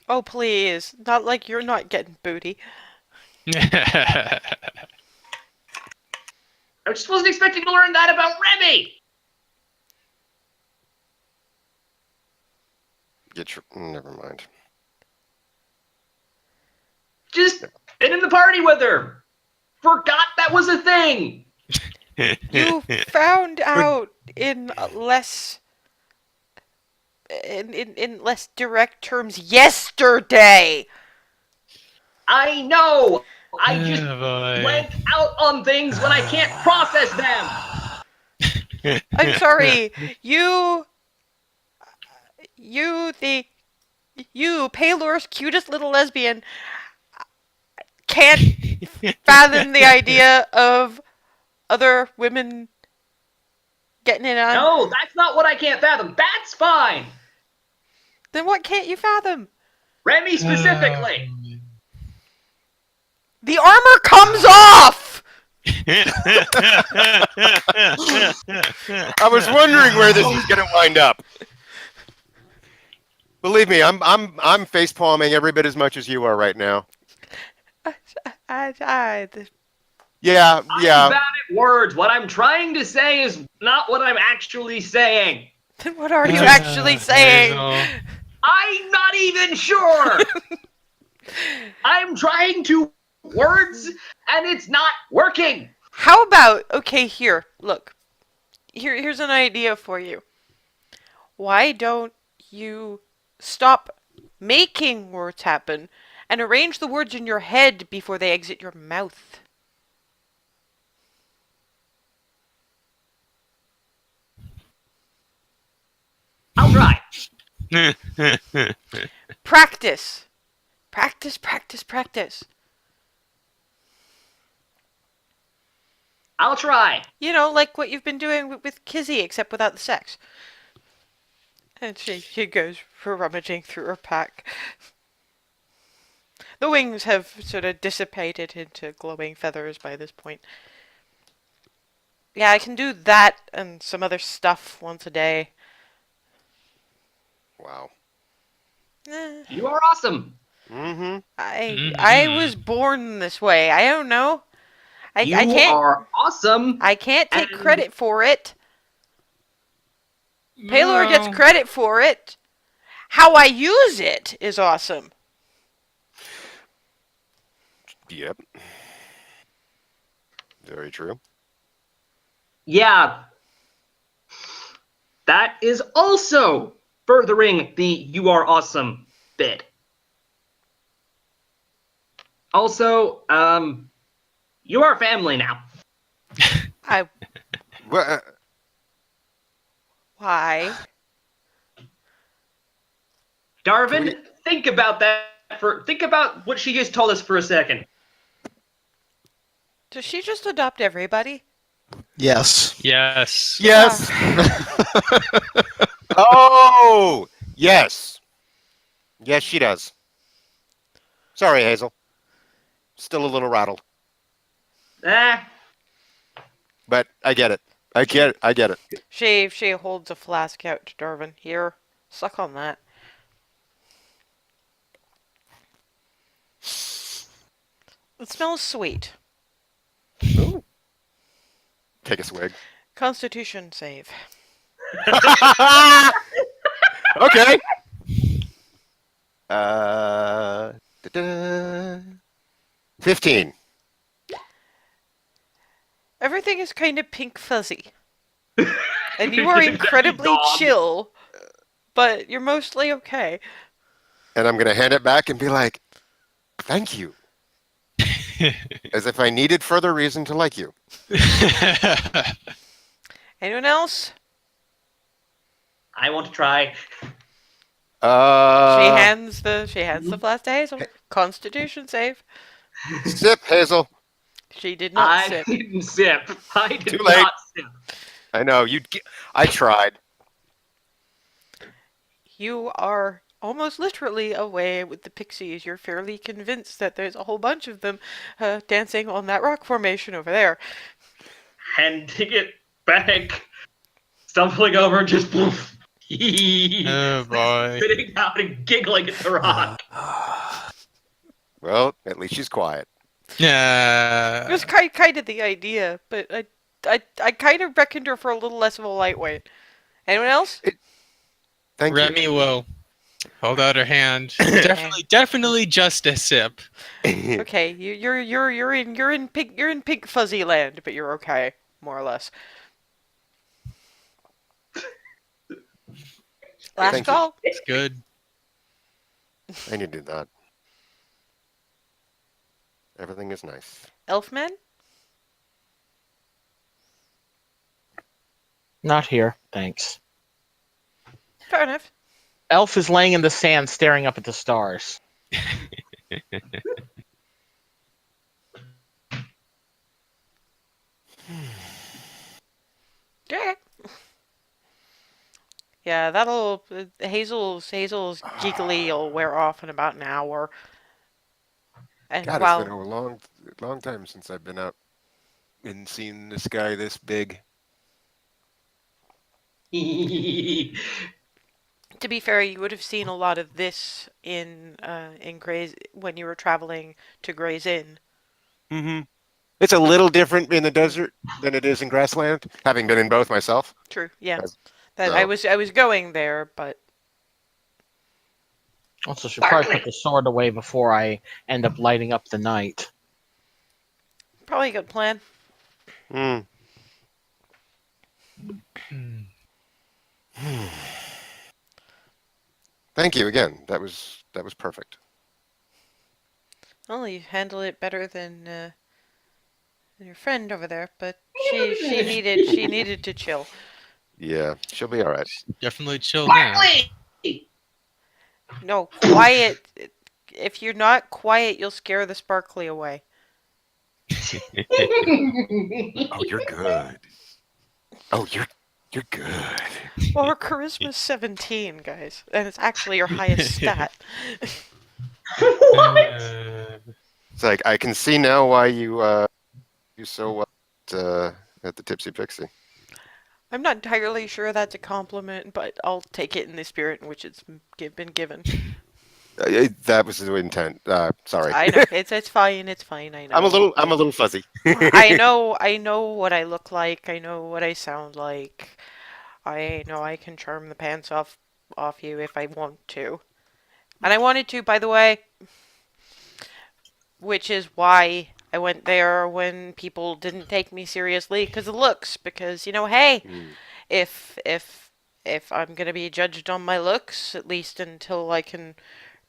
Oh please, not like you're not getting booty. I just wasn't expecting to learn that about Remy. Never mind. Just been in the party with her. Forgot that was a thing. You found out in less in less direct terms yesterday. I know. I just Oh, boy. blank out on things when I can't process them. I'm sorry. You the you Paylor's cutest little lesbian can't fathom the idea of other women getting it on. No, that's not what I can't fathom. That's fine. Then what can't you fathom? Remy specifically. The armor comes off. I was wondering where this is going to wind up. Believe me, I'm face palming every bit as much as you are right now. Yeah, I'm yeah. bad at words. What I'm trying to say is not what I'm actually saying. Then what are you actually saying? Hazel. I'm not even sure. I'm trying to words and it's not working. How about okay? Here, look. Here's an idea for you. Why don't you stop making words happen and arrange the words in your head before they exit your mouth? I'll try. Practice. Practice, practice, practice. I'll try. You know, like what you've been doing with Kizzy, except without the sex. And she goes for rummaging through her pack. The wings have sort of dissipated into glowing feathers by this point. Yeah, I can do that and some other stuff once a day. Wow. Eh, You are awesome. Mm-hmm. I was born this way. I don't know. I You can't are awesome. I can't take and- credit for it. Paylor gets Well, credit for it. How I use it is awesome. Yep. Very true. Yeah. That is also furthering the you are awesome bit. Also, you are family now. I Well, why? Darvin, think about that think about what she just told us for a second. Does she just adopt everybody? Yes. yes. yes. Oh, yes. Yes, she does. Sorry, Hazel. Still a little rattled, Ah, but I get it. I get it. She holds a flask out to Darvin. Here, suck on that. It smells sweet. Ooh. Take a swig. Constitution save. Okay. Da-da. 15. Everything is kind of pink fuzzy. And you are incredibly Dog. chill, but you're mostly okay. And I'm going to hand it back and be like, thank you. As if I needed further reason to like you. Anyone else? I want to try. She hands the flask to Hazel. Constitution save. Sip, Hazel. She did not I sip. didn't sip. I did Too late. not sip. I know. I tried. You are almost literally away with the pixies. You're fairly convinced that there's a whole bunch of them dancing on that rock formation over there. Handing it back, stumbling over, just poof. Oh boy. Spitting out and giggling at the rock. Well, at least she's quiet. It was Yeah. kind of the idea, but I kind of reckoned her for a little less of a lightweight. Anyone else? Thank Remy will hold out her hand. Definitely just a sip. you. Okay, you're in pink fuzzy land, but you're okay, more or less. Last Thank you. call. It's good. I need to do that. Everything is nice. Elfman? Not here, thanks. Fair enough. Elf is laying in the sand staring up at the stars. Yeah. Yeah, that'll Hazel's giggly will wear off in about an hour. And God, while it's been a long time since I've been out and seen the sky this big. to be fair, you would have seen a lot of this in Gray's when you were traveling to Gray's Inn. Mm-hmm. It's a little different in the desert than it is in grassland, having been in both myself. True, yeah. That's- That so- I was going there, but Also, should probably put the sword away before I end up lighting up the night. probably a good plan. Mm. Thank you again. That was perfect. Well, you handle it better than your friend over there, but she needed to chill. Yeah, she'll be all right. Definitely chill now. Barkley! No, quiet. If you're not quiet, you'll scare the sparkly away. Oh, you're good. Oh, you're good. Well, her charisma's 17, guys, and it's actually your highest stat. It's like I can see now why you do so well at the Tipsy Pixie. I'm not entirely sure that's a compliment, but I'll take it in the spirit in which it's been given. That was the intent. Sorry. I know it's fine. It's fine. I know. I'm a little fuzzy. I know what I look like. I know what I sound like. I know I can charm the pants off you if I want to. And I wanted to, by the way, which is why I went there when people didn't take me seriously because of looks. Because hey, if I'm gonna be judged on my looks, at least until I can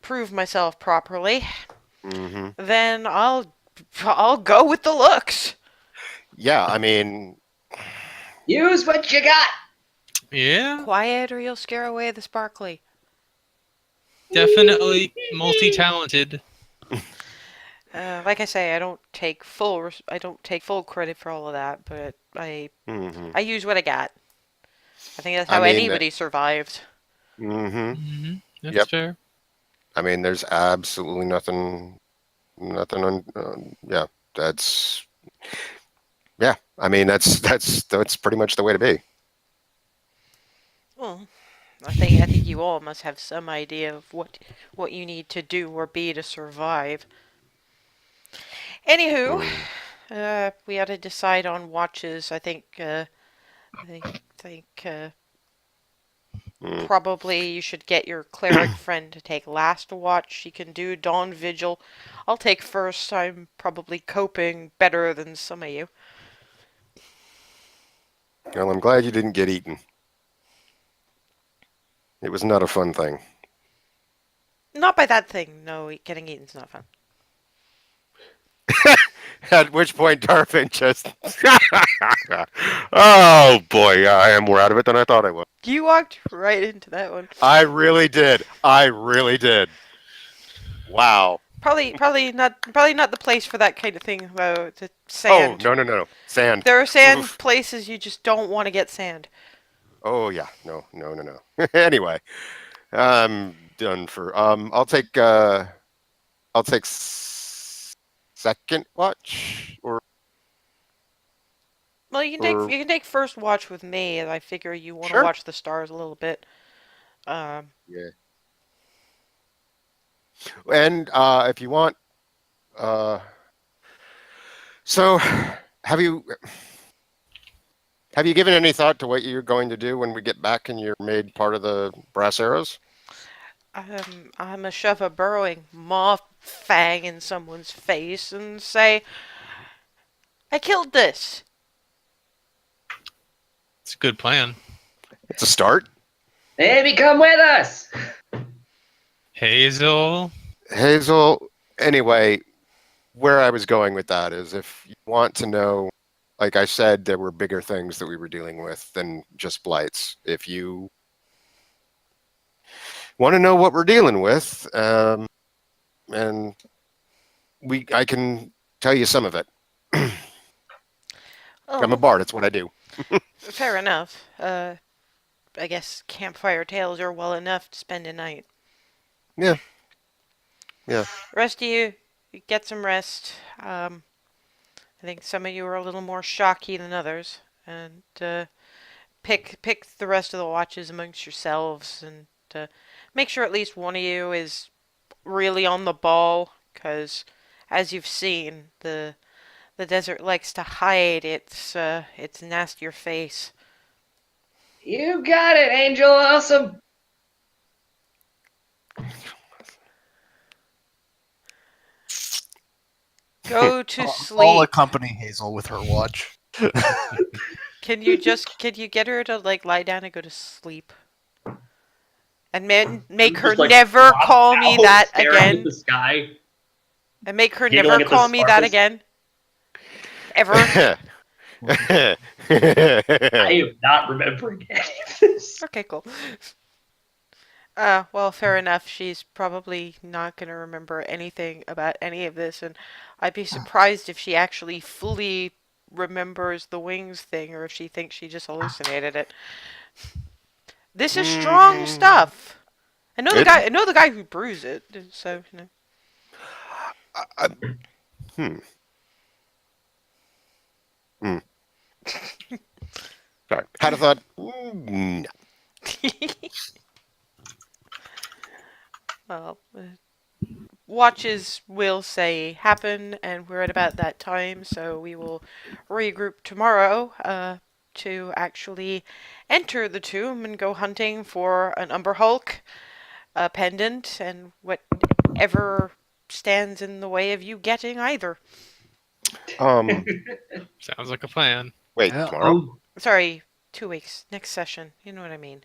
prove myself properly, Mm-hmm. then I'll go with the looks. Yeah, I mean, Use what you got. Yeah, Quiet, or you'll scare away the sparkly. definitely multi-talented. Like I say, I don't take full credit for all of that, but mhm. I use what I got. I think that's I how mean, anybody survived. Mhm. Mm-hmm. That's Yep. fair. I mean, there's absolutely nothing on. Yeah, that's. Yeah, I mean that's pretty much the way to be. Well, I think you all must have some idea of what you need to do or be to survive. Anywho, we had to decide on watches. I think Mm. probably you should get your cleric friend to take last watch. She can do dawn vigil. I'll take first. I'm probably coping better than some of you. Well, I'm glad you didn't get eaten. It was not a fun thing. Not by that thing. No, getting eaten's not fun. At which point, Darvin just. Oh boy, I am more out of it than I thought I was. You walked right into that one. I really did. Wow. Probably not the place for that kind of thing though. The sand. Oh no. Sand. There are sand Oof. places you just don't want to get sand. Oh yeah. No. Anyway, done for. I'll take second watch or Well, you can take first watch with me, and I figure you want to Sure. watch the stars a little bit. Yeah. And if you want, uh, so have you given any thought to what you're going to do when we get back and you're made part of the brass arrows? I'm a shove a burrowing moth fang in someone's face and say, "I killed this." It's a good plan. It's a start. Maybe come with us. Hazel. Hazel, anyway, where I was going with that is if you want to know, like I said, there were bigger things that we were dealing with than just blights. If you want to know what we're dealing with, and I can tell you some of it. I'm a Oh, bard. It's what I do. fair enough. I guess campfire tales are well enough to spend a night. Yeah. Yeah. Rest of you, get some rest. I think some of you are a little more shocky than others, and pick the rest of the watches amongst yourselves, and make sure at least one of you is really on the ball, because as you've seen, the desert likes to hide its nastier face. You got it, Angel. Awesome. Go to I'll sleep. accompany Hazel with her watch. Can you get her to like lie down and go to sleep? And make her Just like never flop call me out, that staring at again. the sky, And make her giggling never at the call me that sparkles. again. Ever. I am not remembering any of this. Okay, cool. Well, fair enough. She's probably not going to remember anything about any of this, and I'd be surprised if she actually fully remembers the wings thing, or if she thinks she just hallucinated it. This is strong stuff. I know the It, guy. I know the guy who brews it. So you know. I, hmm. Hmm. Sorry. Had a thought. No. Well, watches will say happen, and we're at about that time, so we will regroup tomorrow to actually enter the tomb and go hunting for an Umber Hulk, a pendant, and whatever stands in the way of you getting either. Um. Sounds like a plan. Wait. Yeah. Tomorrow. Oh, Sorry, 2 weeks, next session. You know what I mean.